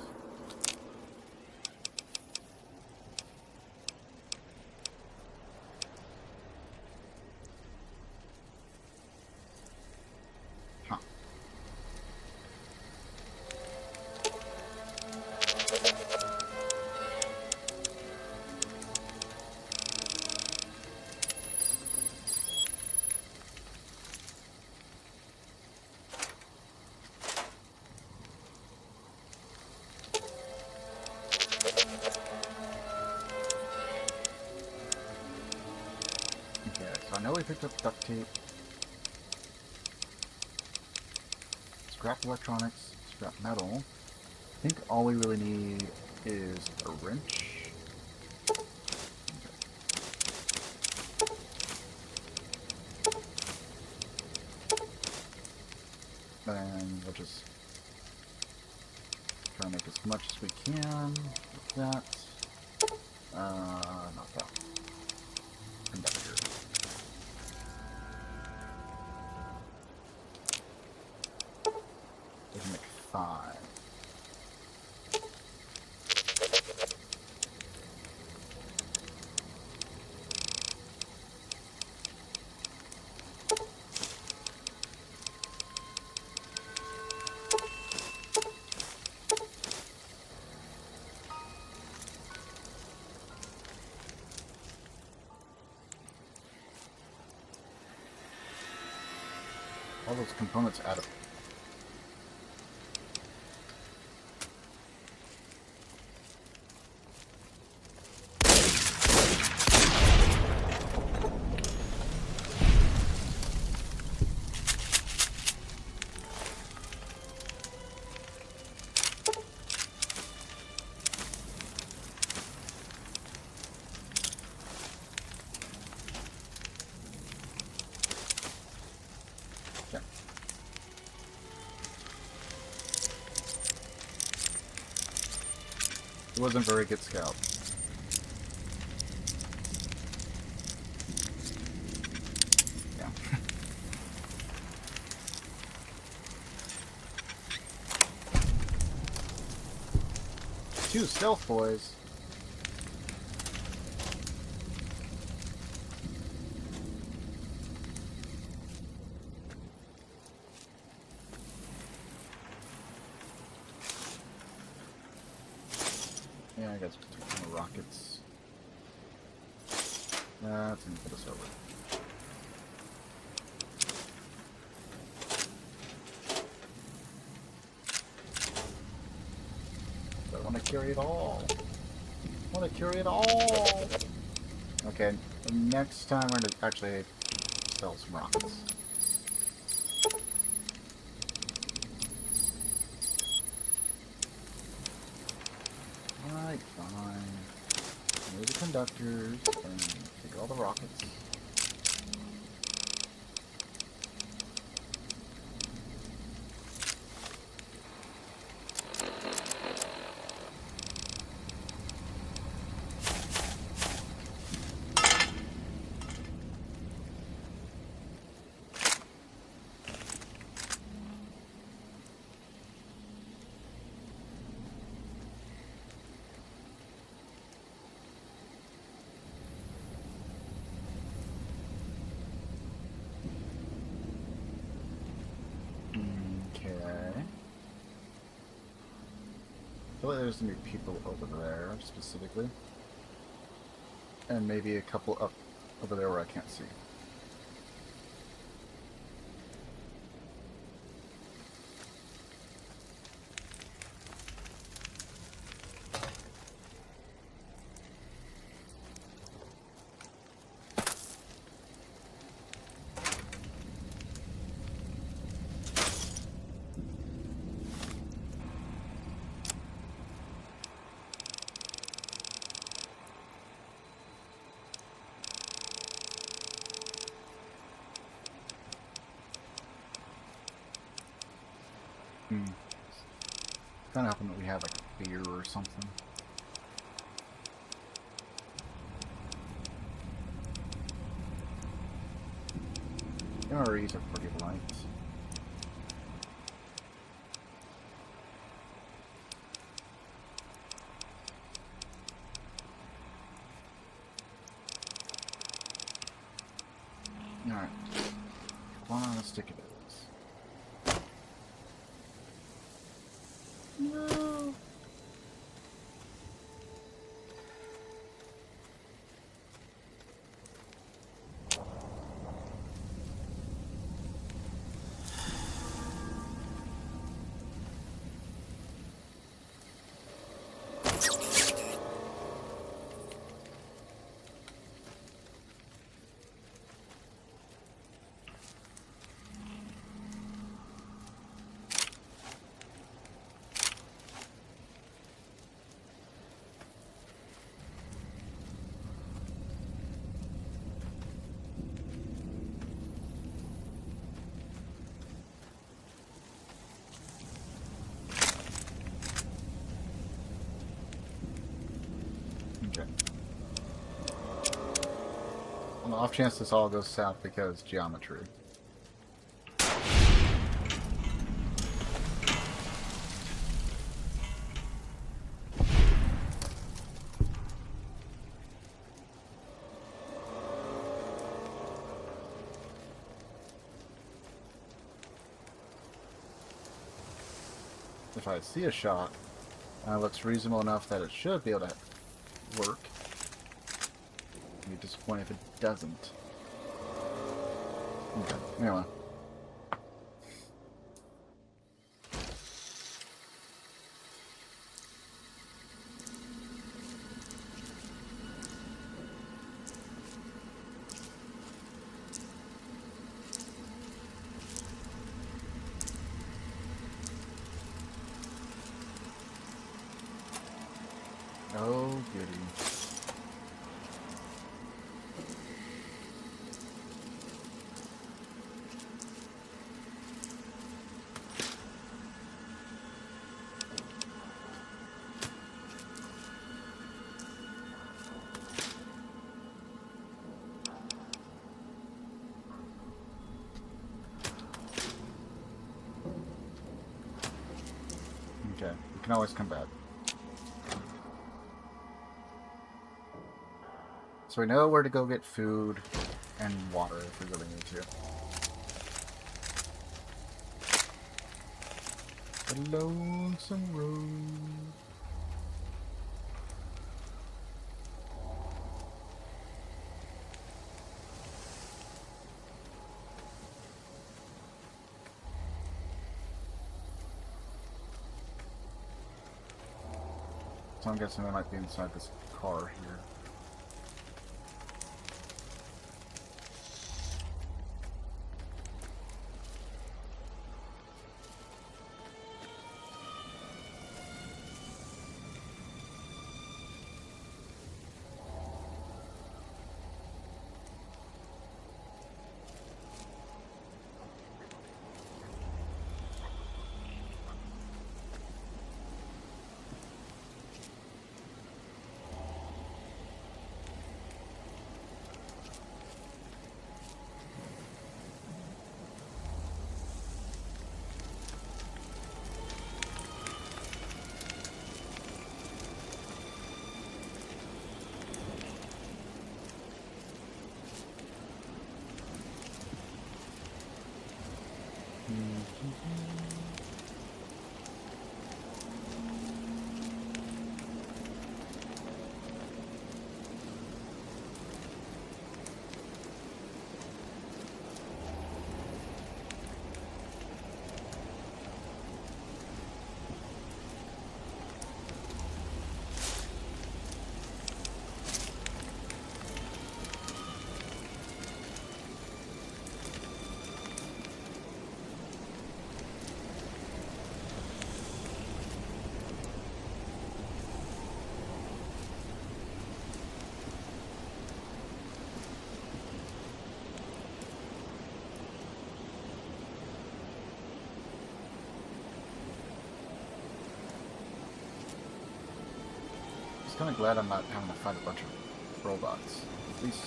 Huh. So I know we picked up duct tape, scrap electronics, scrap metal. I think all we really need is a wrench. And we'll just try to make as much as we can with that. Not that. Conductor. We can make 5. All those components add up. He wasn't a very good scout. Yeah. 2 stealth boys. Yeah, I guess we'll take more rockets. That's gonna put us over. I want to carry it all. I want to carry it all. Okay, next time we're gonna actually sell some rockets. Alright, fine. Here's the conductors, and take all the rockets. I feel like there's gonna be people over there, specifically. And maybe a couple up over there where I can't see. Kind of hoping that we have like a beer or something. MREs are pretty light. Alright. Come on, let's stick it. No. On the off chance this all goes south because geometry. If I see a shot, looks reasonable enough that it should be able to work. I'd be disappointed if it doesn't. Okay, anyway. Oh, goody. Okay, we can always come back. So we know where to go get food and water if we really need to. The lonesome road. So I'm guessing they might be inside this car here. I'm kind of glad I'm not having to fight a bunch of robots, at least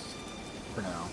for now.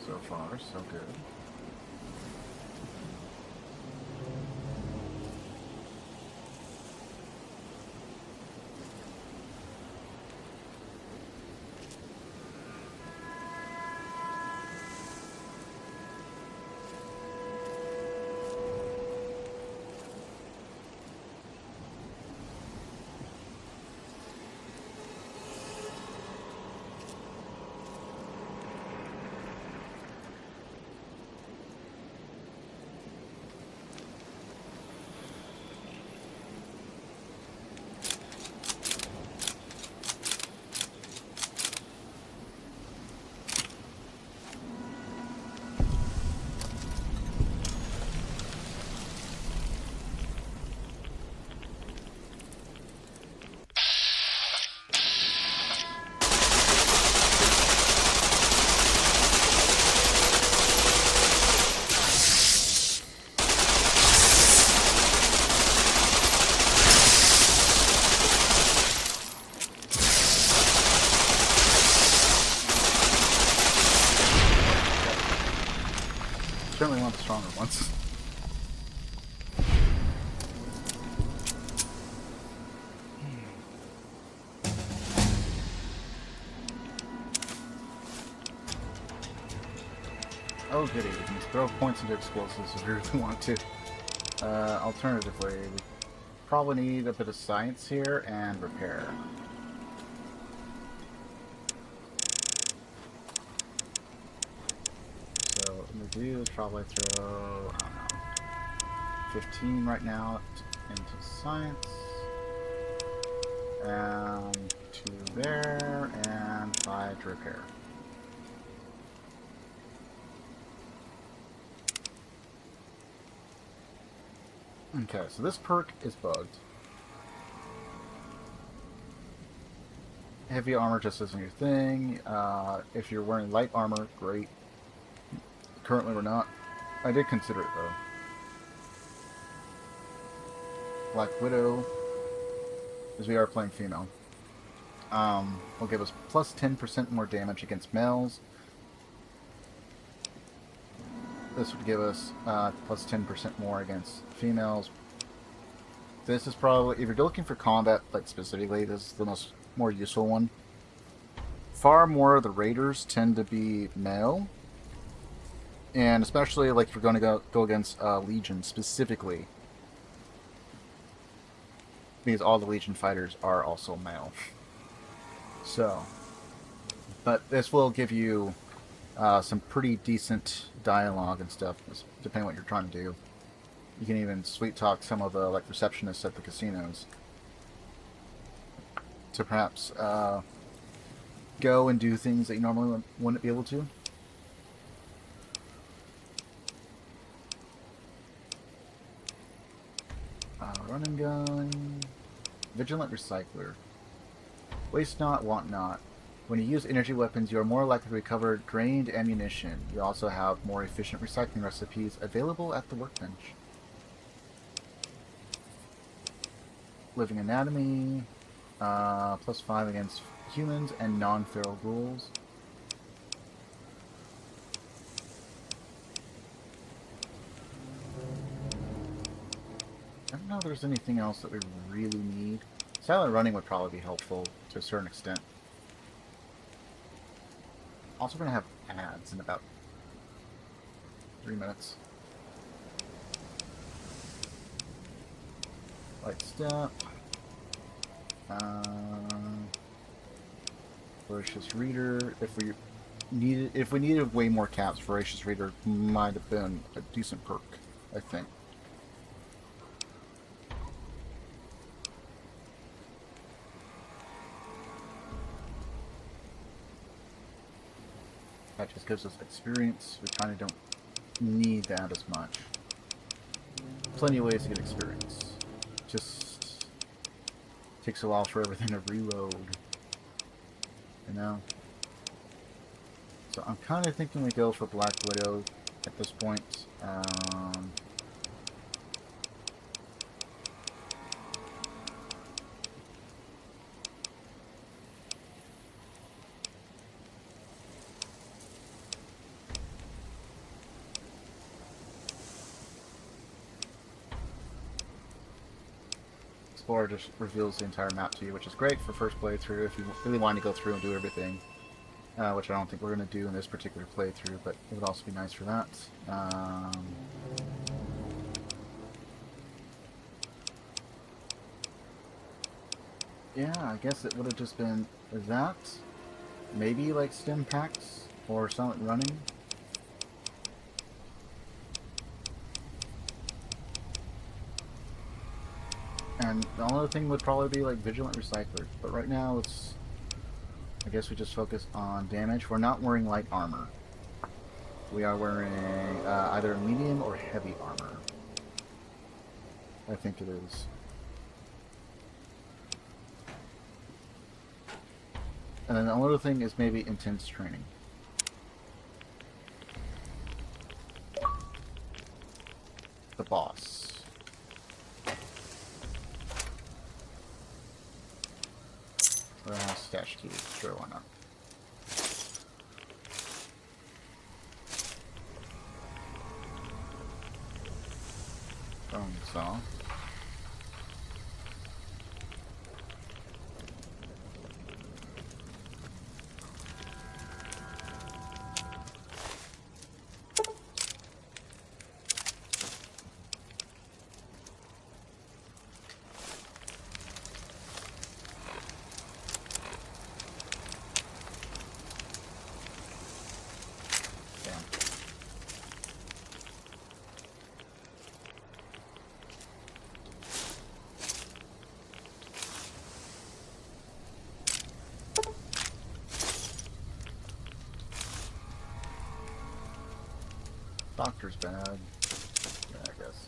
So far, so good. Certainly want the stronger ones. Oh goody, we can throw points into explosives if we really want to. Alternatively, we probably need a bit of science here and repair. to do is probably throw, I don't know, 15 right now into science. And 2 there, and 5 to repair. Okay, so this perk is bugged. Heavy armor just isn't your thing. If you're wearing light armor, great. Currently we're not. I did consider it though. Black Widow, as we are playing female, will give us plus 10% more damage against males. This would give us plus 10% more against females. This is probably, if you're looking for combat, like specifically, this is the more useful one. Far more of the raiders tend to be male, and especially like if you're going to go against Legion specifically, because all the Legion fighters are also male. So, but this will give you some pretty decent dialogue and stuff, depending on what you're trying to do. You can even sweet talk some of the like receptionists at the casinos to perhaps go and do things that you normally wouldn't be able to. Run and gun. Vigilant recycler. Waste not, want not. When you use energy weapons, you are more likely to recover drained ammunition. You also have more efficient recycling recipes available at the workbench. Living anatomy. Plus 5 against humans and non-feral ghouls. I don't know if there's anything else that we really need. Silent running would probably be helpful to a certain extent. Also going to have ads in about 3 minutes. Light step. Voracious reader. If we needed way more caps, voracious reader might have been a decent perk, I think. That just gives us experience. We kind of don't need that as much. Plenty of ways to get experience. Just takes a while for everything to reload. You know? So I'm kind of thinking we go for Black Widow at this point. Explorer just reveals the entire map to you, which is great for first playthrough if you really want to go through and do everything, which I don't think we're going to do in this particular playthrough, but it would also be nice for that. Yeah, I guess it would have just been that, maybe like stim packs or silent running. And the only other thing would probably be like Vigilant Recycler. But right now, let's... I guess we just focus on damage. We're not wearing light armor. We are wearing either medium or heavy armor. I think it is. And then the only other thing is maybe intense training. The boss. Stash keys, sure, why not? Bone saw. bunker's bad. Yeah, I guess.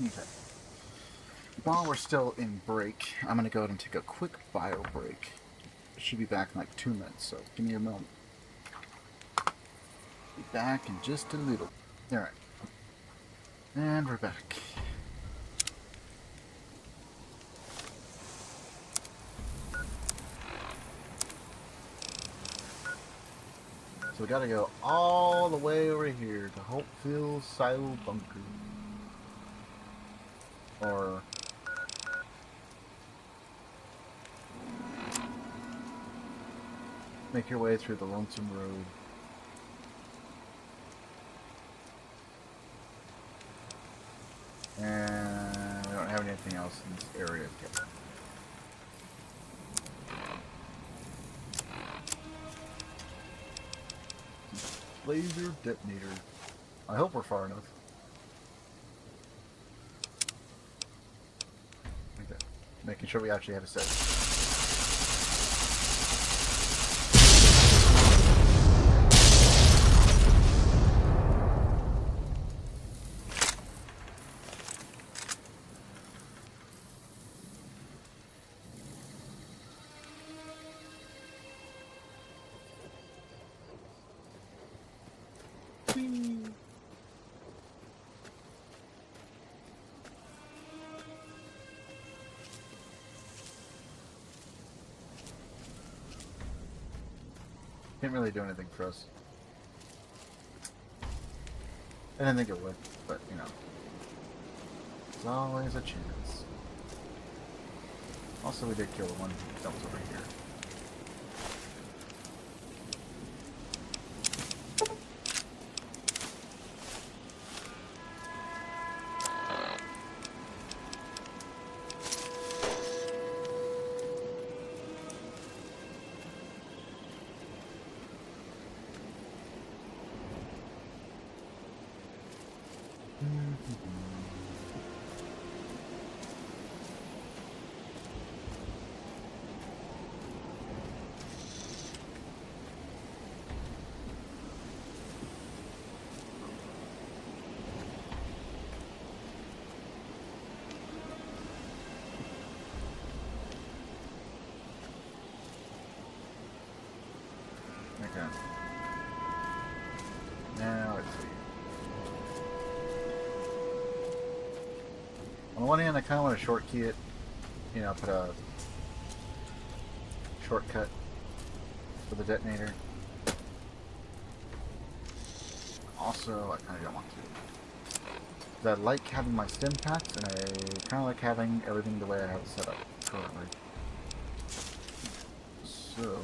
Okay. While we're still in break, I'm going to go ahead and take a quick bio break. I should be back in like 2 minutes, so give me a moment. Be back in just a little. Alright. And we're back. So we gotta go all the way over here to Hopefield Silo Bunker. Or make your way through the Lonesome Road. And I don't have anything else in this area yet. Laser detonator. I hope we're far enough. Okay. Making sure we actually have a set. Didn't really do anything for us. I didn't think it would, but you know, there's always a chance. Also, we did kill the one that was over here. Okay. Now let's see. On the one hand, I kind of want to short key it, you know, put a shortcut for the detonator. Also, I kind of don't want to. 'Cause I like having my stim packs, and I kind of like having everything the way I have it set up currently. So.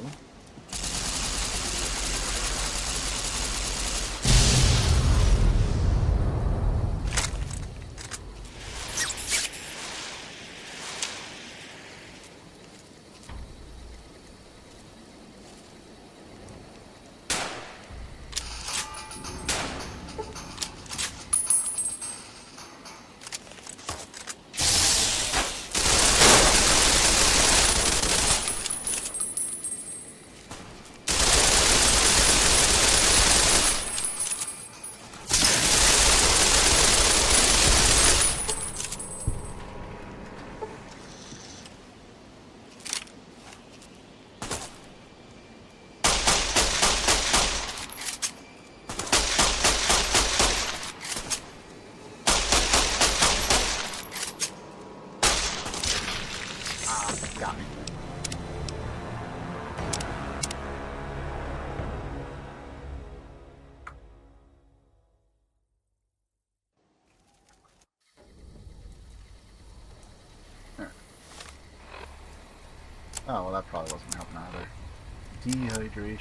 Oh, well, that probably wasn't helping either. Dehydration.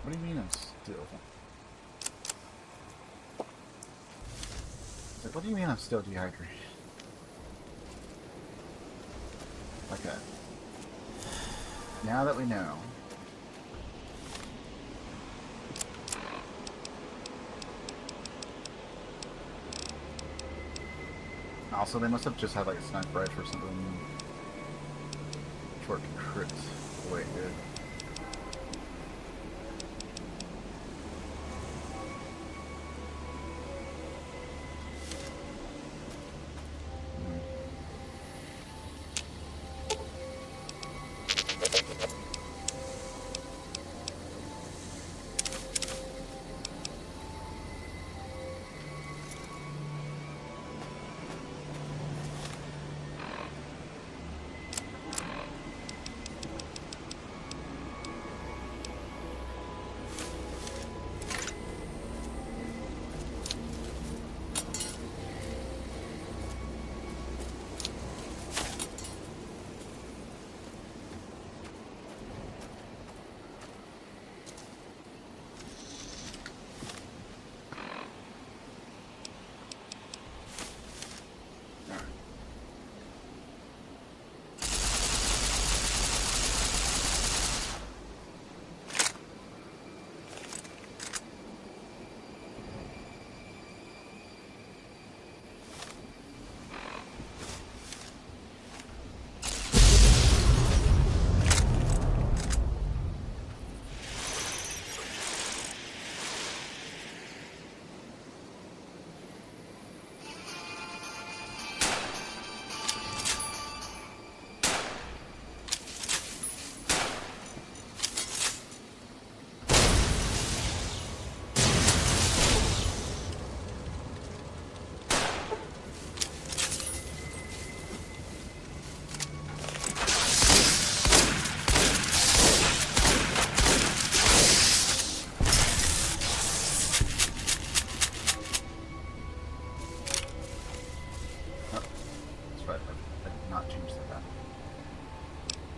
What do you mean I'm still? Like, what do you mean I'm still dehydrated? Okay. Now that we know. Also, they must have just had like a sniper rifle or something. Short crits. Wait, good.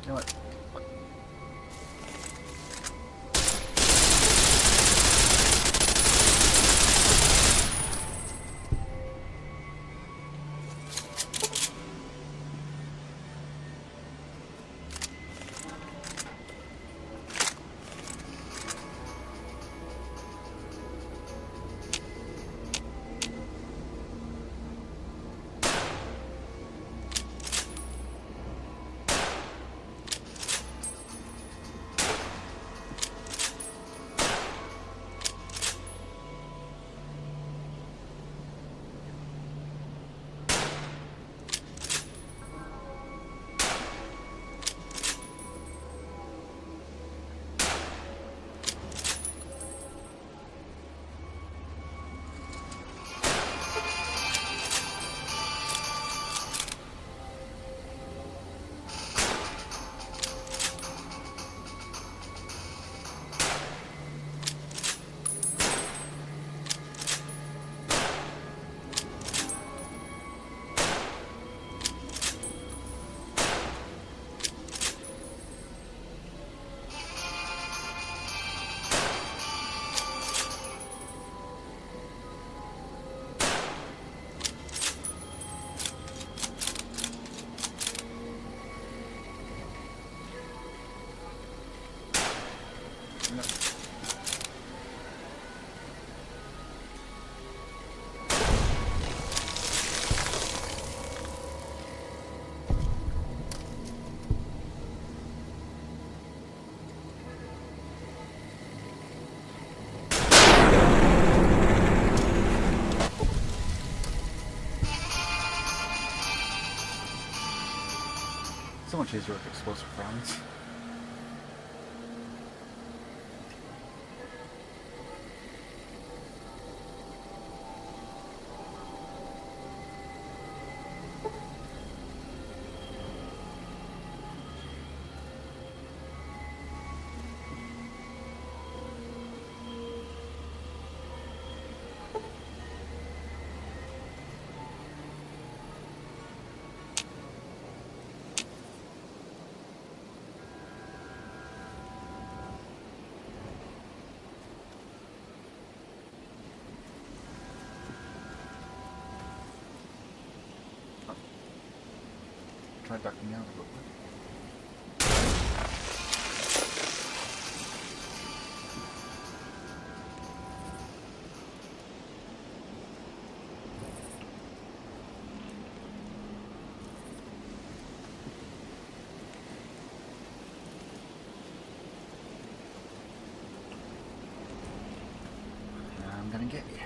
You know what? So much easier with explosive rounds. try ducking out real quick. I'm gonna get you.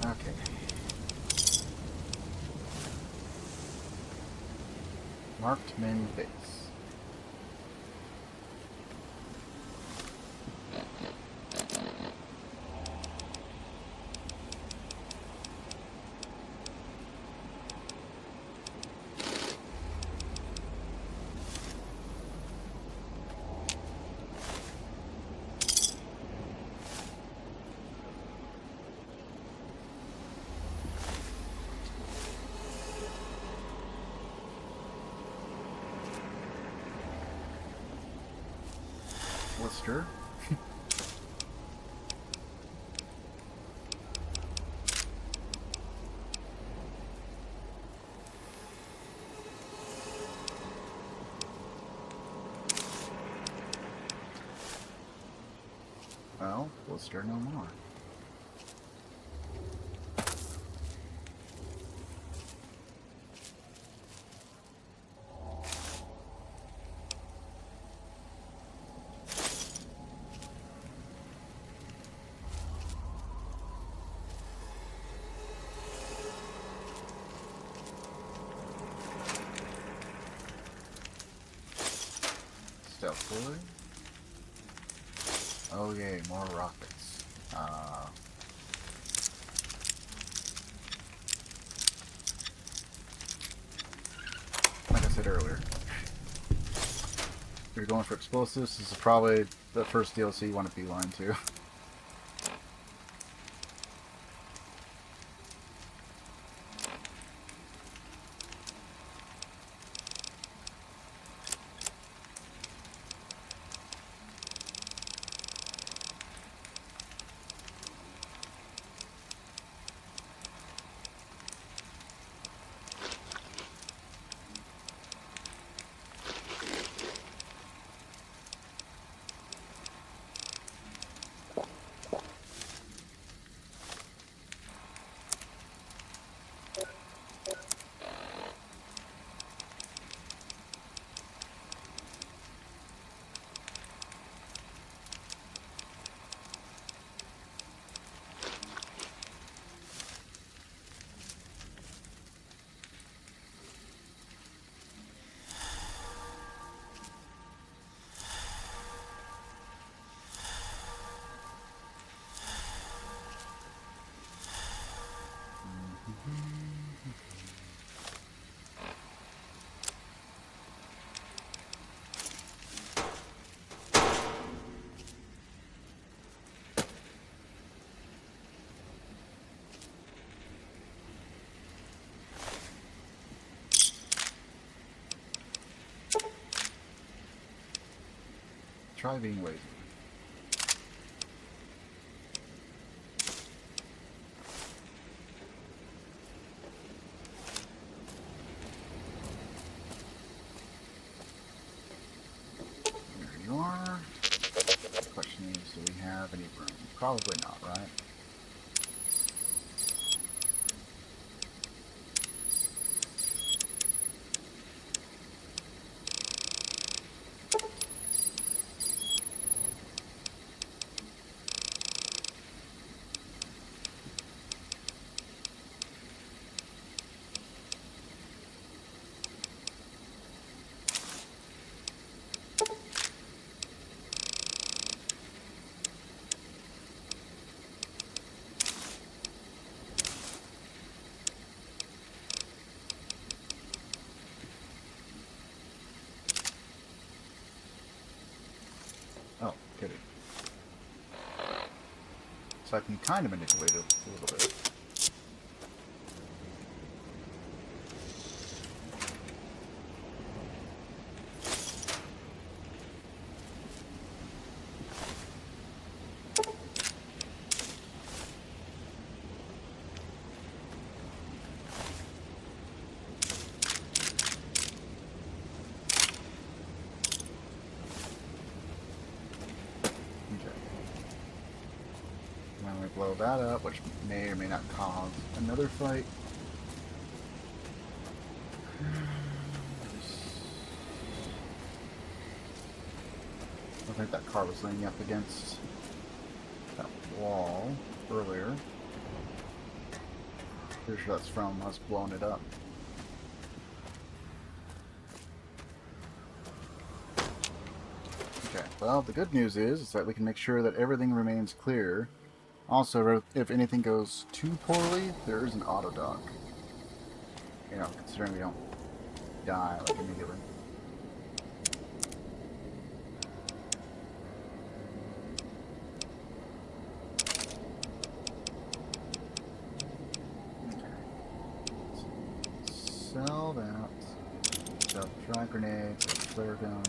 Okay. Marked main base. Worcester. Well, Worcester no more. Stealthily. Oh yay, more rockets. Like I said earlier, if you're going for explosives, this is probably the first DLC you want to beeline to. try being lazy. There you are. The question is, do we have any room? Probably not, right? Oh, kidding. So I can kind of manipulate it a little bit. Blow that up, which may or may not cause another fight. I think that car was leaning up against that wall earlier. Pretty sure that's from us blowing it up. Okay, well, the good news is that we can make sure that everything remains clear. Also, if anything goes too poorly, there is an auto dock. You know, considering we don't die like immediately. Okay. Sell that. Sell frag grenades, flare gun.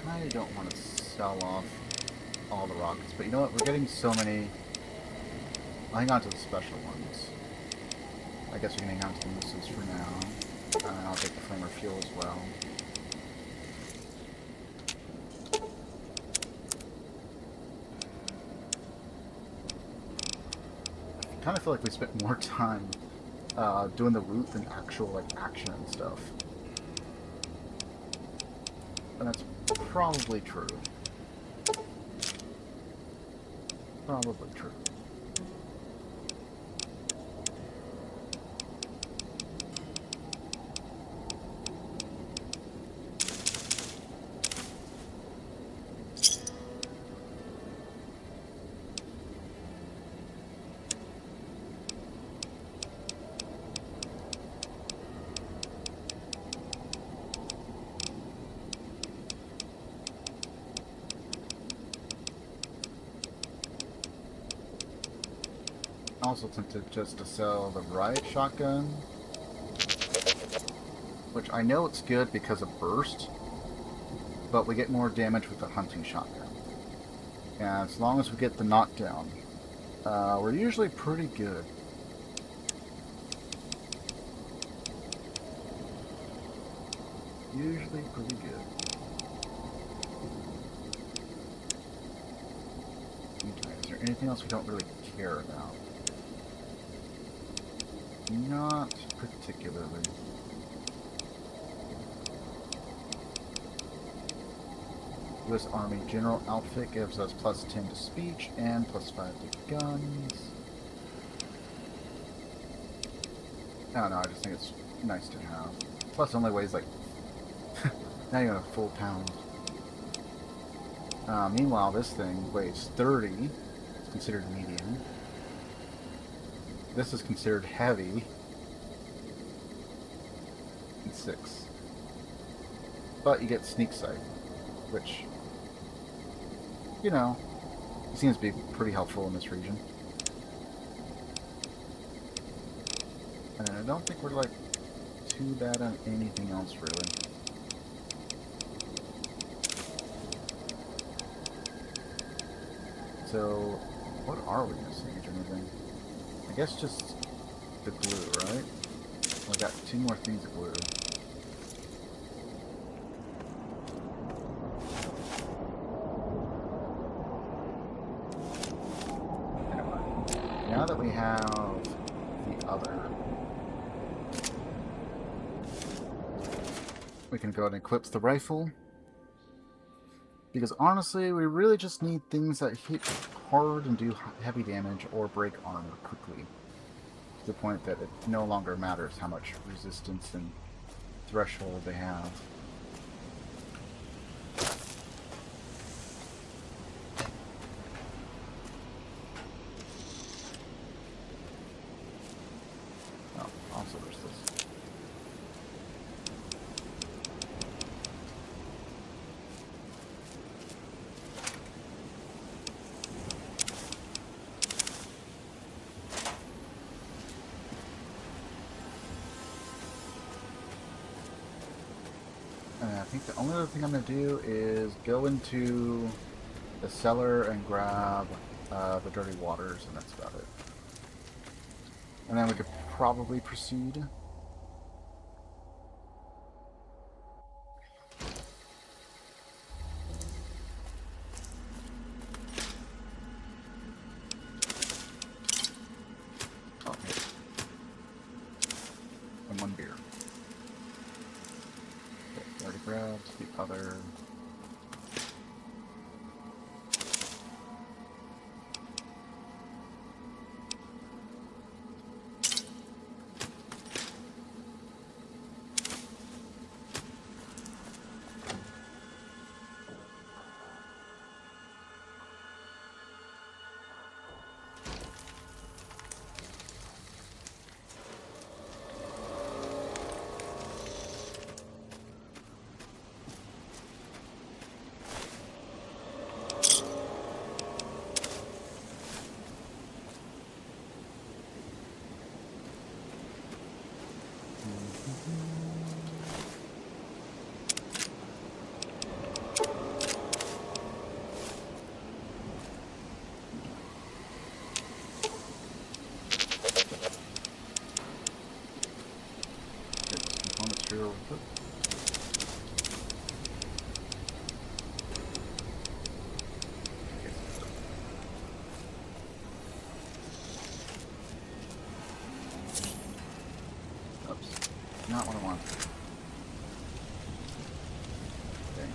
I don't want to sell off all the rockets, but you know what? We're getting so many. I'll hang on to the special ones. I guess we can hang on to the missiles for now. I'll take the flamer fuel as well. I kind of feel like we spent more time doing the loot than actual like action and stuff. And that's probably true. Probably true. Also tempted just to sell the riot shotgun, which I know it's good because of burst, but we get more damage with the hunting shotgun. And as long as we get the knockdown, we're usually pretty good. Usually pretty good. Okay, is there anything else we don't really care about? Not particularly. U.S. Army General outfit gives us plus 10 to speech and plus 5 to guns. I don't know, I just think it's nice to have. Plus it only weighs like Now you have a full pound. Meanwhile, this thing weighs 30. It's considered medium. This is considered heavy. It's 6. But you get sneak sight, which, you know, seems to be pretty helpful in this region. And I don't think we're like too bad on anything else really. So, what are we missing or anything? I guess just the glue, right? We got 2 more things of glue. Anyway, now that we have the other, we can go ahead and equip the rifle. Because honestly, we really just need things that hit hard and do heavy damage or break armor quickly. To the point that it no longer matters how much resistance and threshold they have. Oh, also there's this. I think the only other thing I'm going to do is go into the cellar and grab the dirty waters, and that's about it. And then we could probably proceed. Oh, here. And 1 beer. Already grabbed the other. Oops, not what I want. Okay.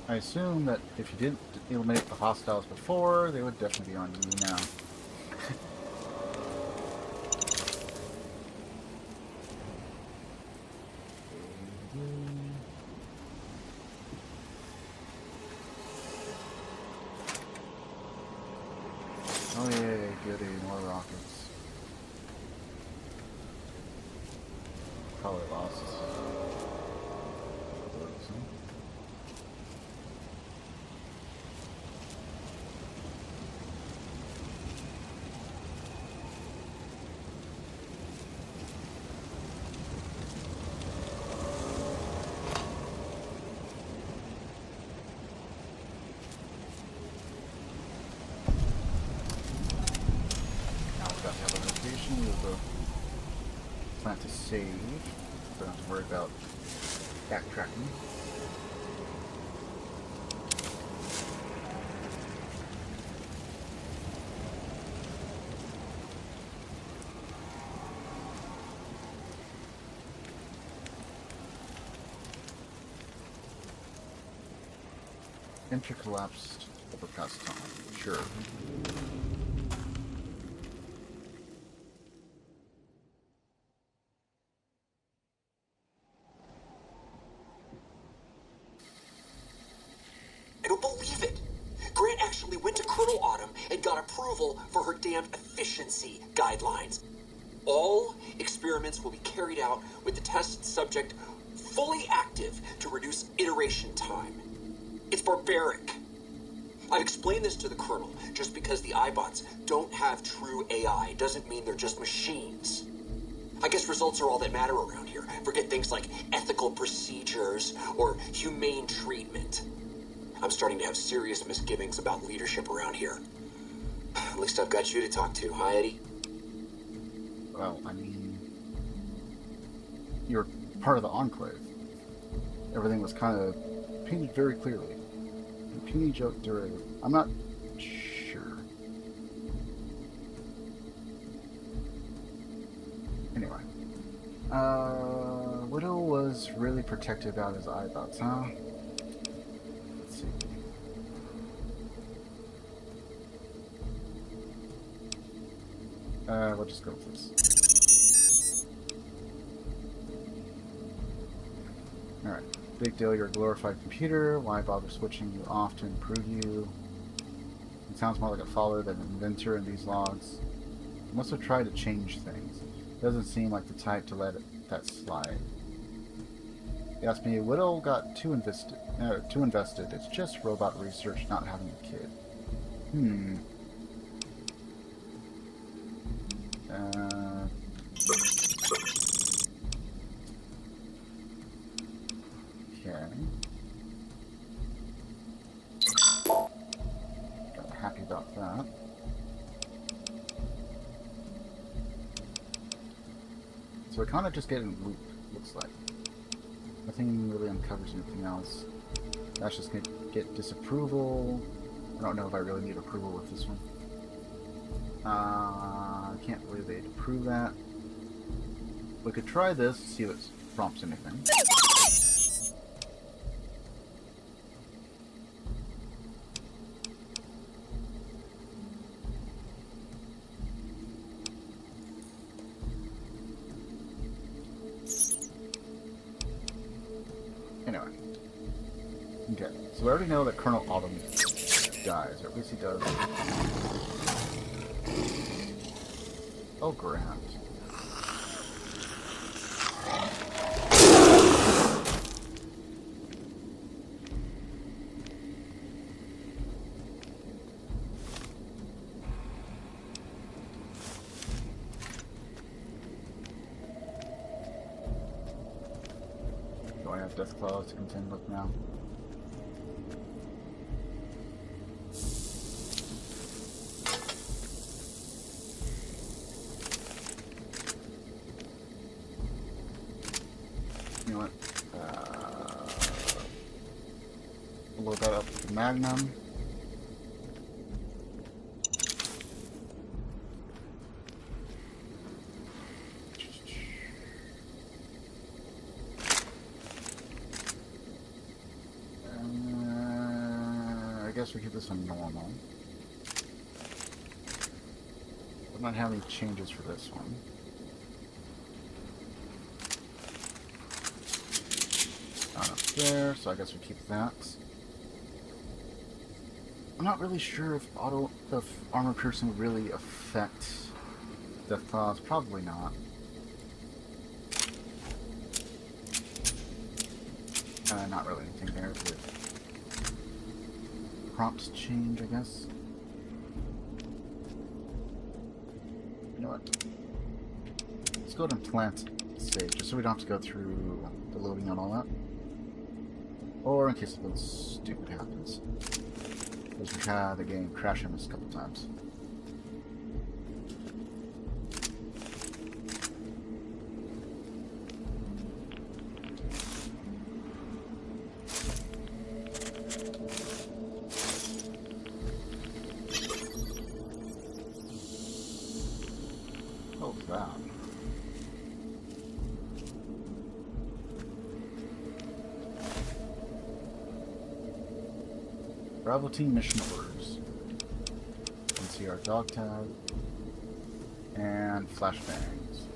I assume that if you didn't eliminate the hostiles before, they would definitely be on you now. Oh yeah, goody, more rockets. Probably lost. Awesome. Now we've got the other location. We'll go plan to save. Don't have to worry about backtracking. Intercollapsed overpass tunnel. Sure. I don't believe it. Grant actually went to Colonel Autumn and got approval for her damned efficiency guidelines. All experiments will be carried out with the test subject fully active to reduce iteration time. It's barbaric. I've explained this to the Colonel. Just because the iBots don't have true AI doesn't mean they're just machines. I guess results are all that matter around here. Forget things like ethical procedures or humane treatment. I'm starting to have serious misgivings about leadership around here. At least I've got you to talk to, huh, Eddie? Well, I mean, you're part of the Enclave. Everything was kind of painted very clearly. The puny joke during... I'm not sure. Anyway. Widow was really protective about his iBots, huh? Let's see. We'll just go with this. Alright. Big deal, you're a glorified computer. Why bother switching you off to improve you? It sounds more like a follower than an inventor in these logs. You must have tried to change things. Doesn't seem like the type to let that slide. He asked me, Widow got too invested. It's just robot research, not having a kid. Okay. Got happy about that. So we kind of just get in a loop, looks like. Nothing really uncovers anything else. That's just gonna get disapproval. I don't know if I really need approval with this one. I can't believe they'd approve that. We could try this, see if it prompts anything. Anyway. Okay, so we already know that Colonel Autumn dies, or at least he does. Oh, Grant. Do I have Death Claws to contend with now? You know what? Load that up with the Magnum. I guess we keep this on normal. I'm not having changes for this one. Not up there, so I guess we keep that. I'm not really sure if armor piercing would really affect Death Claws. Probably not. Not really anything there to prompt change, I guess. You know what? Let's go to plant save, just so we don't have to go through the loading and all that. Or in case something stupid happens. Because we've had the game crash on us a couple times. Oh, wow. Bravo team mission orders. You can see our dog tag and flashbangs.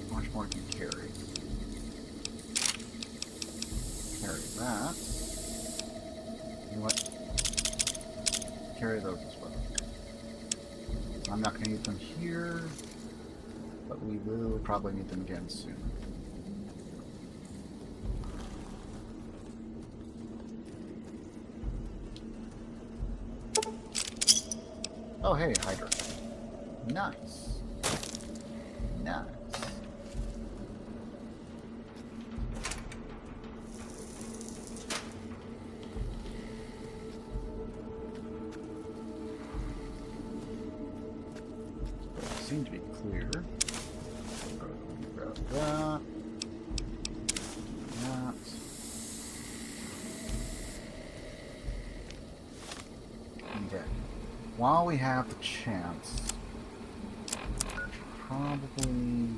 How much more can you carry? Carry that. You know what? Carry those as well. I'm not going to use them here, but we will probably need them again soon. Oh, hey, Hydra. Nice. Nice. Seem to be clear. Grab that. That. Okay. While we have the chance, probably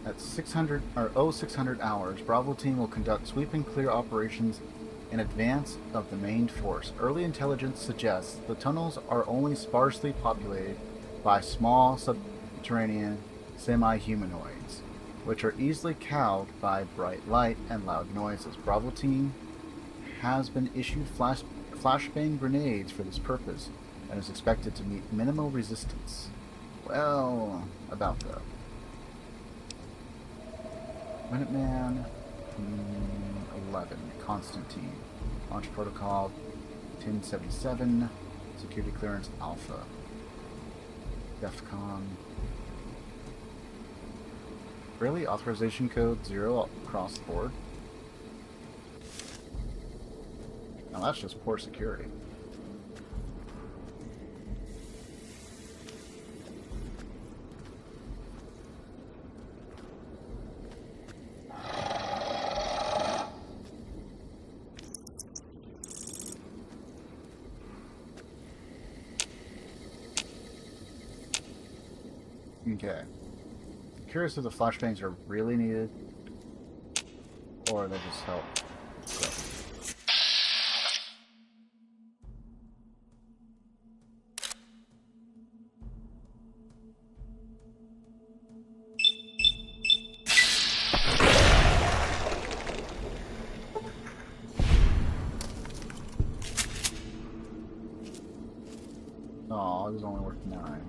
at 600 or 0600 hours, Bravo team will conduct sweep and clear operations in advance of the main force. Early intelligence suggests the tunnels are only sparsely populated by small subterranean semi-humanoids, which are easily cowed by bright light and loud noises. Bravo team has been issued flashbang grenades for this purpose and is expected to meet minimal resistance. Well, about that. Minuteman 11, Constantine. Launch Protocol 1077, Security Clearance Alpha. DEFCON. Really? Authorization code 0 across the board? Now that's just poor security. Okay. Curious if the flashbangs are really needed, or they just help. Oh, it was only worth 9.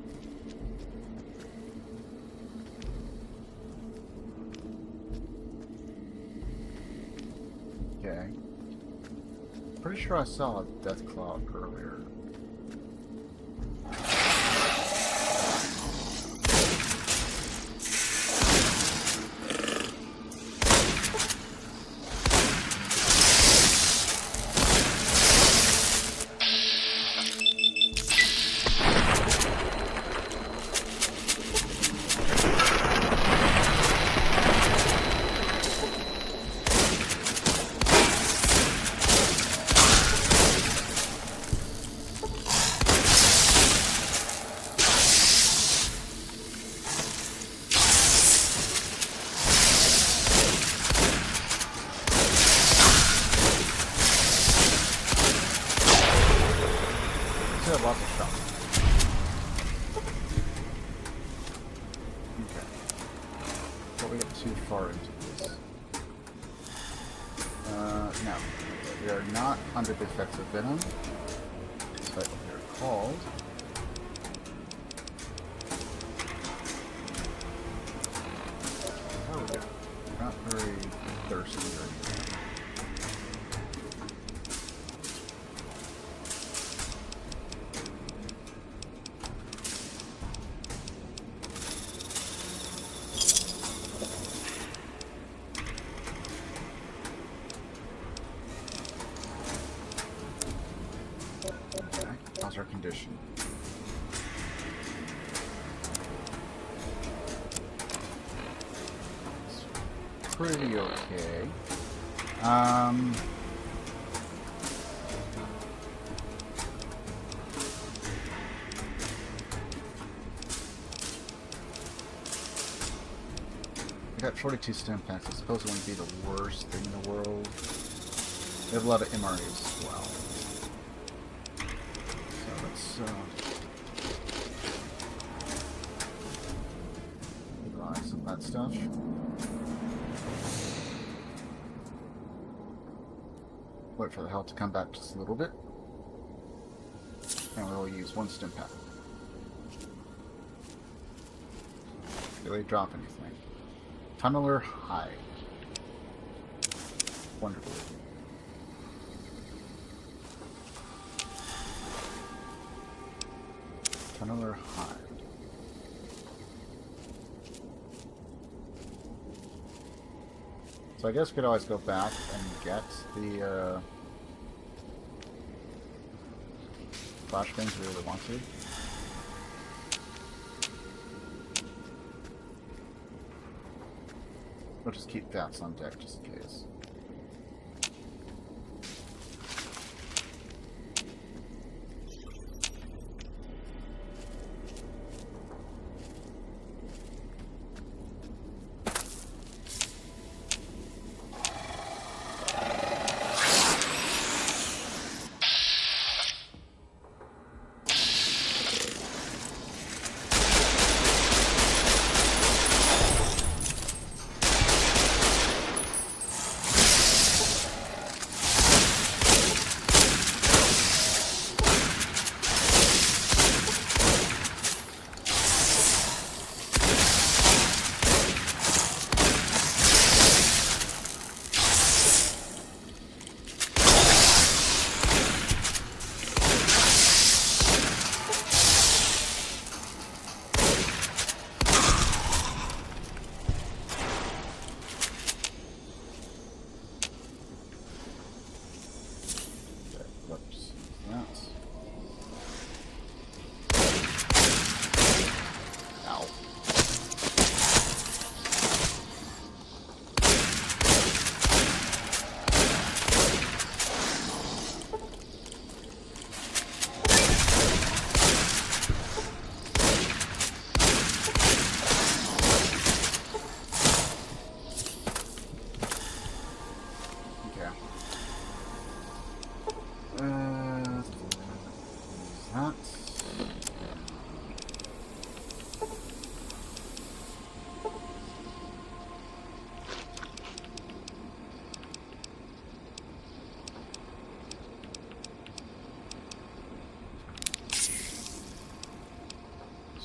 Okay. Pretty sure I saw a death cloud earlier. Lots of shots. Okay. Before we get too far into this. No. We are not under the effects of venom. But they're called. Oh, we're not very thirsty or anything. How's our condition? It's pretty okay. We got 42 stim packs. I suppose it wouldn't be the worst thing in the world. We have a lot of MREs as well. Buy some of that stuff. Wait for the health to come back just a little bit. And we'll use one stim pack. Do they drop anything? Tunneler hide. Wonderful. Tunneler hide. So I guess we could always go back and get the flashbangs if we really want to. We'll just keep VATS on deck just in case.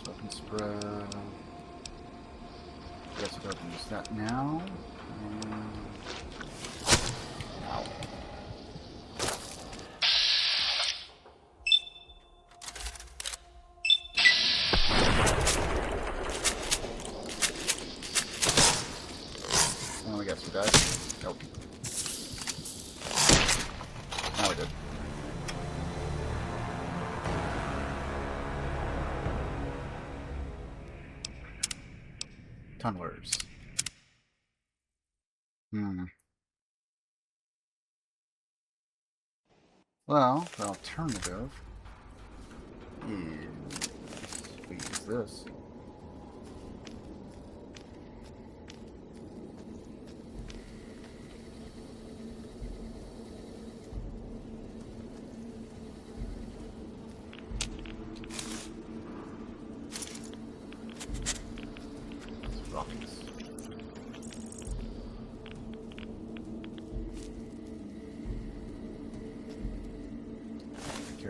Weapon spread. Guess we can use that now. Ow. Oh, we got some guys. Nope. Now we did. Tunnelers. Well, the alternative is we use this.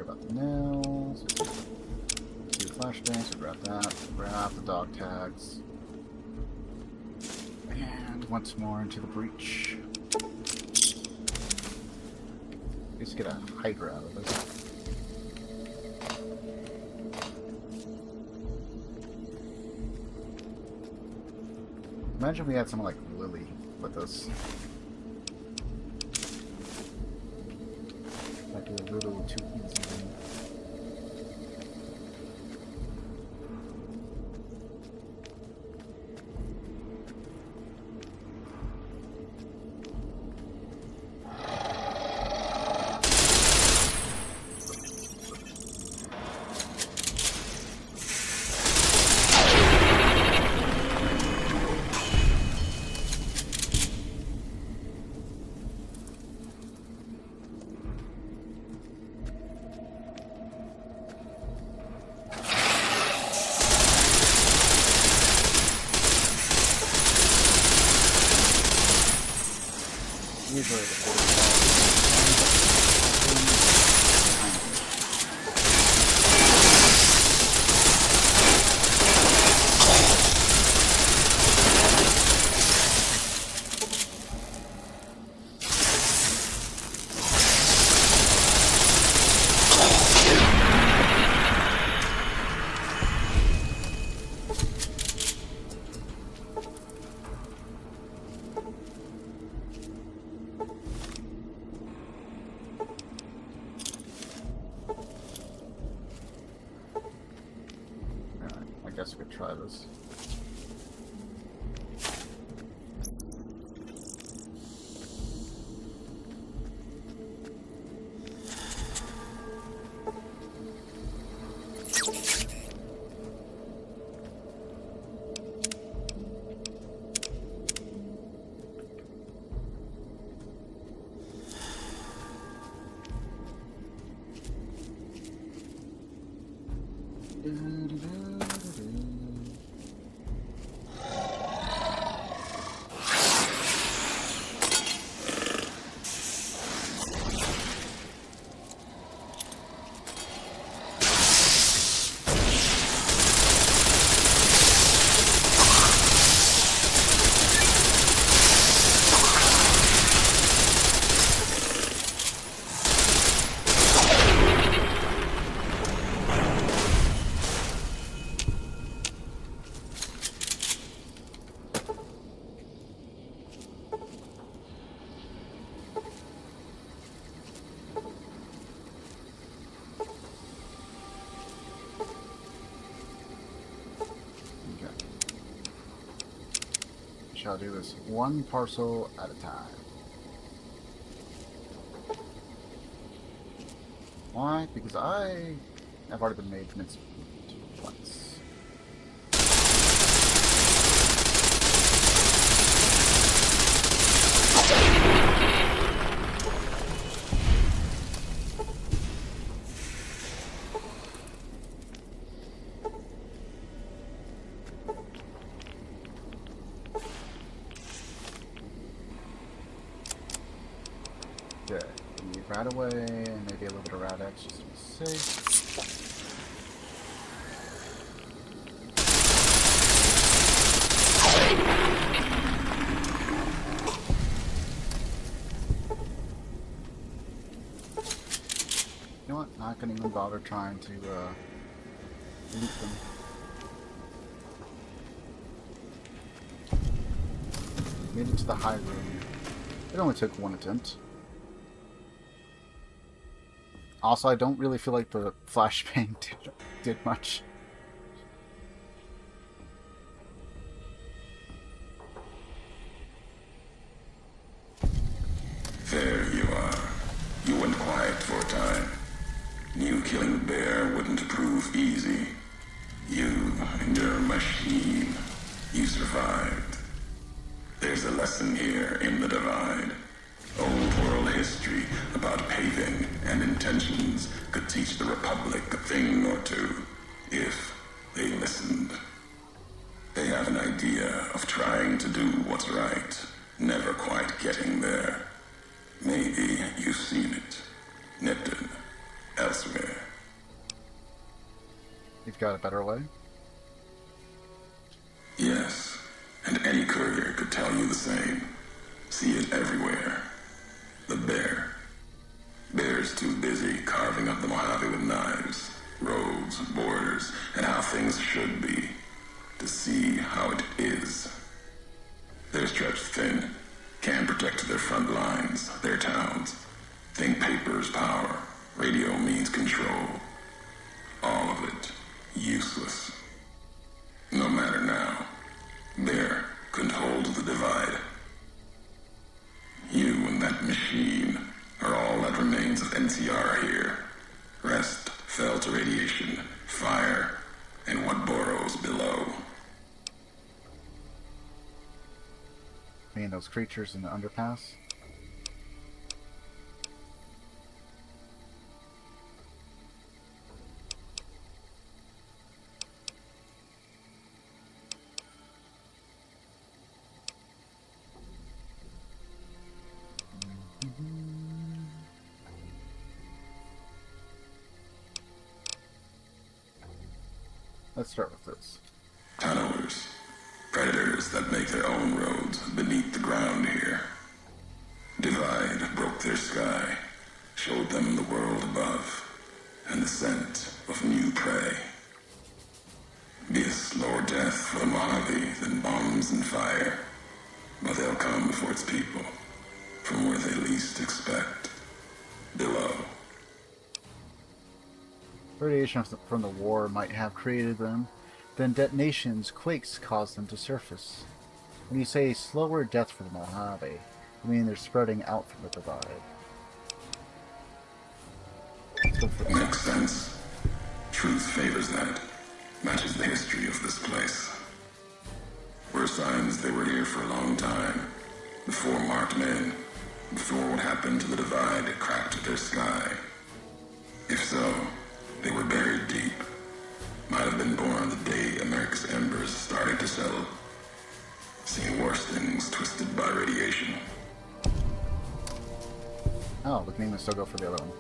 about the nails. Two flashbangs, so grab that. Grab the dog tags. And once more into the breach. Let's get a Hydra out of this. Imagine we had someone like Lily with us. Might be a little too easy. Usually the I guess we could try this. Shall do this one parcel at a time. Why? Because I have already been made mince once. Okay, we need rad-away and maybe a little bit of rad-x just to be safe. You know what? Not gonna even bother trying to loot them. Made it to the high room. It only took one attempt. Also, I don't really feel like the flashbang did much. There you are. You went quiet for a time. Knew killing the bear wouldn't prove easy. You and your machine. You survived. There's a lesson here in the Divide. Old world history about paving and intentions could teach the Republic a thing or two, if they listened. They have an idea of trying to do what's right, never quite getting there. Maybe you've seen it, nipped it, elsewhere. you've got a better way? Yes, and any courier could tell you the same. See it everywhere. The bear. Bear's too busy carving up the Mojave with knives, roads, borders, and how things should be, to see how it is. They're stretched thin, can't protect their front lines, their towns. Think paper's power, radio means control. All of it, useless. No matter now, Bear couldn't hold the divide. You and that machine are all that remains of NCR here. Rest fell to radiation, fire, and what burrows below. I mean, those creatures in the underpass? Let's start with this. Tunnelers. Predators that make their own roads beneath the ground here. Divide broke their sky, showed them the world above, and the scent of new prey. Be a slower death for the Mojave than bombs and fire, but they'll come before its people, from where they least expect, below. Radiation from the war might have created them, then detonations, quakes caused them to surface. When you say slower death for the Mojave, you mean they're spreading out from the divide. Makes sense. Truth favors that. Matches the history of this place. Were signs they were here for a long time. Before marked men. Before what happened to the divide cracked their sky. If so, they were buried deep. Might have been born the day America's embers started to settle. Seen worse things twisted by radiation. Oh, we can even still go for the other one.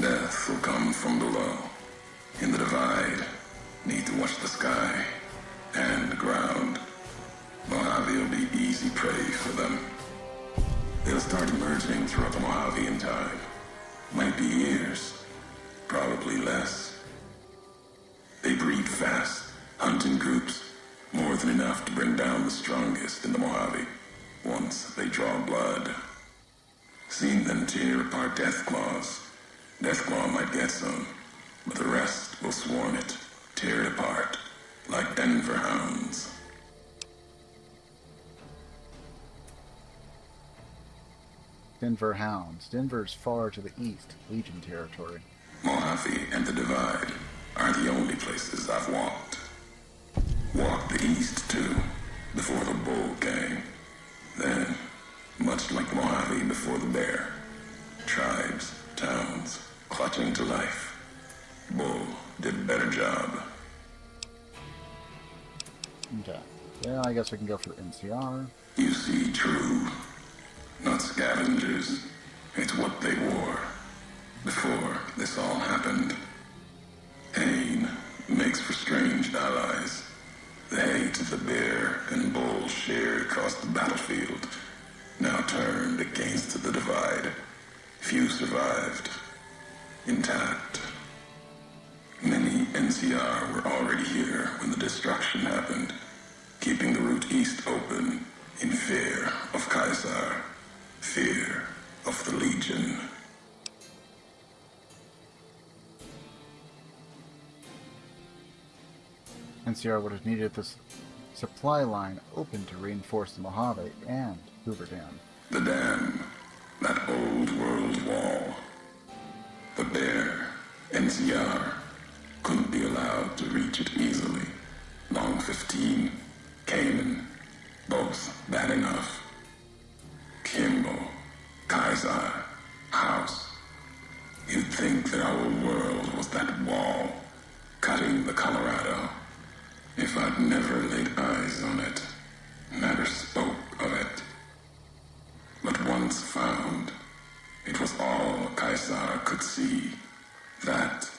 Death will come from below. In the divide, need to watch the sky and the ground. Mojave will be easy prey for them. They'll start emerging throughout the Mojave in time. Might be years, probably less. They breed fast, hunt in groups, more than enough to bring down the strongest in the Mojave, once they draw blood. Seen them tear apart Deathclaws. Deathclaw might get some, but the rest will swarm it, tear it apart, like Denver hounds. Denver hounds. Denver's far to the east, Legion territory. Mojave and the Divide are the only places I've walked. Walked the east, too, before the bull came. Then, much like Mojave before the bear, tribes, towns, clutching to life. Bull did a better job. Okay. Yeah, I guess we can go for the NCR. You see, true. Not scavengers. It's what they wore. Before this all happened. Pain makes for strange allies. The hate the bear and bull shared across the battlefield now turned against the divide. Few survived. Intact. Many NCR were already here when the destruction happened, keeping the route east open in fear of Caesar, fear of the Legion. NCR would have needed this supply line open to reinforce the Mojave and Hoover Dam. The dam, that old world wall. The bear, NCR, couldn't be allowed to reach it easily. Long 15, Cayman, both bad enough. Kimball, Kaiser, House. You'd think that our world was that wall, cutting the Colorado. If I'd never laid eyes on it, never spoke of it. But once found, it was all Caesar could see. That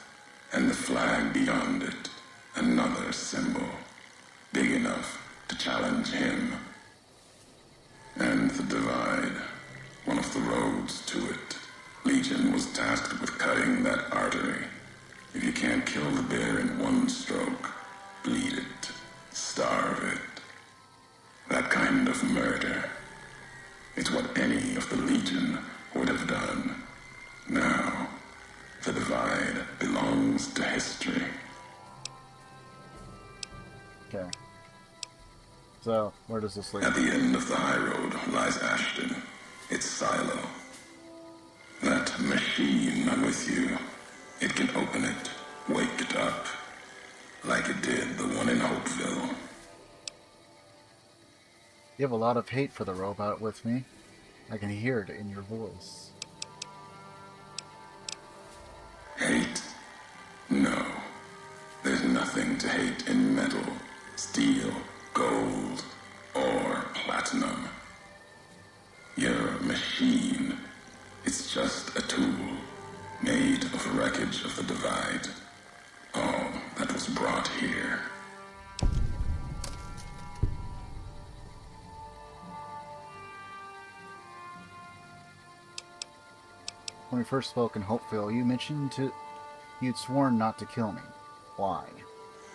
kind of murder. It's what any of the Legion would have done. Now, the Divide belongs to history. Okay. So, where does this lead? At the end of the high road lies Ashton, its silo. That machine with you, it can open it, wake it up, like it did the one in Hopeville. You have a lot of hate for the robot with me. I can hear it in your voice. Hate? No. There's nothing to hate in metal, steel, gold, or platinum. You're a machine. It's just a tool, made of wreckage of the Divide. All that was brought here. When we first spoke in Hopeville, you mentioned you'd sworn not to kill me. Why?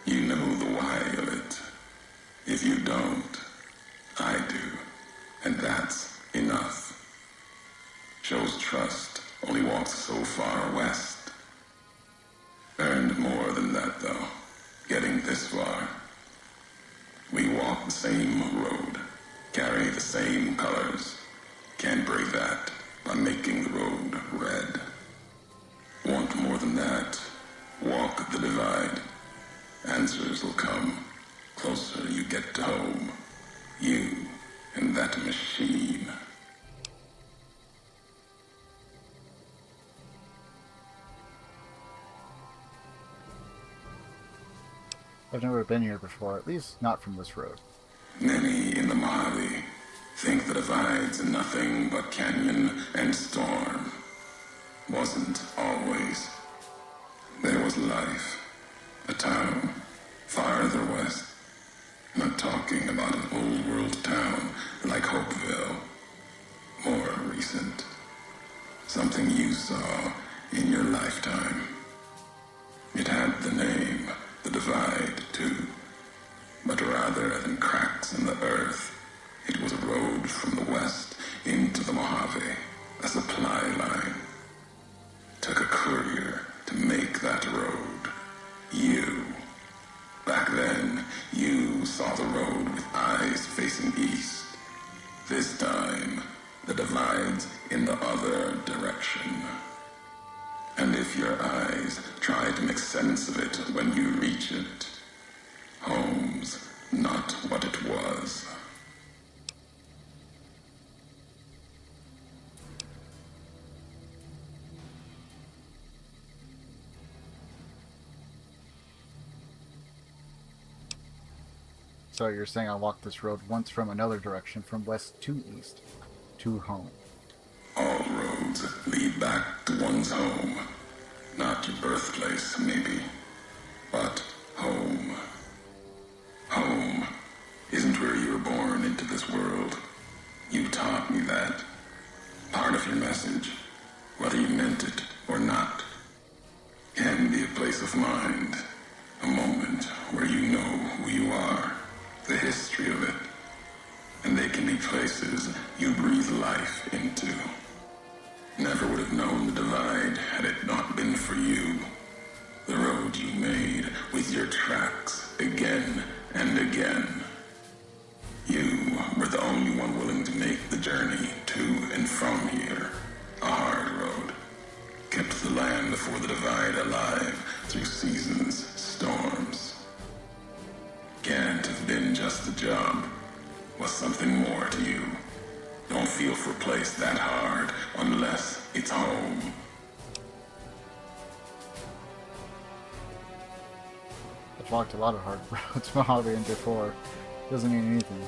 You know the why of it. If you don't, I do. And that's enough. Shows trust only walks so far west. Earned more than that, though, getting this far. We walk the same road, carry the same colors. Can't break that by making the road red. Want more than that? Walk the Divide. Answers will come. Closer you get to home. You and that machine. I've never been here before, at least not from this road. Many in the Mojave think the Divide's nothing but canyon and storm. Wasn't always. There was life. A town farther west. Not talking about an old world town like Hopeville. More recent. Something you saw in your lifetime. It had the name, the Divide, too. But rather than cracks in the earth, it was a road from the west into the Mojave, a supply line. Took a courier to make that road. You. Back then, you saw the road with eyes facing east. This time, the Divide's in the other direction. And if your eyes try to make sense of it when you reach it, home's not what it was. So you're saying I walked this road once from another direction, from west to east, to home. All roads lead back to one's home. Not your birthplace, maybe, but home. Home isn't where you were born into this world. You taught me that. Part of your message, whether you meant it or not, can be a place of mind, a moment where you know who you are, the history of it, and they can be places you breathe life into. Never would have known the Divide had it not been for you. The road you made with your tracks again and again. You were the only one willing to make the journey to and from here. A hard road. Kept the land before the Divide alive through seasons, storms. Can't have been just a job. Was something more to you. Don't feel for a place that hard unless it's home. I've walked a lot of hard roads Mojave and before. Doesn't mean anything.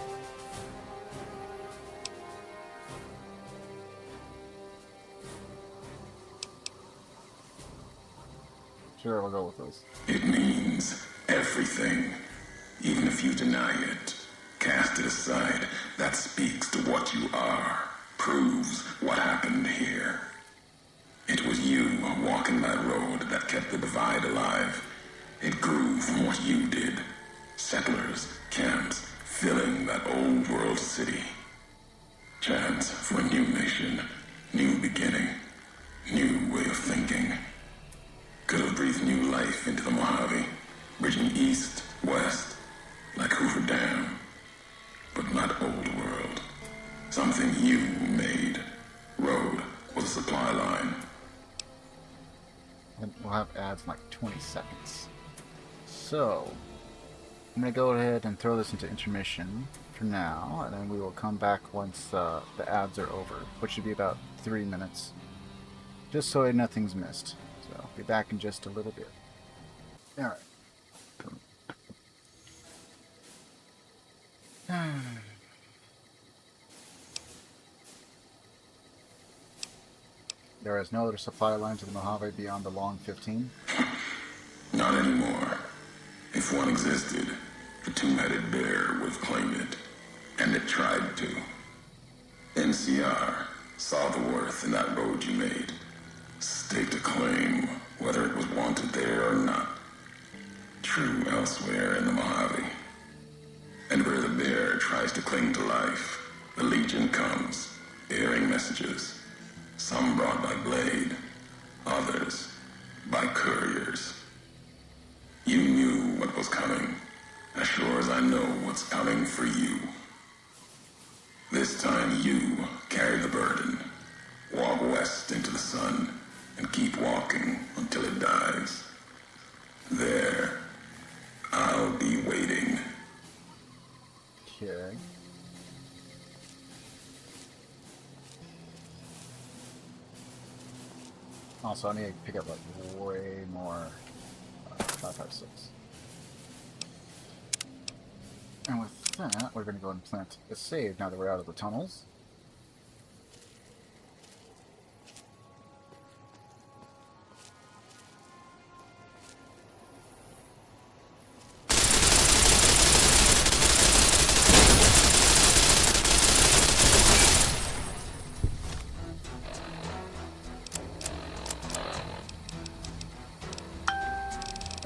Sure, we'll go with this. It means everything. Even if you deny it, cast it aside, that speaks to what you are, proves what happened here. It was you walking that road that kept the Divide alive. It grew from what you did. Settlers, camps, filling that old world city. Chance for a new nation, new beginning, new way of thinking. Could have breathed new life into the Mojave, bridging east, west, like Hoover Dam. But not old world. Something you made. Road with a supply line. And we'll have ads in like 20 seconds. So, I'm going to go ahead and throw this into intermission for now, and then we will come back once the ads are over, which should be about 3 minutes, just so nothing's missed. So, I'll be back in just a little bit. Alright. There is no other supply line to the Mojave beyond the long 15. Not anymore. If one existed, the two-headed bear would claim it. And it tried to. NCR saw the worth in that road you made. Staked a claim, whether it was wanted there or not. True elsewhere in the Mojave. And where the bear tries to cling to life, the Legion comes, bearing messages. Some brought by blade, others by couriers. You knew what was coming, as sure as I know what's coming for you. This time you carry the burden. Walk west into the sun, and keep walking until it dies. There, I'll be waiting. Okay. Also, I need to pick up like way more 5.56. And with that, we're going to go and plant a save now that we're out of the tunnels.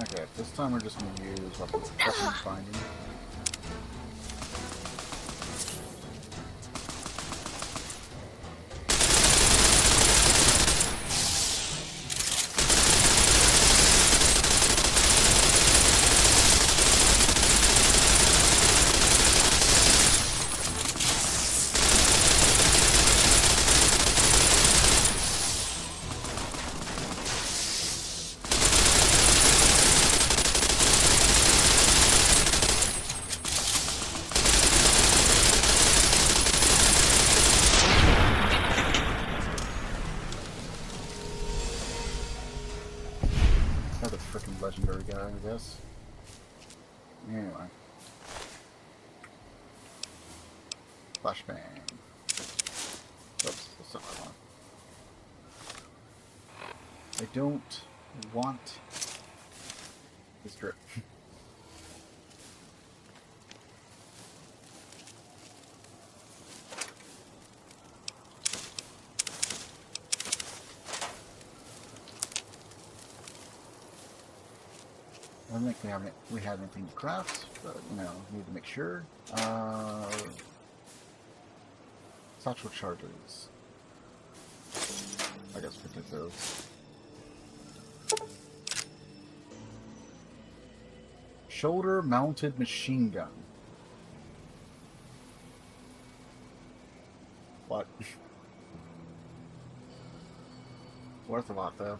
Okay, this time we're just going to use weapon binding. Another freaking legendary guy, I guess. Anyway. Flashbang. Oops, that's not what I want. I don't want this drip. I don't think we have anything to craft, but you know, need to make sure. Satchel charges. I guess we did those. Shoulder mounted machine gun. What? Worth a lot though.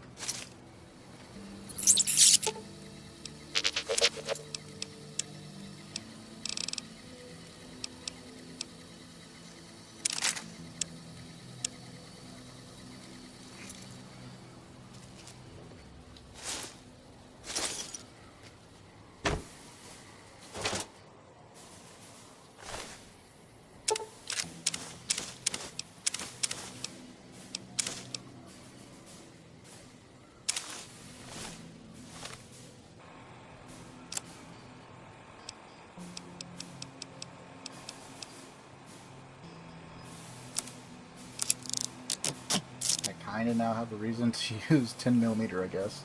Kinda now have a reason to use 10mm, I guess.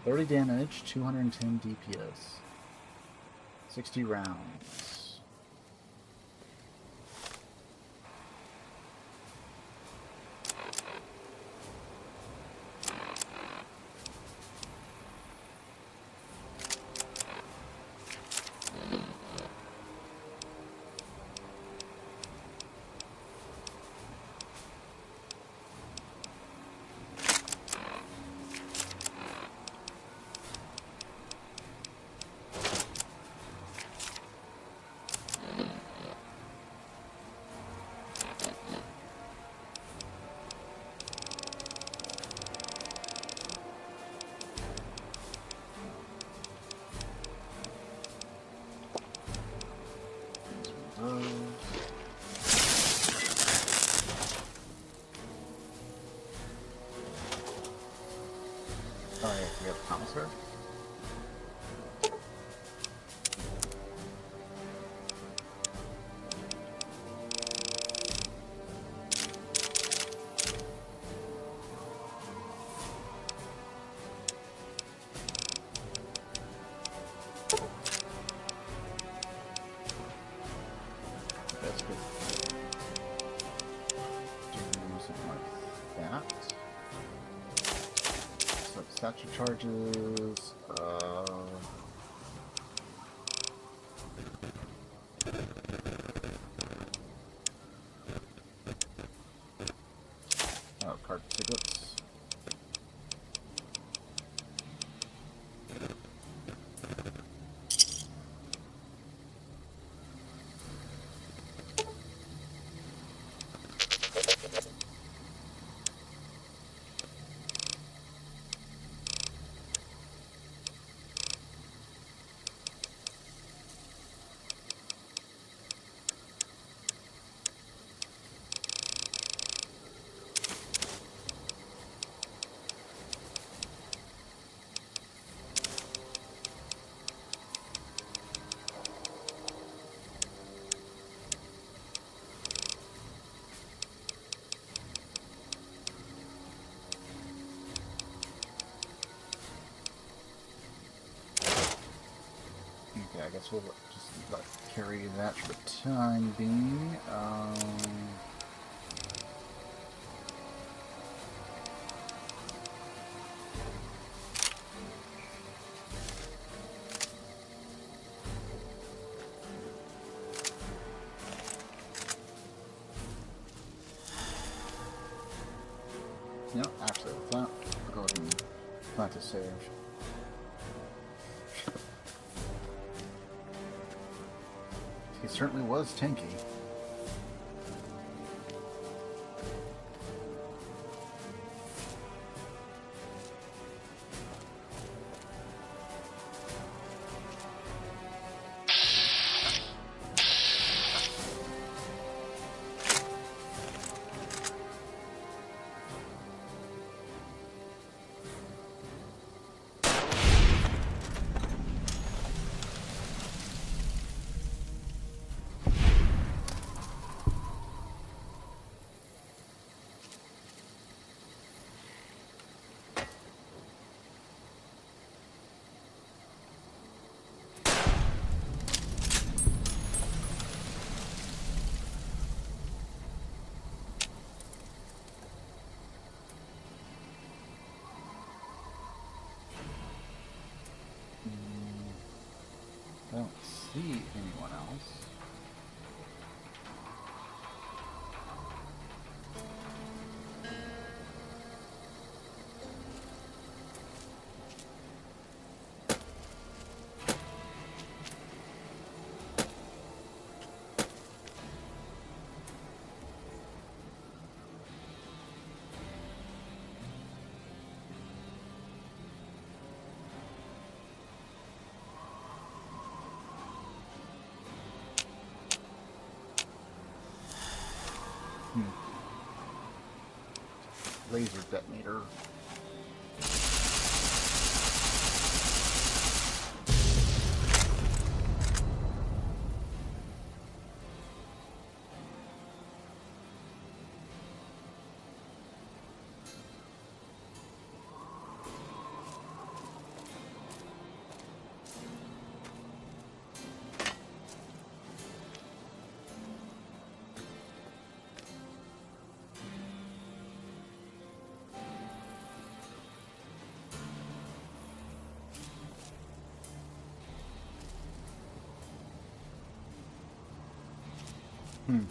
30 damage, 210 DPS. 60 rounds. Oh yeah, we have a commissar. That's good. Do something like that. Statue charges. Oh, card tickets. Okay, I guess we'll just carry that for the time being. No, actually, with that, I'll go ahead and plant a save. He certainly was tanky. I don't see anyone else. Laser detonator. Hmm.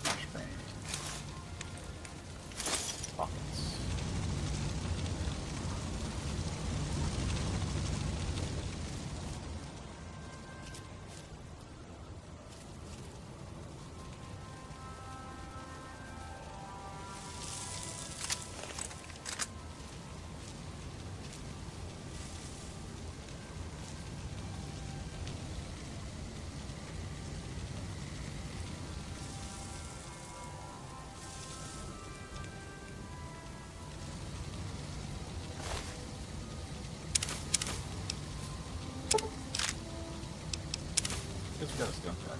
Flashbang. Pockets. Guess we got a stone pack.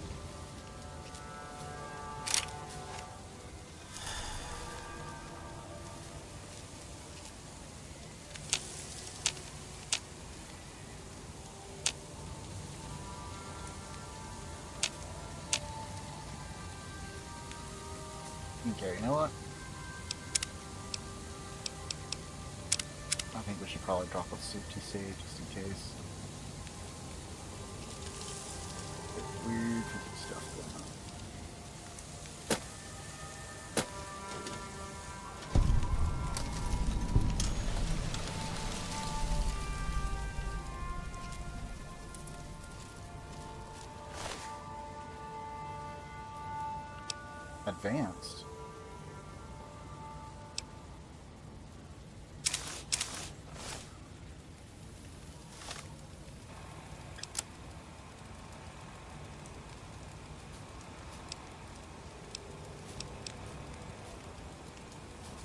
Okay, you know what? I think we should probably drop a suit to save just in case. Weird stuff going on. Advanced.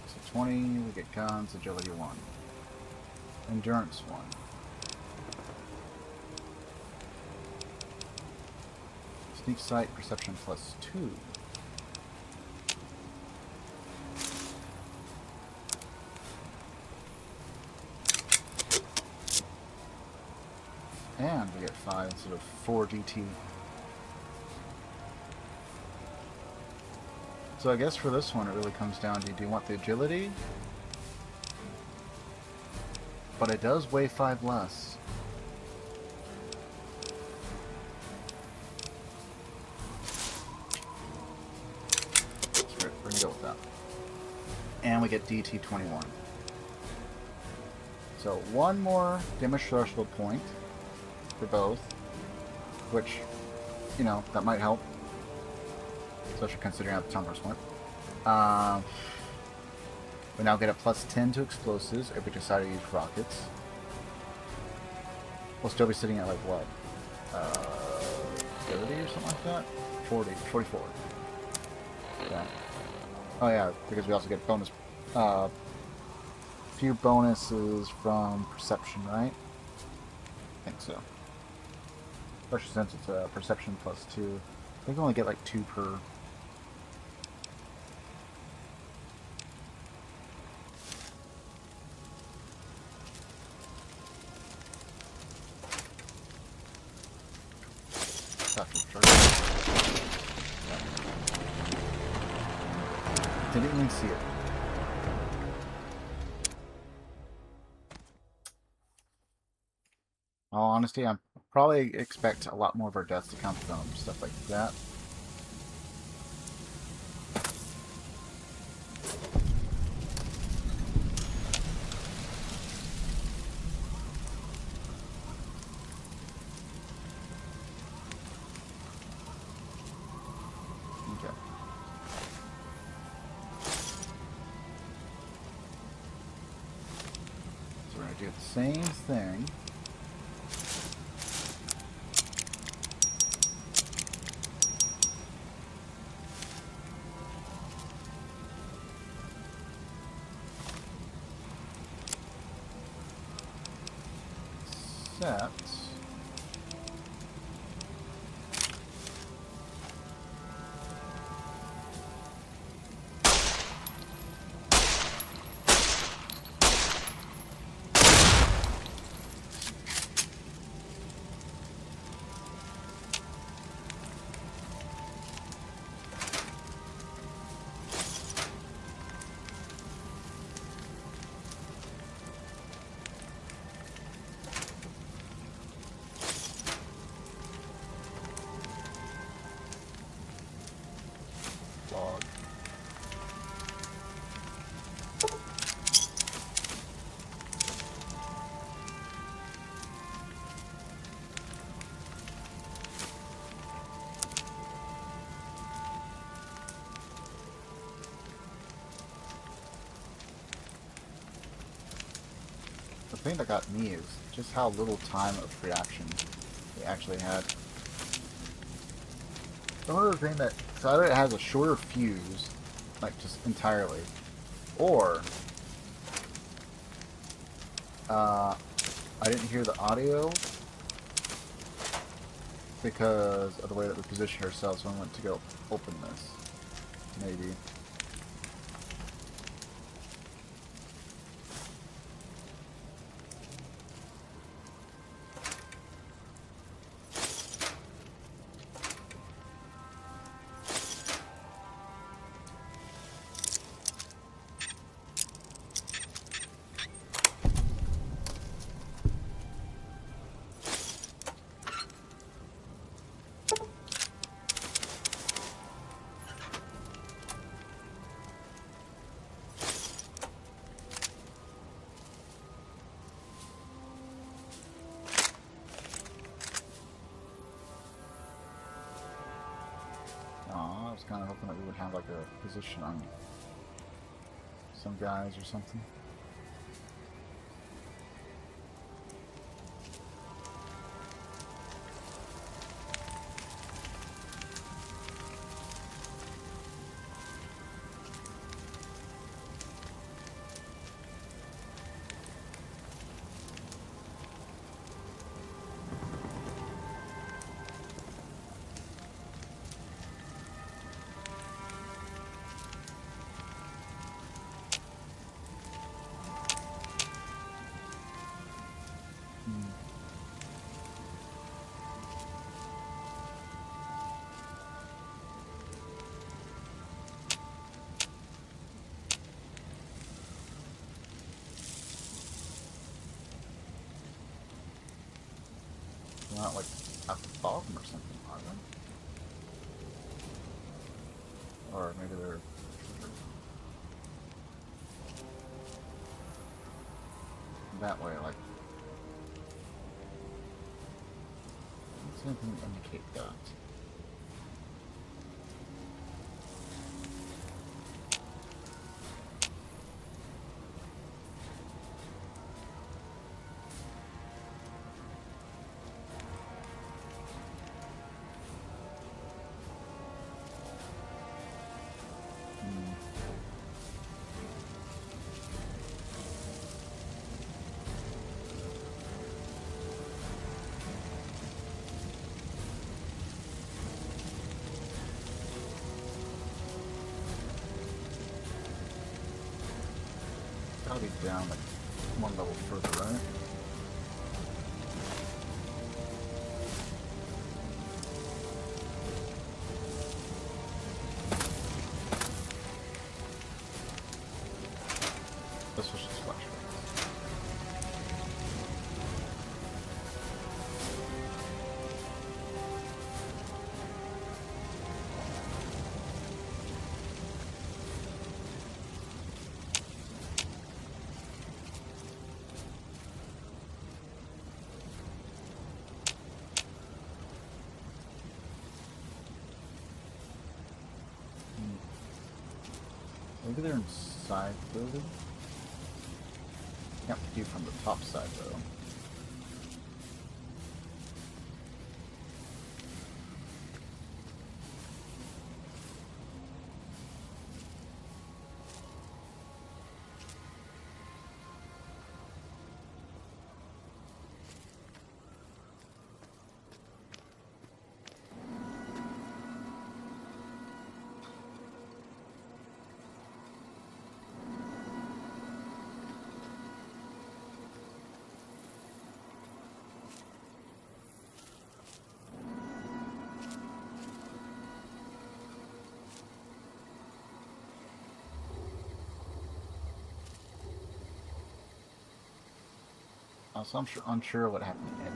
So 20, we get guns, agility 1. Endurance 1. Sneak sight, perception plus 2. And we get 5 instead of 4 DT. So I guess for this one it really comes down to, do you want the agility? But it does weigh 5 less. So we're gonna go with that. And we get DT 21. So one more damage threshold point for both, which, you know, that might help, especially considering how the tumblers went. We now get a plus 10 to explosives if we decide to use rockets. We'll still be sitting at like what? 30 or something like that? 40, 44. Yeah. Oh yeah, because we also get bonus, few bonuses from perception, right? I think so. Especially since it's a perception plus 2. I think we only get like 2 per. Didn't even see it. In all honesty, I probably expect a lot more of our deaths to come from stuff like that. Okay. So we're going to do the same thing. Set. thing that got me is just how little time of reaction they actually had. Some of the thing that, so either it has a shorter fuse, like just entirely, or I didn't hear the audio because of the way that we positioned ourselves when we went to go open this. Maybe. I was kind of hoping that we would have like a position on some guys or something. Not like at the bottom or something, are they? Or maybe they're... that way, like... What's anything to indicate that? Gotta be down like one level further, right? This was just flashbacks. Maybe they're inside the building? Can't view from the top side though. So I'm unsure what happened to Eddie.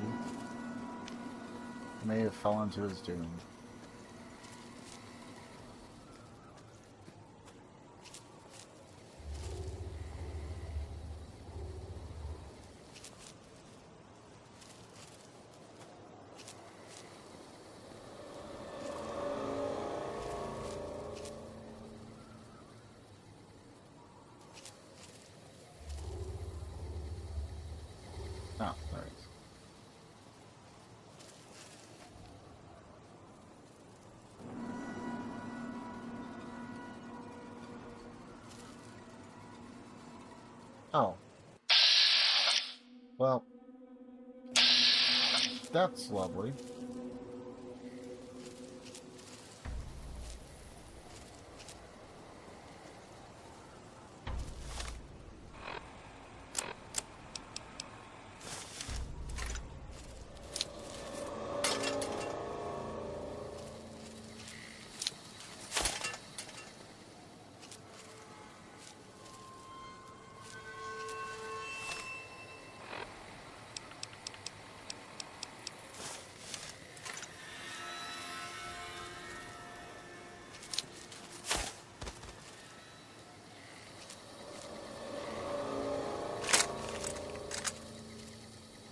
He may have fallen to his doom. Oh, there it is. Oh. Well, that's lovely.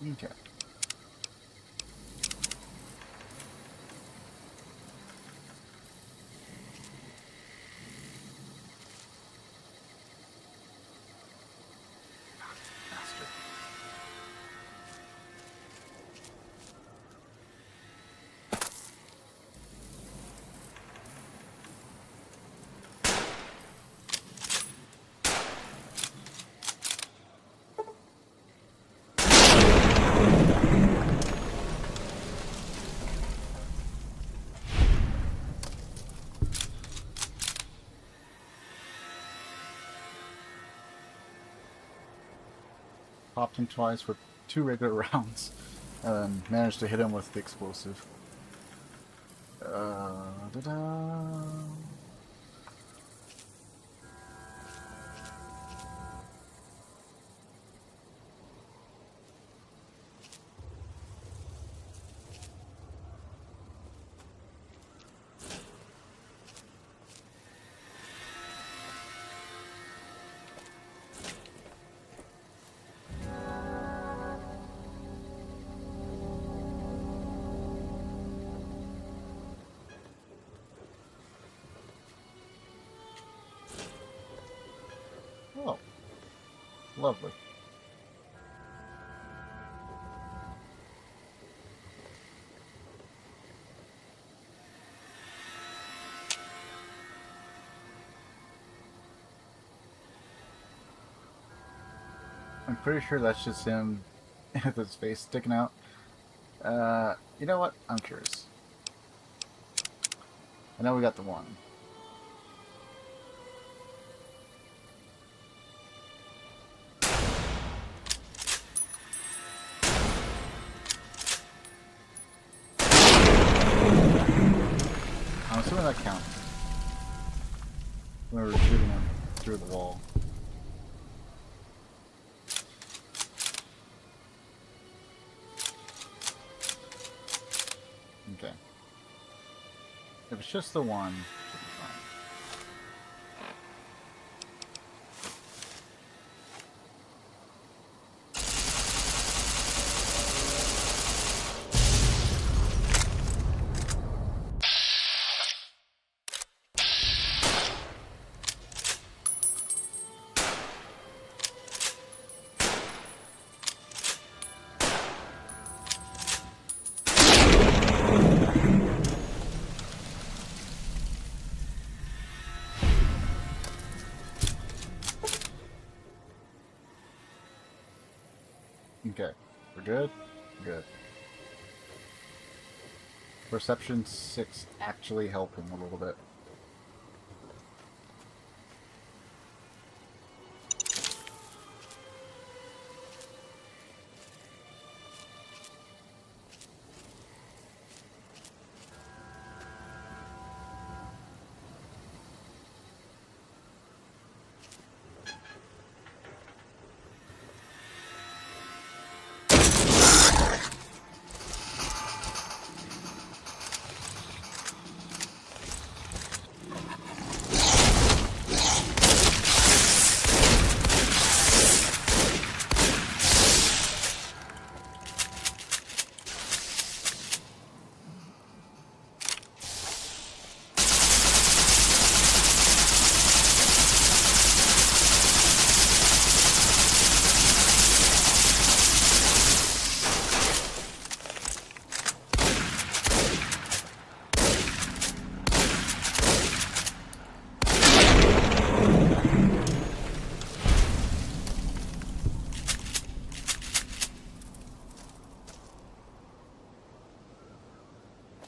Okay. Bastard. Popped him twice for 2 regular rounds, and managed to hit him with the explosive. Da-da. Oh, lovely. I'm pretty sure that's just him with his face sticking out. You know what? I'm curious. I know we got the one. I'm assuming that counts. When we were shooting him through the wall. Okay. If it's just the one, it should be fine. Okay, we're good? Good. Perception 6 actually help him a little bit.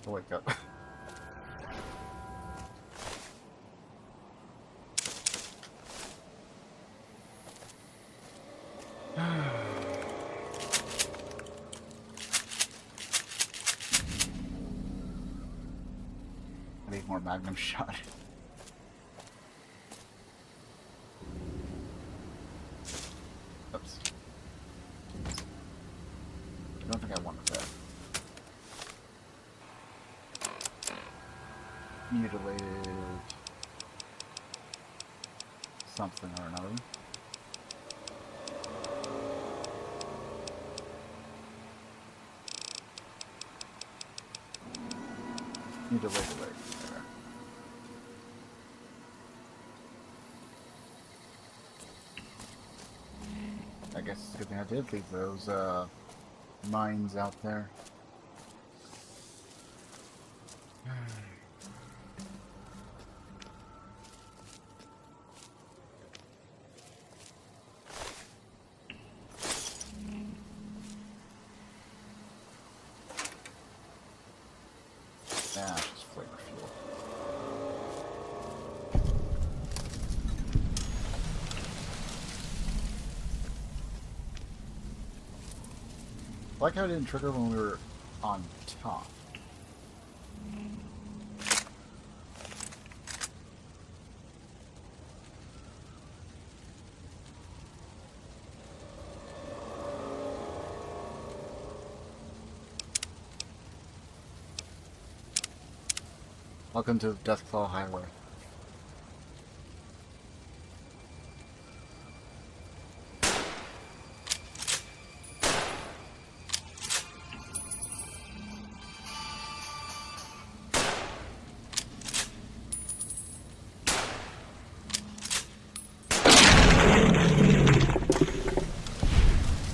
I'll wake up. I need more magnum shot. Oops. I don't think I wanted that. Mutilated something or another. Mutilated right there. I guess it's a good thing I did leave those mines out there. Ah, just flavor fuel. I like how it didn't trigger when we were on top. Welcome to Deathclaw Highway.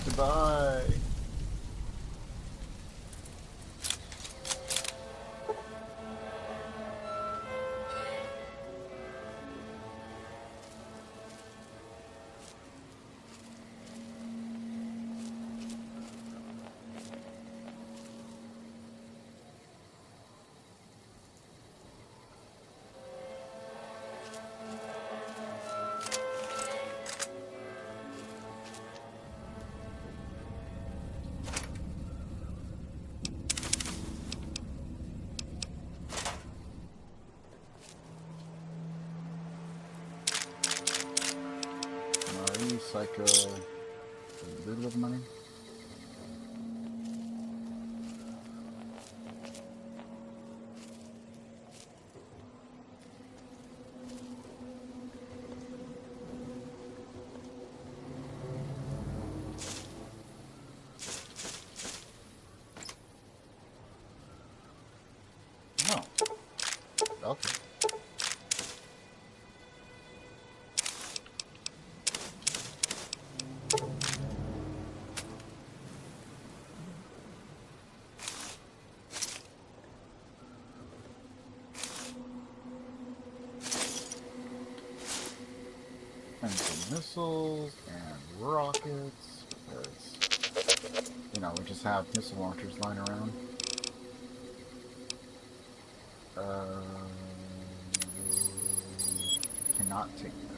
Goodbye. Psycho, a little of money. Oh, okay. And some missiles and rockets, because, you know, we just have missile launchers lying around. Cannot take that.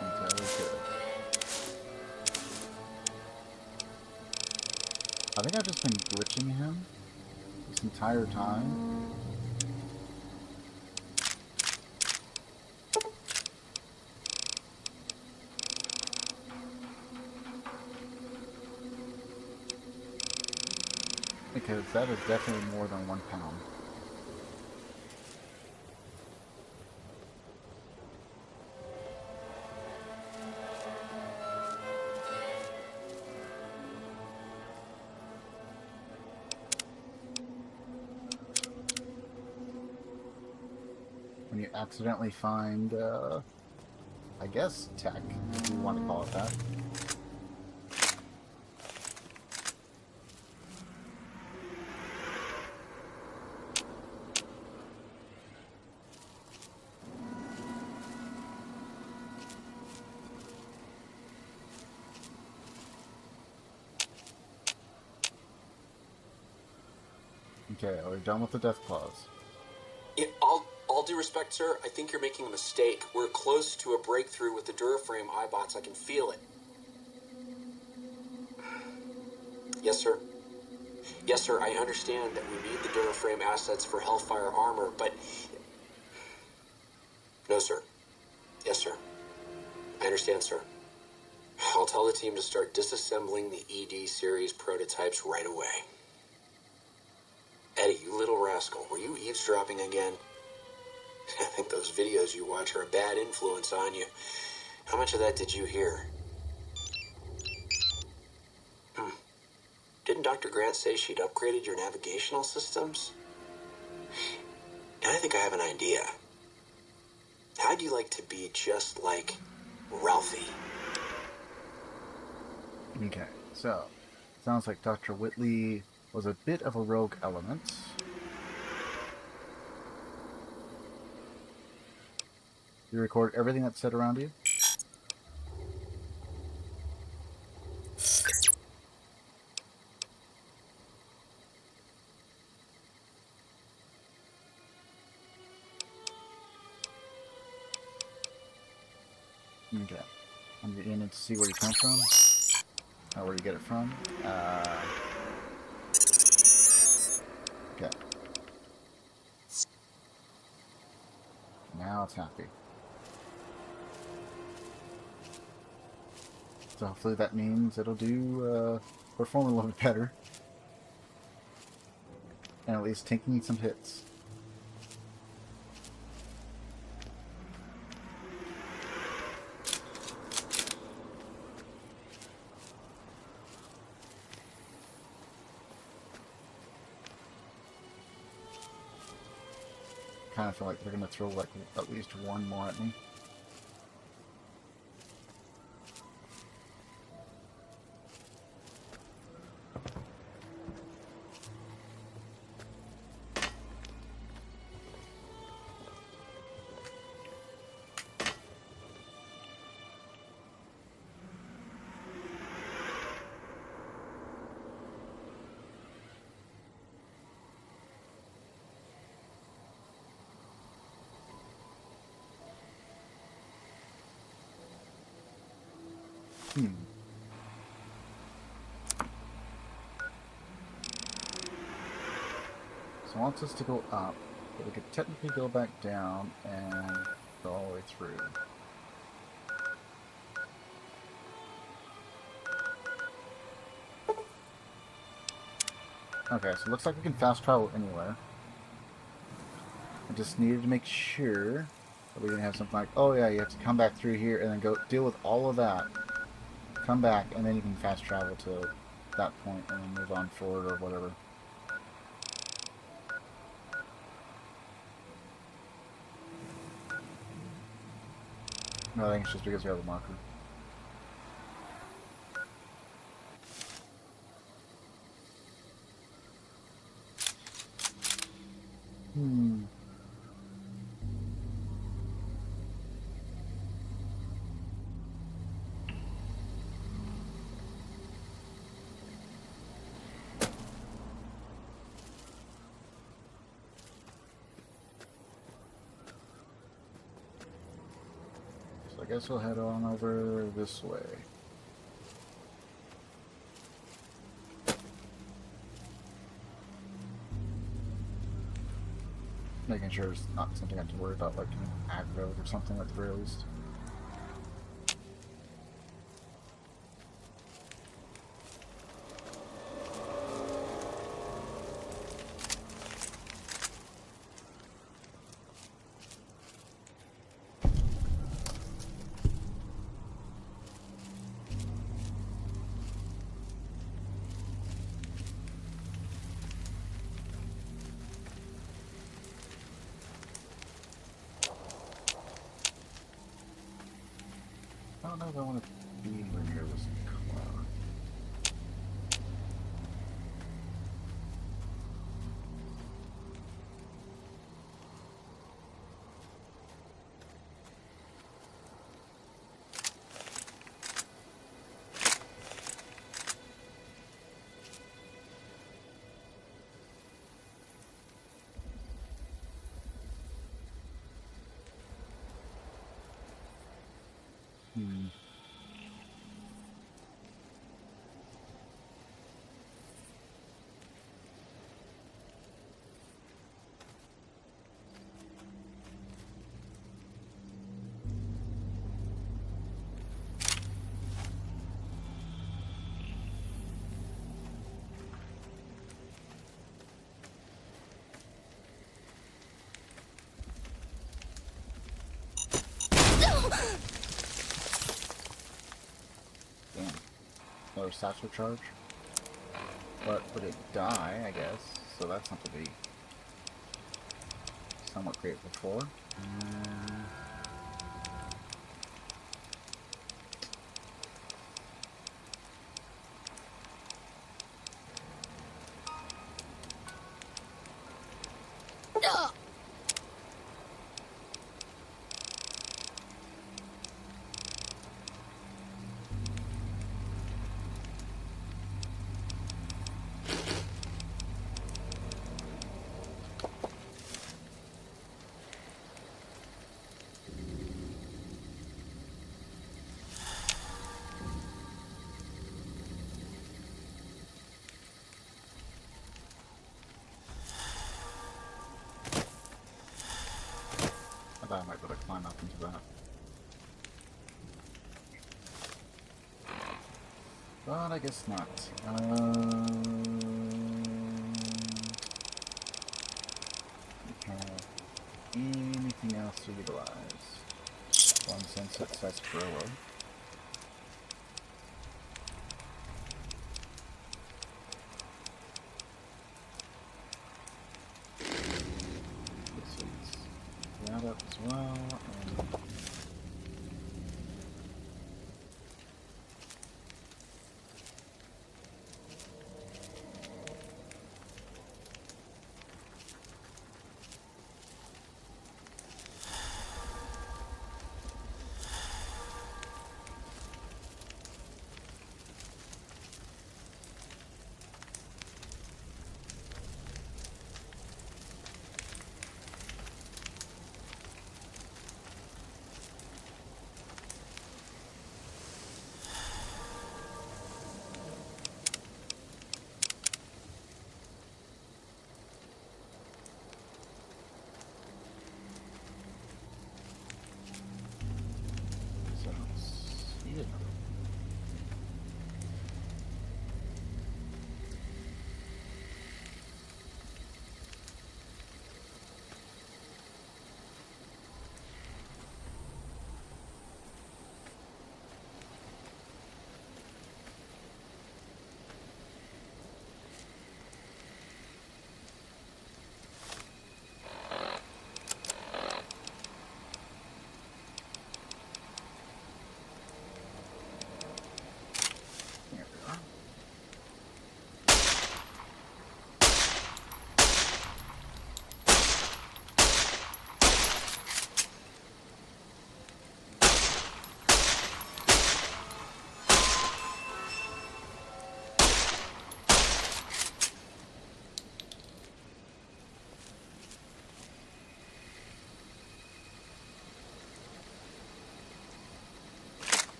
Entirely good. I think I've just been glitching him this entire time. Because that is definitely more than 1 pound. When you accidentally find, I guess, tech, if you want to call it that. Okay, we're done with the death clause. Yeah, all due respect, sir, I think you're making a mistake. We're close to a breakthrough with the Duraframe iBots. I can feel it. Yes, sir. Yes, sir, I understand that we need the Duraframe assets for Hellfire armor, but... No, sir. Yes, sir. I understand, sir. I'll tell the team to start disassembling the ED series prototypes right away. Eddie, you little rascal, were you eavesdropping again? I think those videos you watch are a bad influence on you. How much of that did you hear? Didn't Dr. Grant say she'd upgraded your navigational systems? And I think I have an idea. How'd you like to be just like Ralphie? Okay, so sounds like Dr. Whitley was a bit of a rogue element. You record everything that's said around you? Okay. I'm going to see where you come from. Where you get it from. Okay. Now it's happy. So hopefully that means it'll do perform a little bit better. And at least taking some hits. Kind of feel like they're gonna throw like at least one more at me. So it wants us to go up, but we could technically go back down and go all the way through. Okay, so it looks like we can fast travel anywhere. I just needed to make sure that we didn't have something like, oh yeah, you have to come back through here and then go deal with all of that. Come back, and then you can fast travel to that point and then move on forward or whatever. No, I think it's just because we have a marker. So I guess we'll head on over this way. Making sure it's not something I have to worry about, like an aggro or something at the very least. I don't know if I want to be anywhere near this cloud. Hmm. Damn. Another satchel charge. But would it die, I guess? So that's something to be somewhat grateful for. I thought I might be able to climb up into that. But I guess not. We have anything else to utilize? One sunset sarsaparilla. This is that up as well. And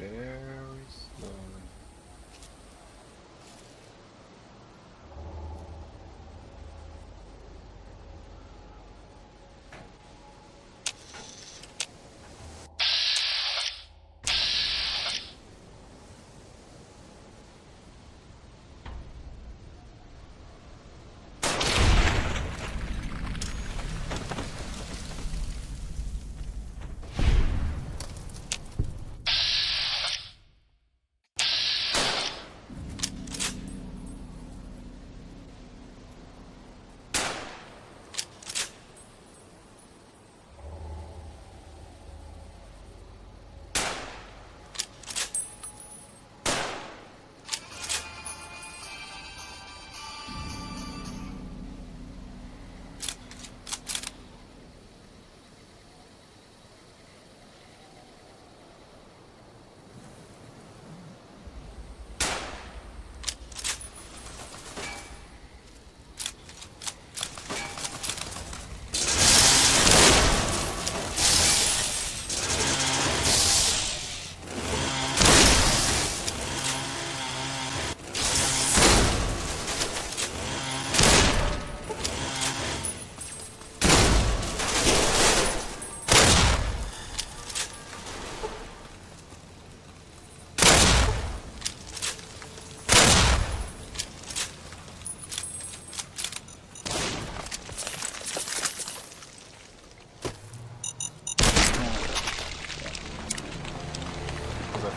very slowly.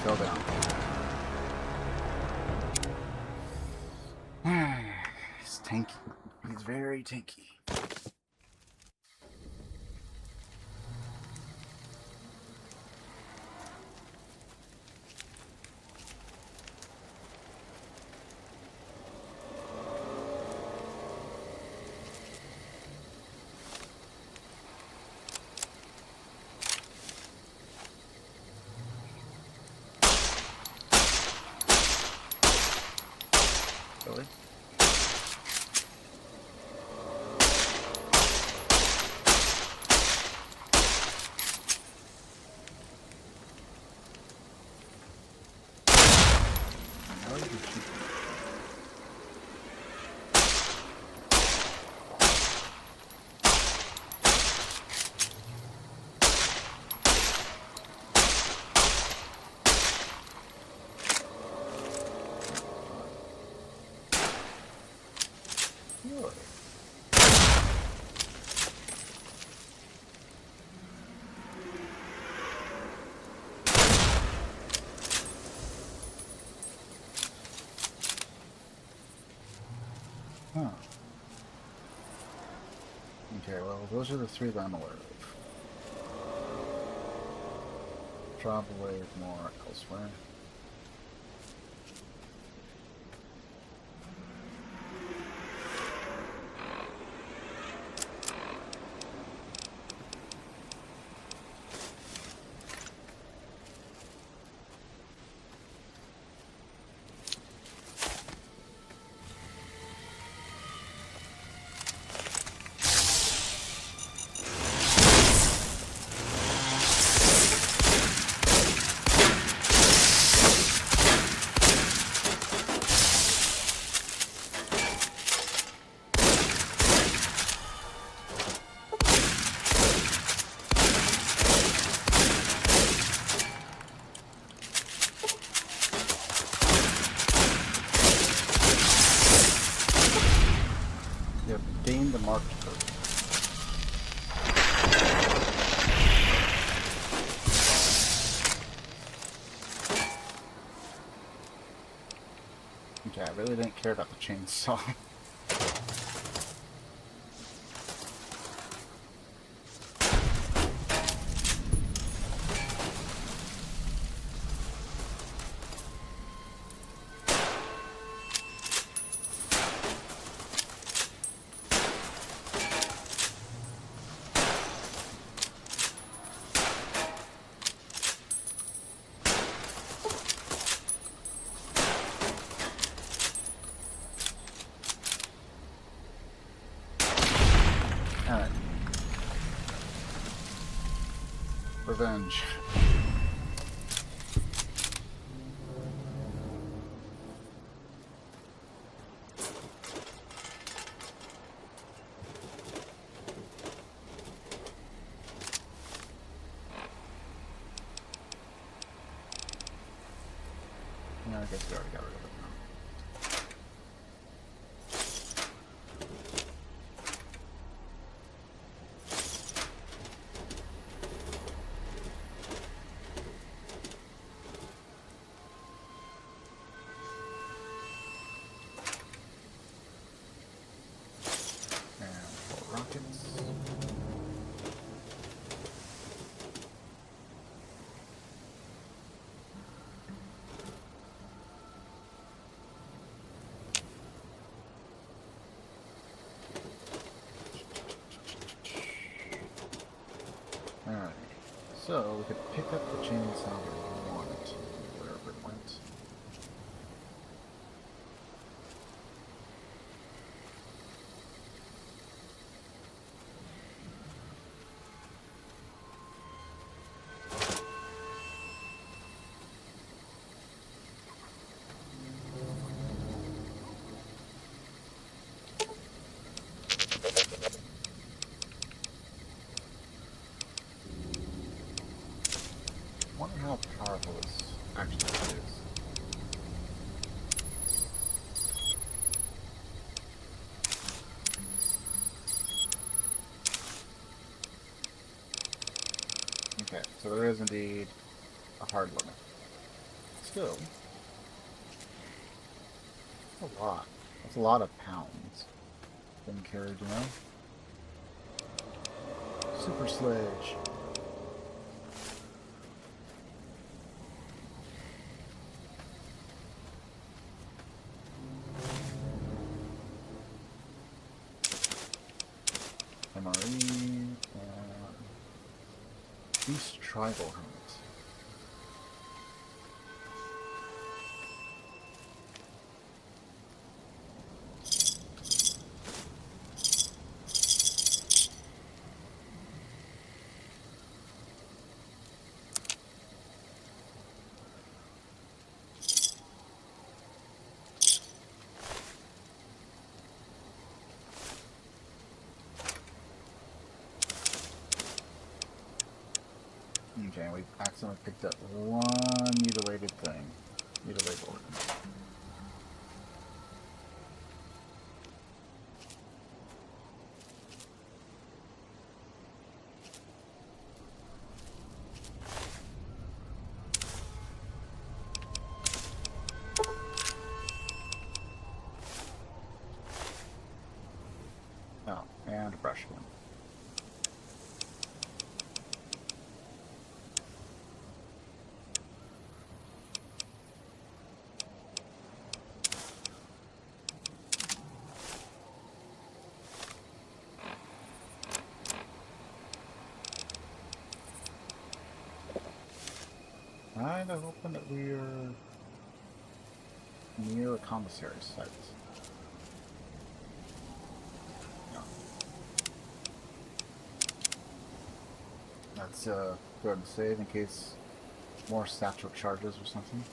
Fell down. He's tanky. He's very tanky. Really? How did you shoot? Really? Huh. Okay, well, those are the three that I'm aware of. Probably more elsewhere. Gain the marked code. Okay, I really didn't care about the chainsaw. Alright. Revenge. Yeah, I guess we already got rid of it now. And 4 rockets. Alright, so we could pick up the chainsaw if we wanted to, wherever it went. I wonder how powerful this actually is. Okay, so there is indeed a hard limit. Still, that's a lot. That's a lot of pounds being carried, you know? Super sledge. MRE, Beast Tribal Helmet. Okay, we accidentally picked up one mutilated thing. Mutilated organ. Oh, and a brush one. Kind of hoping that we're near a commissary site. No. Let's go ahead and save in case more satchel charges or something.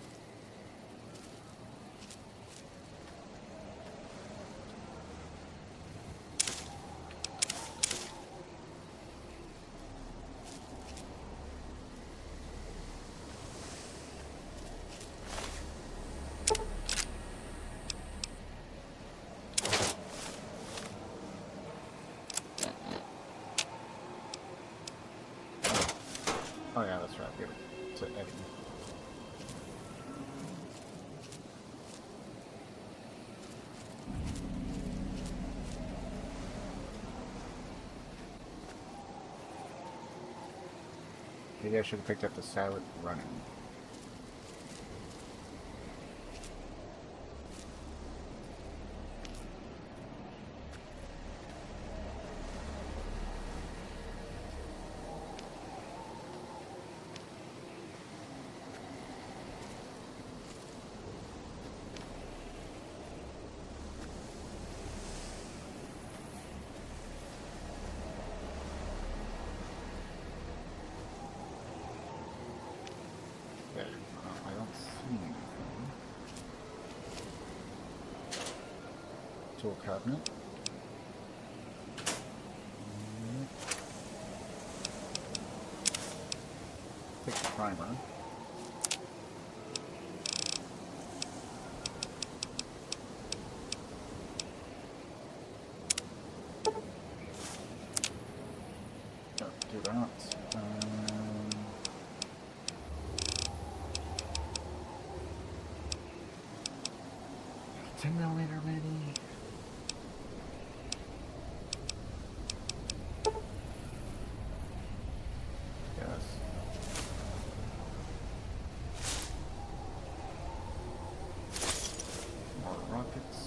Oh yeah, that's right. Give it to Eddie. Maybe I should have picked up the silent running. Okay, I don't see anything. Tool cabinet. Take the primer. 10mm maybe? Yes. More rockets.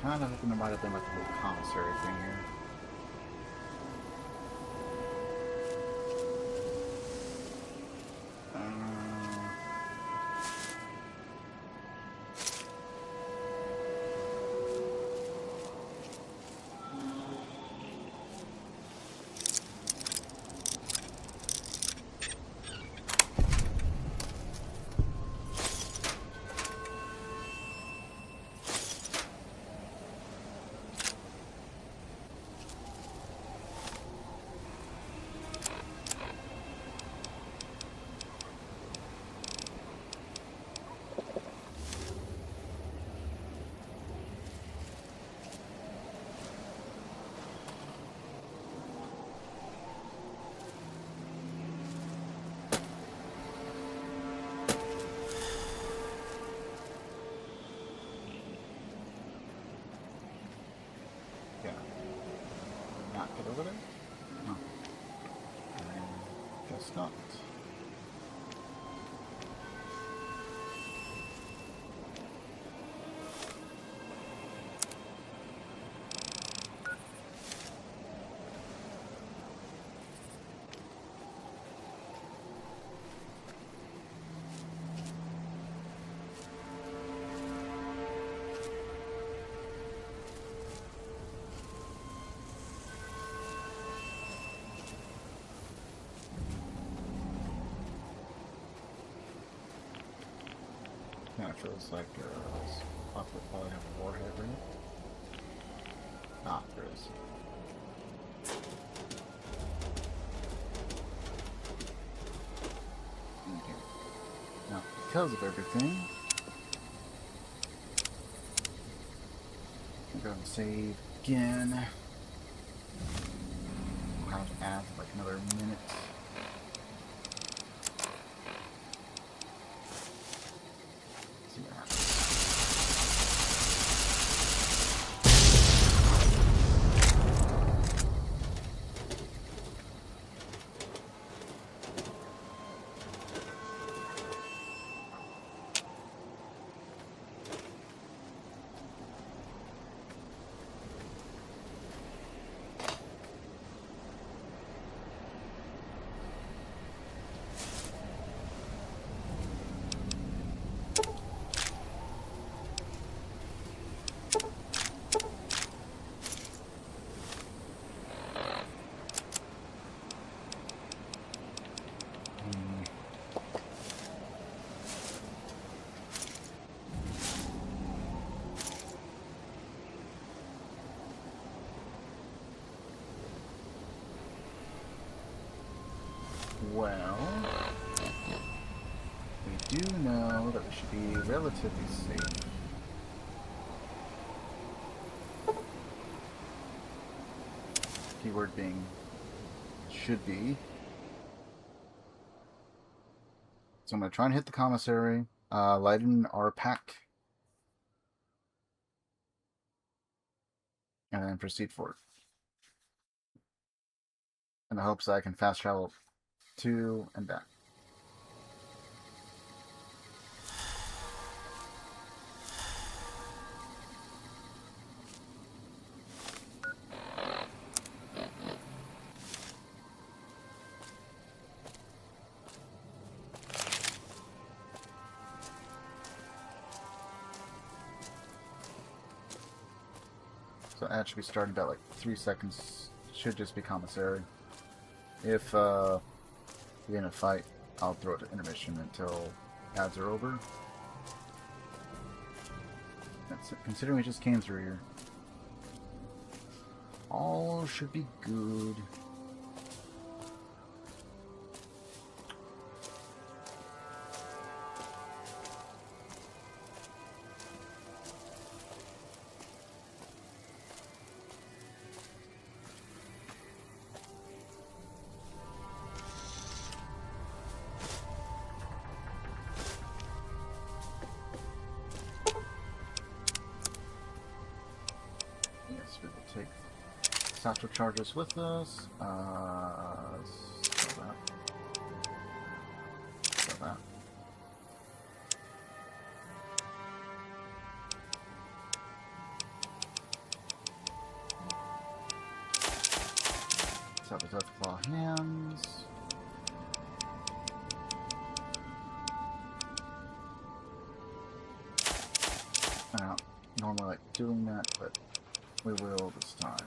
Kind of hoping to write up them like a little commissary thing here. Get over there? No. Guess not. Kind of feels like this would probably have a warhead in it. Ah, there is. Okay. Now, because of everything, I'm going to save again. I'll have to add like another minute. Well, we do know that we should be relatively safe. Keyword being should be. So I'm going to try and hit the commissary, lighten our pack, and then proceed forward. In the hopes that I can fast travel to and back. So ad should be starting about like 3 seconds. Should just be commissary. If we're in a fight, I'll throw it to intermission until ads are over. That's it. Considering we just came through here, all should be good. Yes, we will take satchel charges with us. Sell that. Sell that. Sell the Deathclaw hands. I don't normally like doing that, but we will this time.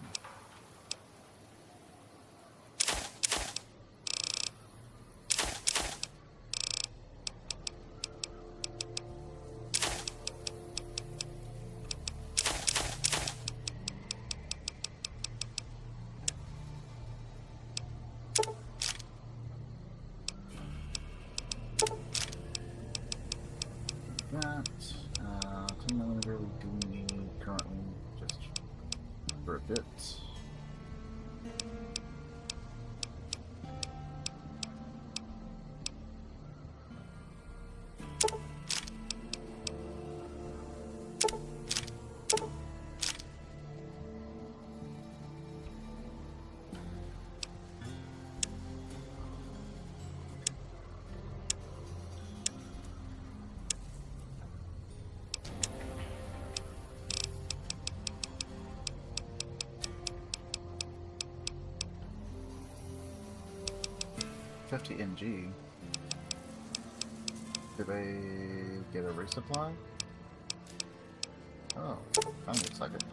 That 10mm we do need currently, just for a bit. $50 NG. Did they get a resupply? Oh, I'm excited.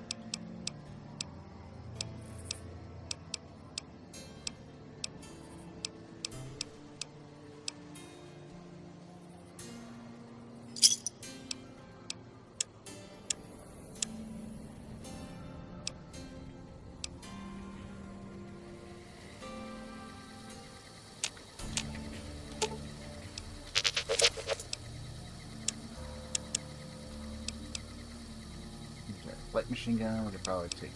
Light machine gun, we could probably take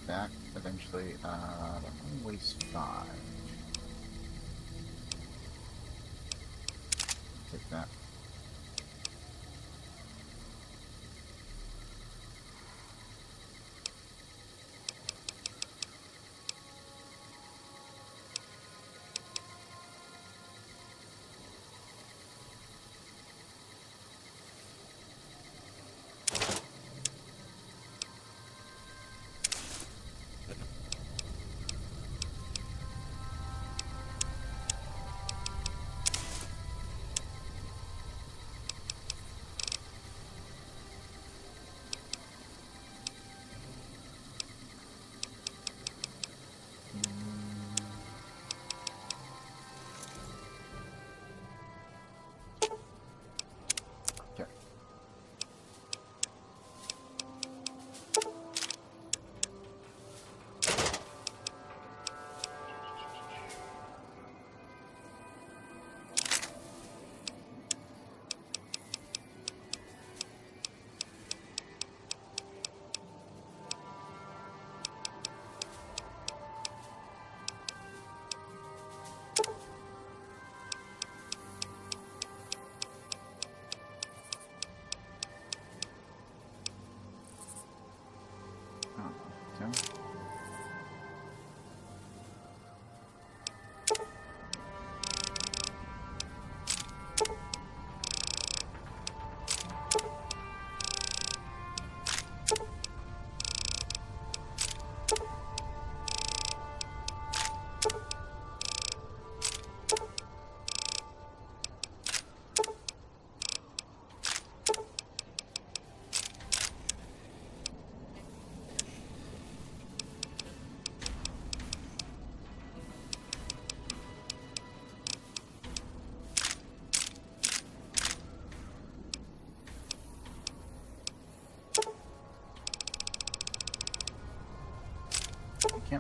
back eventually. That one weighs 5. Take that.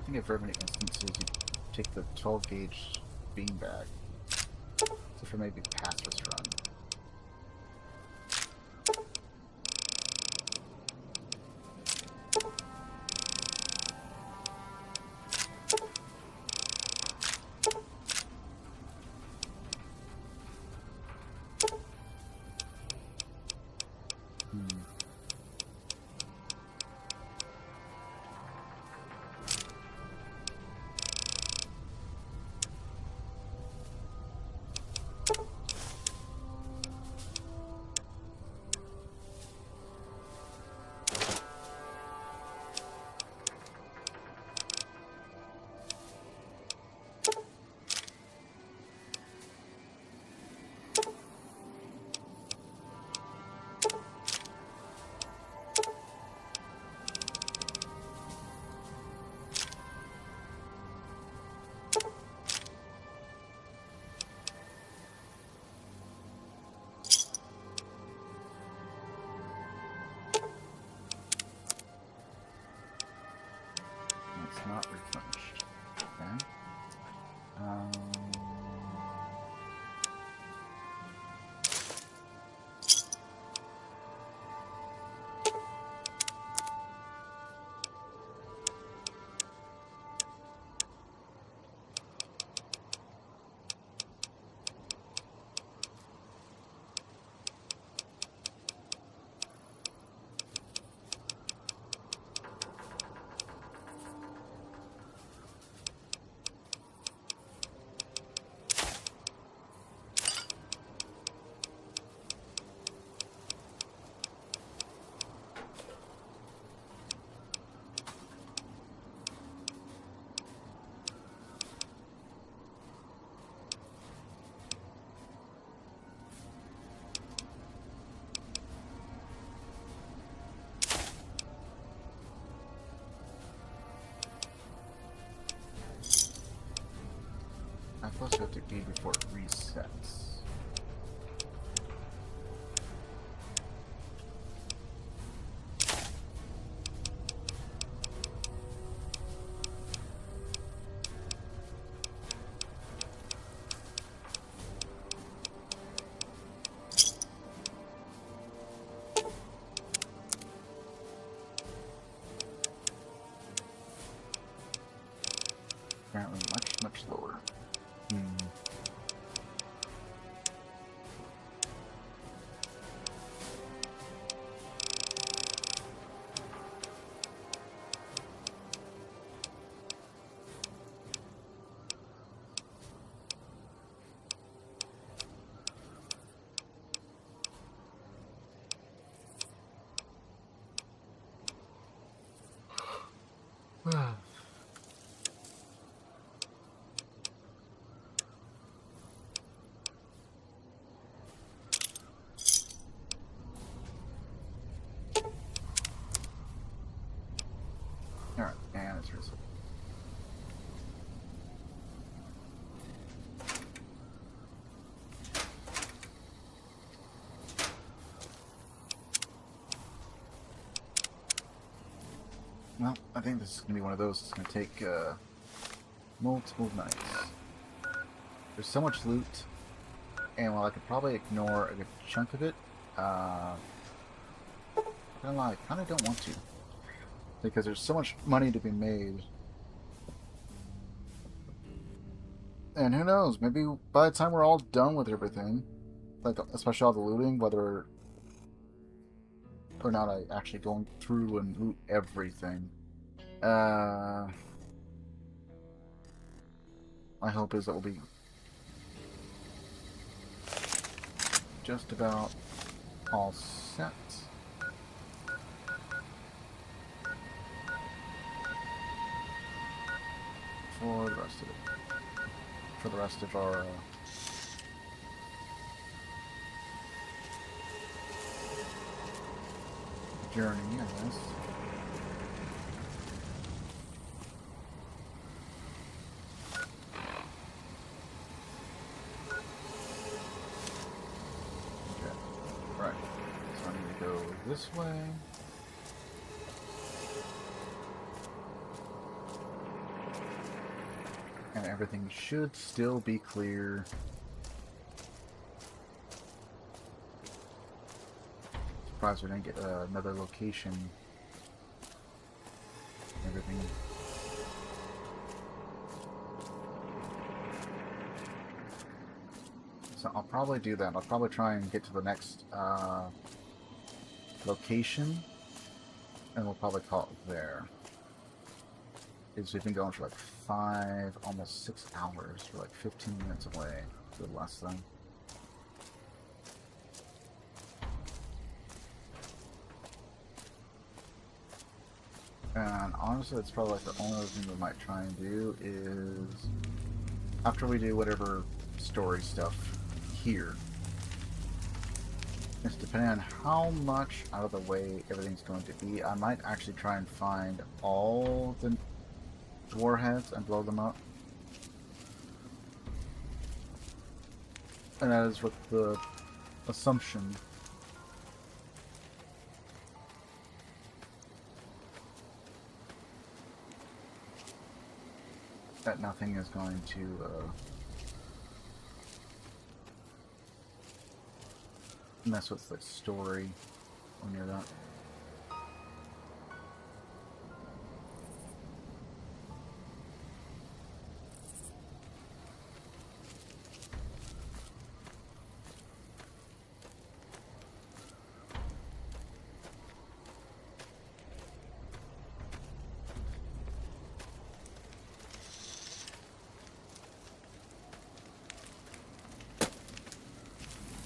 think of very many instances you take the 12 gauge beanbag. So for maybe past this run. It's not replenished. Okay. I'm supposed to have to be before it resets. Apparently much lower. Alright, and it's reset. Well, I think this is going to be one of those. It's going to take multiple nights. There's so much loot, and while I could probably ignore a good chunk of it, I kind of don't want to. Because there's so much money to be made. And who knows, maybe by the time we're all done with everything, like especially all the looting, whether or not I actually going through and loot everything, my hope is that we'll be just about all set. For the rest of it. For the rest of our journey, I guess. Okay, right. So I need to go this way. And everything should still be clear. Surprised we didn't get another location. Everything. So I'll probably do that. I'll probably try and get to the next location, and we'll probably call it there. Because we've been going for like 5, almost 6 hours. We're like 15 minutes away, a little less than. And honestly, it's probably like the only other thing we might try and do is, after we do whatever story stuff here, it's depending on how much out of the way everything's going to be, I might actually try and find all the warheads and blow them up. And that is with the assumption that nothing is going to mess with the story when you're that.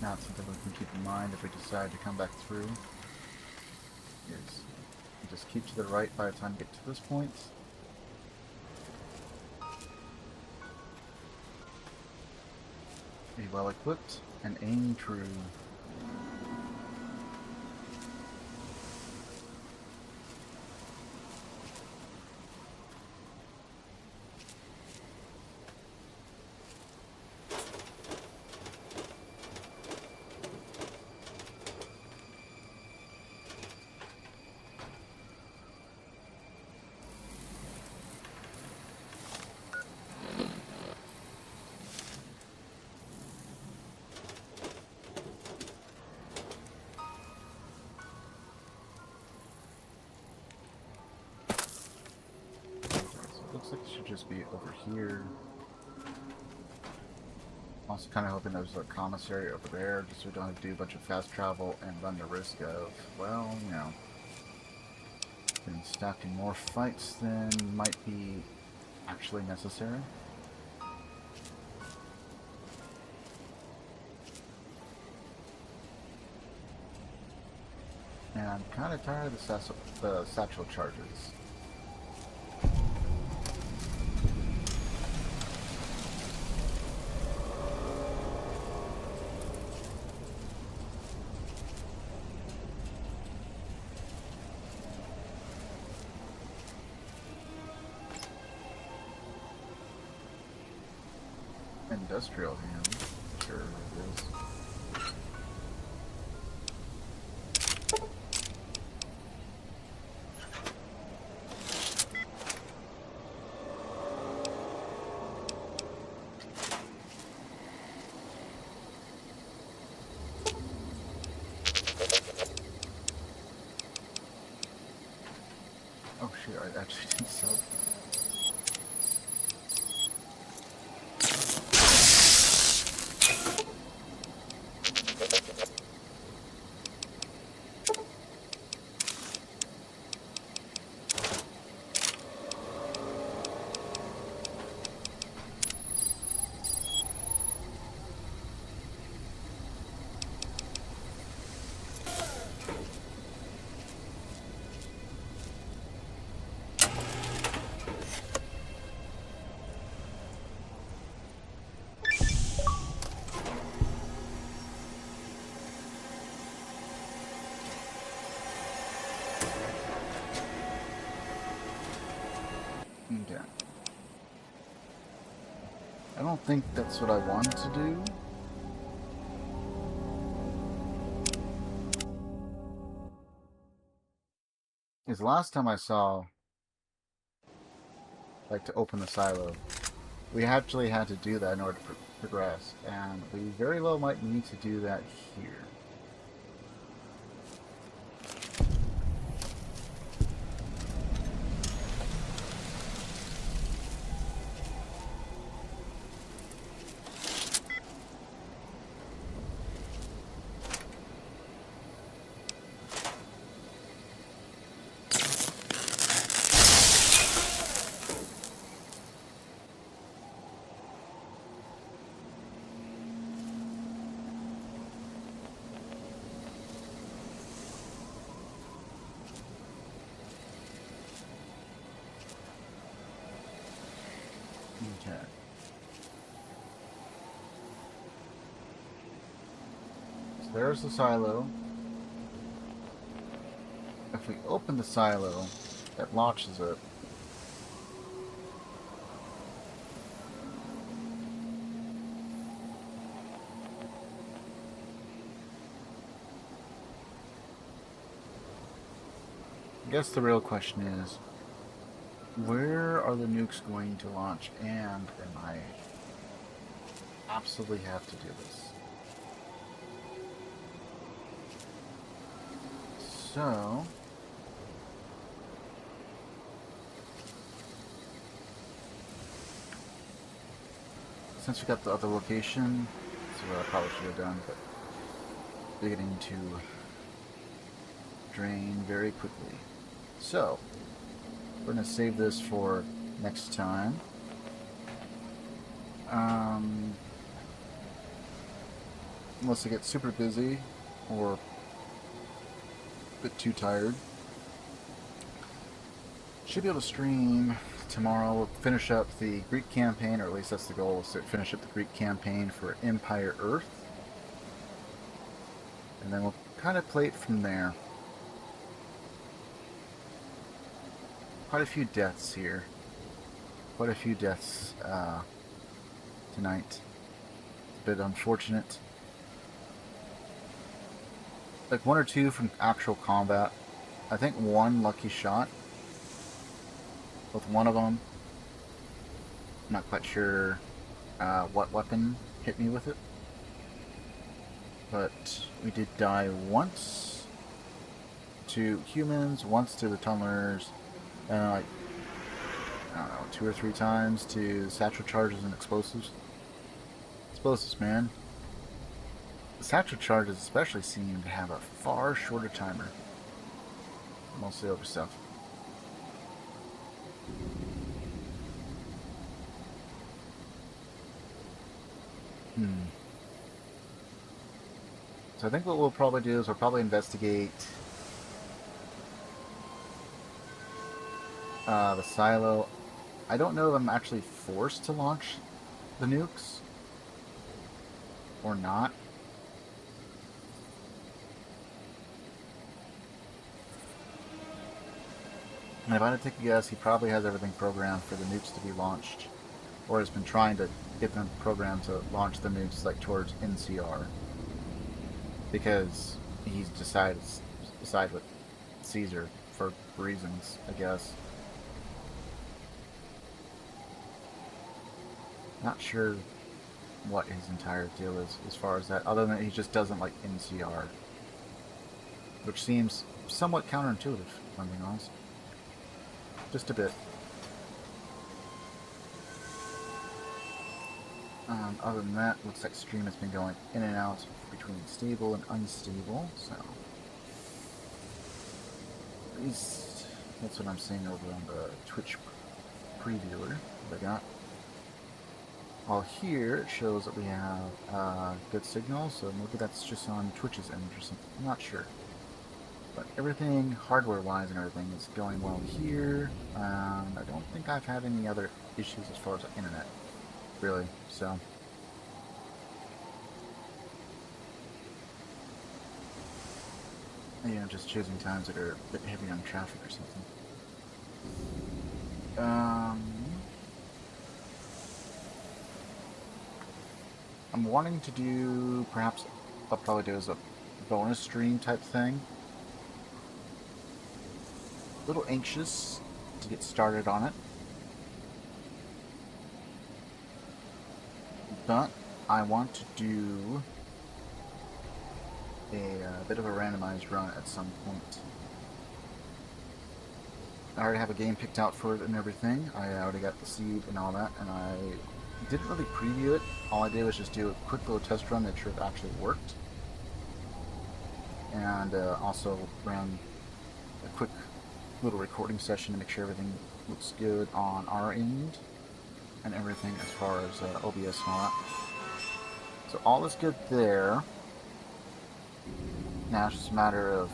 Now, something we can keep in mind if we decide to come back through is you just keep to the right by the time you get to this point. Be well equipped and aim true. Looks like it should just be over here. Also kind of hoping there's a commissary over there, just so we don't have to do a bunch of fast travel and run the risk of, well, you know, getting stuck in more fights than might be actually necessary. And I'm kind of tired of the satchel charges. Industrial hand, sure it is. Oh shit, I actually didn't sell. Okay. I don't think that's what I wanted to do. Because last time I saw, like, to open the silo, We actually had to do that in order to progress, and we very well might need to do that here. Okay. So there's the silo. If we open the silo, that launches it. I guess the real question is, where are the nukes going to launch, and am I absolutely have to do this? So, since we got the other location, this is what I probably should have done, but beginning to drain very quickly. So, we're going to save this for next time. Unless I get super busy or a bit too tired. Should be able to stream tomorrow. We'll finish up the Greek campaign, or at least that's the goal, is to finish up the Greek campaign for Empire Earth. And then we'll kind of play it from there. Quite a few deaths here. Quite a few deaths tonight. It's a bit unfortunate. Like 1 or 2 from actual combat. I think 1 lucky shot with one of them. I'm not quite sure what weapon hit me with it. But we did die once to humans, once to the tunnelers, and like, I don't know, 2 or 3 times to satchel charges and explosives. Explosives, man. The satchel charges especially seem to have a far shorter timer. Mostly over stuff. So I think what we'll probably do is we'll probably investigate the silo. I don't know if I'm actually forced to launch the nukes or not. And if I had to take a guess, he probably has everything programmed for the nukes to be launched, or has been trying to get them programmed to launch the nukes like towards NCR, because he's decided to side with Caesar for reasons, I guess. Not sure what his entire deal is as far as that, other than he just doesn't like NCR, which seems somewhat counterintuitive, if I'm being honest. Just a bit. Other than that, looks like stream has been going in and out between stable and unstable, so at least that's what I'm seeing over on the Twitch previewer that I got. While here it shows that we have good signal, so maybe that's just on Twitch's end or something. I'm not sure. But everything hardware-wise and everything is going well here. I don't think I've had any other issues as far as the internet, really. So, you know, just choosing times that are a bit heavy on traffic or something. I'm wanting to do, perhaps I'll probably do as a bonus stream type thing. A little anxious to get started on it. But I want to do a bit of a randomized run at some point. I already have a game picked out for it and everything. I already got the seed and all that, and I didn't really preview it. All I did was just do a quick little test run, make sure it actually worked. And also ran a quick little recording session to make sure everything looks good on our end and everything as far as OBS and all that. So all is good there. Now it's just a matter of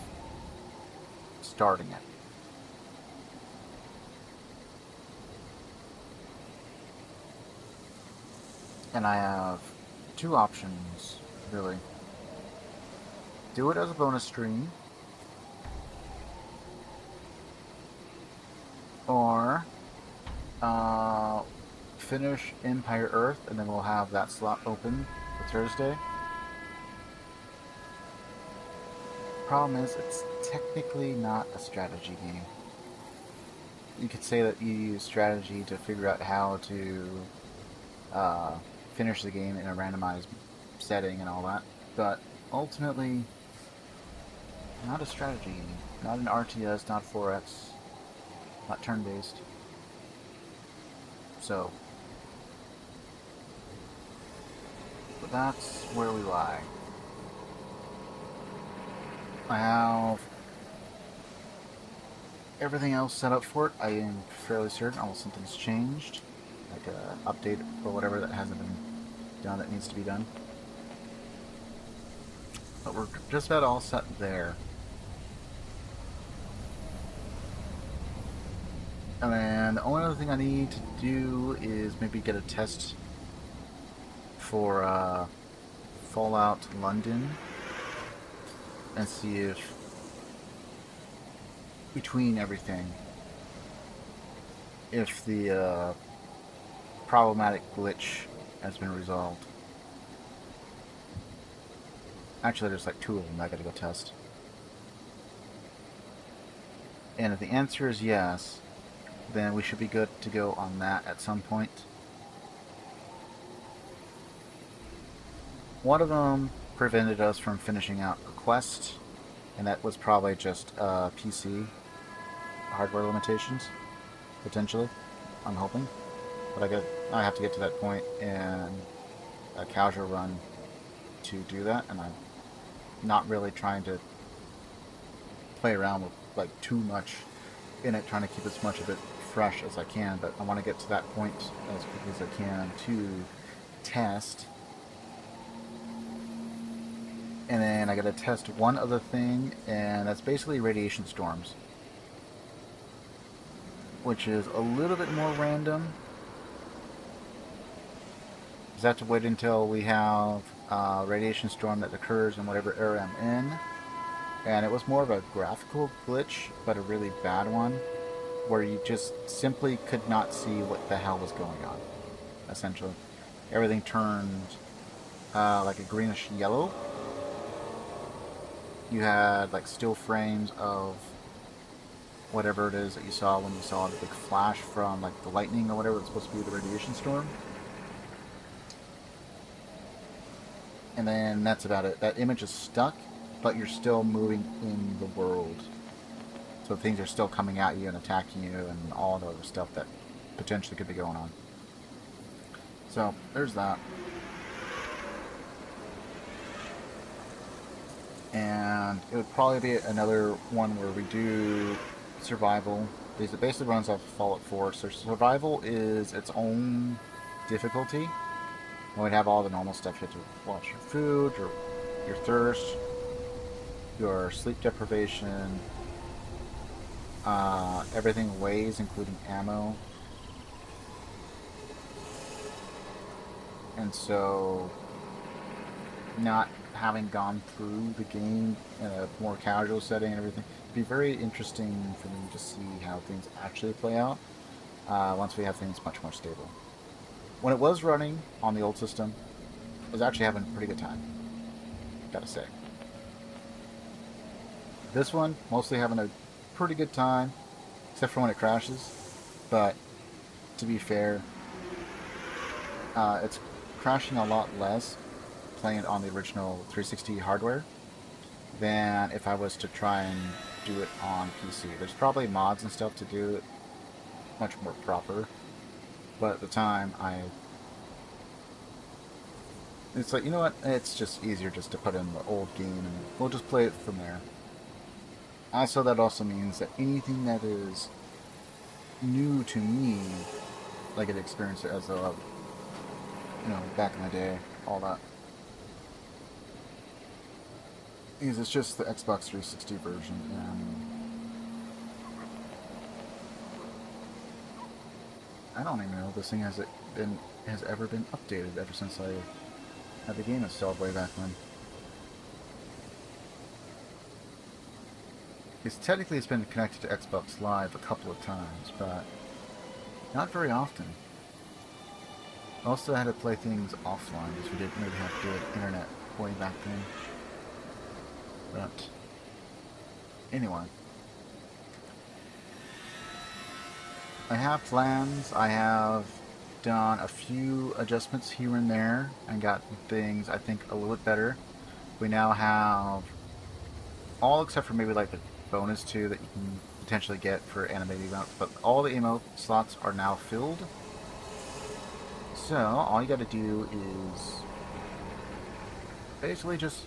starting it. And I have two options, really. Do it as a bonus stream, or finish Empire Earth, and then we'll have that slot open for Thursday. Problem is, it's technically not a strategy game. You could say that you use strategy to figure out how to finish the game in a randomized setting and all that, but ultimately, not a strategy game. Not an RTS, not 4X, not turn-based. So, but that's where we lie. I have everything else set up for it. I am fairly certain, unless something's changed, like an update or whatever that hasn't been done that needs to be done. But we're just about all set there. And then the only other thing I need to do is maybe get a test for Fallout London and see if between everything, if the problematic glitch has been resolved. Actually, there's like 2 of them I gotta go test. And if the answer is yes, then we should be good to go on that at some point. One of them prevented us from finishing out a quest, and that was probably just PC hardware limitations, potentially. I'm hoping, but I have to get to that point in a casual run to do that, and I'm not really trying to play around with like too much in it, trying to keep as much of it fresh as I can, but I want to get to that point as quickly as I can to test. And then I gotta test one other thing, and that's basically radiation storms, which is a little bit more random. Because I have to wait until we have a radiation storm that occurs in whatever area I'm in. And it was more of a graphical glitch, but a really bad one, where you just simply could not see what the hell was going on, essentially. Everything turned like a greenish yellow. You had like still frames of whatever it is that you saw when you saw the big flash from like the lightning or whatever was supposed to be the radiation storm. And then that's about it. That image is stuck, but you're still moving in the world. So things are still coming at you and attacking you and all the other stuff that potentially could be going on. So, there's that. And it would probably be another one where we do survival. Because it basically runs off of Fallout 4. So survival is its own difficulty. And we'd have all the normal stuff. You have to watch your food, your thirst, your sleep deprivation. Everything weighs, including ammo. And so, not having gone through the game in a more casual setting and everything, it'd be very interesting for me to see how things actually play out once we have things much more stable. When it was running on the old system, I was actually having a pretty good time, gotta say. This one, mostly having a pretty good time, except for when it crashes, but to be fair, it's crashing a lot less playing it on the original 360 hardware than if I was to try and do it on PC. There's probably mods and stuff to do it much more proper, but at the time it's like, you know what, it's just easier just to put in the old game and we'll just play it from there. Also, that also means that anything that is new to me, like I'd experienced it as a, you know, back in the day, all that. Because it's just the Xbox 360 version, and I don't even know if this thing has ever been updated ever since I had the game installed way back when. Because technically it's been connected to Xbox Live a couple of times, but not very often. Also had to play things offline, because we didn't really have good internet way back then. But anyway, I have plans. I have done a few adjustments here and there and got things, I think, a little bit better. We now have all except for maybe like the bonus 2 that you can potentially get for animated emotes, but all the emote slots are now filled. So all you got to do is basically just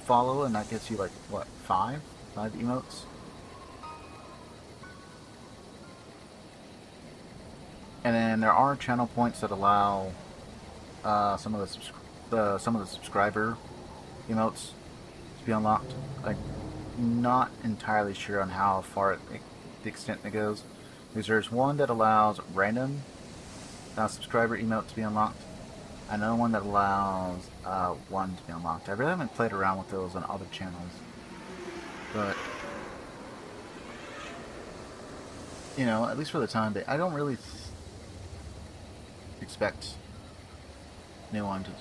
follow, and that gets you like what, five emotes. And then there are channel points that allow some of the subscriber emotes to be unlocked. I'm not entirely sure on how far the extent it goes, because there's one that allows random subscriber emote to be unlocked. Another one that allows one to be unlocked. I really haven't played around with those on other channels, but you know, at least for the time being, I don't really expect anyone to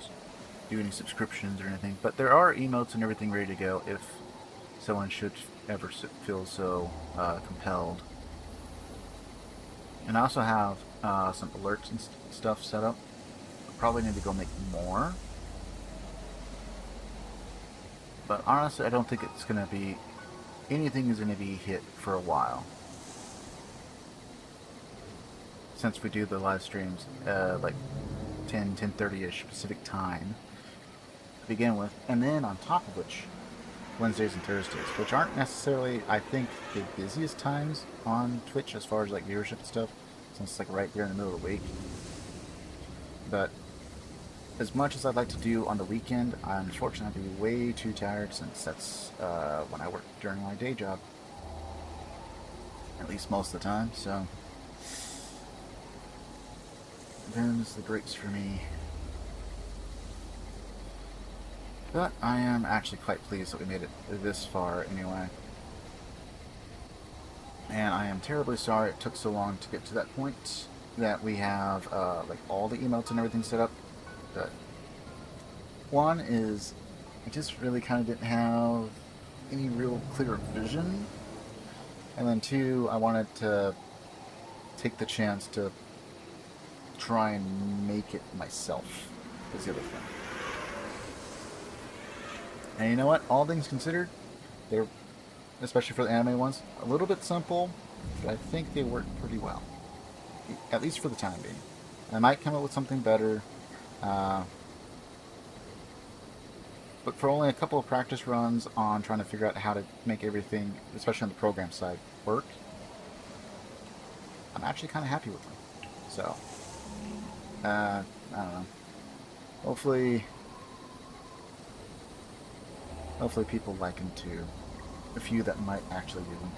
do any subscriptions or anything, but there are emotes and everything ready to go if someone should ever feel so compelled. And I also have some alerts and stuff set up. Probably need to go make more, but honestly I don't think it's gonna be anything is gonna be hit for a while, since we do the live streams like 10:30ish Pacific time to begin with, and then on top of which Wednesdays and Thursdays, which aren't necessarily, I think, the busiest times on Twitch as far as like viewership and stuff, since it's like right there in the middle of the week. But as much as I'd like to do on the weekend, I'm unfortunately I'd be way too tired, since that's when I work during my day job, at least most of the time. So them's the breaks for me. But I am actually quite pleased that we made it this far anyway. And I am terribly sorry it took so long to get to that point, that we have like all the emotes and everything set up. But one is, I just really kind of didn't have any real clear vision. And then two, I wanted to take the chance to try and make it myself, is the other thing. And you know what? All things considered, they're, especially for the anime ones, a little bit simple, but I think they work pretty well. At least for the time being. I might come up with something better, but for only a couple of practice runs on trying to figure out how to make everything, especially on the program side, work, I'm actually kind of happy with them. So, I don't know. Hopefully people like them too. A few that might actually do them.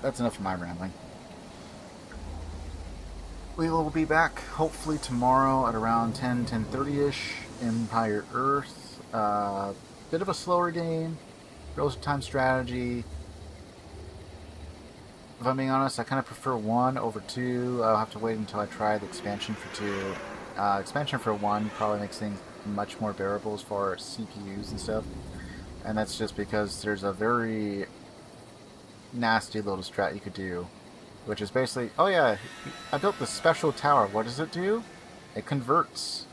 That's enough of my rambling. We will be back hopefully tomorrow at around 10:30ish. Empire Earth. Bit of a slower game. Real-time strategy. If I'm being honest, I kind of prefer 1 over 2. I'll have to wait until I try the expansion for 2. Expansion for 1 probably makes things much more bearable as far as CPUs and stuff. And that's just because there's a very nasty little strat you could do, which is basically, oh yeah, I built this special tower. What does it do? It converts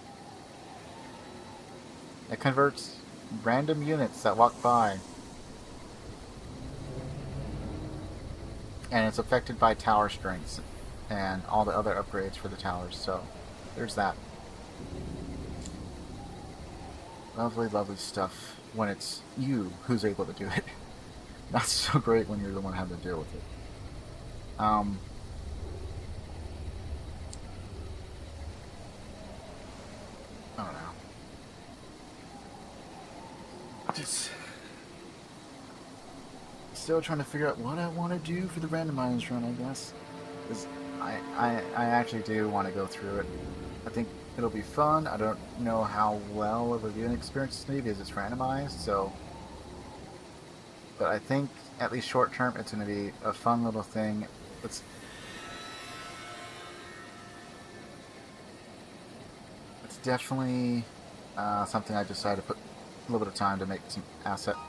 It converts random units that walk by. And it's affected by tower strengths and all the other upgrades for the towers, so there's that. Lovely, lovely stuff when it's you who's able to do it. Not so great when you're the one having to deal with it. I don't know. Just still trying to figure out what I want to do for the randomized run, I guess. Because I actually do want to go through it. I think it'll be fun. I don't know how well of a viewing experience it's going to be because it's randomized, so... But I think, at least short term, it's going to be a fun little thing. It's definitely something I decided to put a little bit of time to make some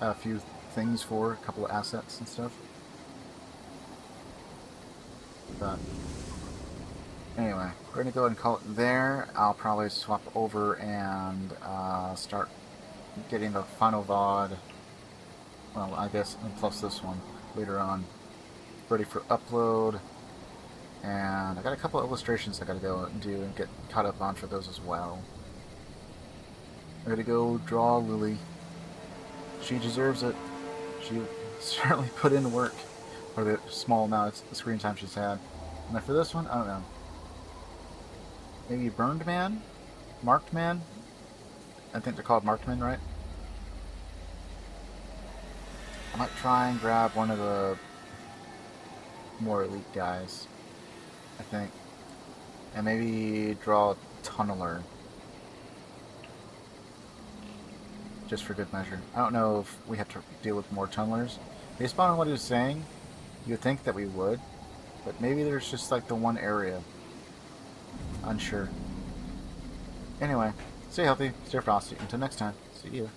a few things for, a couple of assets and stuff. But anyway, we're going to go ahead and call it there. I'll probably swap over and start getting the final VOD, well, I guess, and plus this one later on, ready for upload. And I got a couple of illustrations I gotta go and do and get caught up on for those as well. I gotta go draw Lily. She deserves it. She certainly put in work for the small amount of screen time she's had. And then for this one, I don't know. Maybe Burned Man? Marked Man? I think they're called Marked Men, right? I might try and grab one of the more elite guys, I think. And maybe draw a tunneler. Just for good measure. I don't know if we have to deal with more tunnelers. Based on what he was saying, you would think that we would. But maybe there's just like the one area. Unsure. Anyway, stay healthy, stay frosty. Until next time, see you.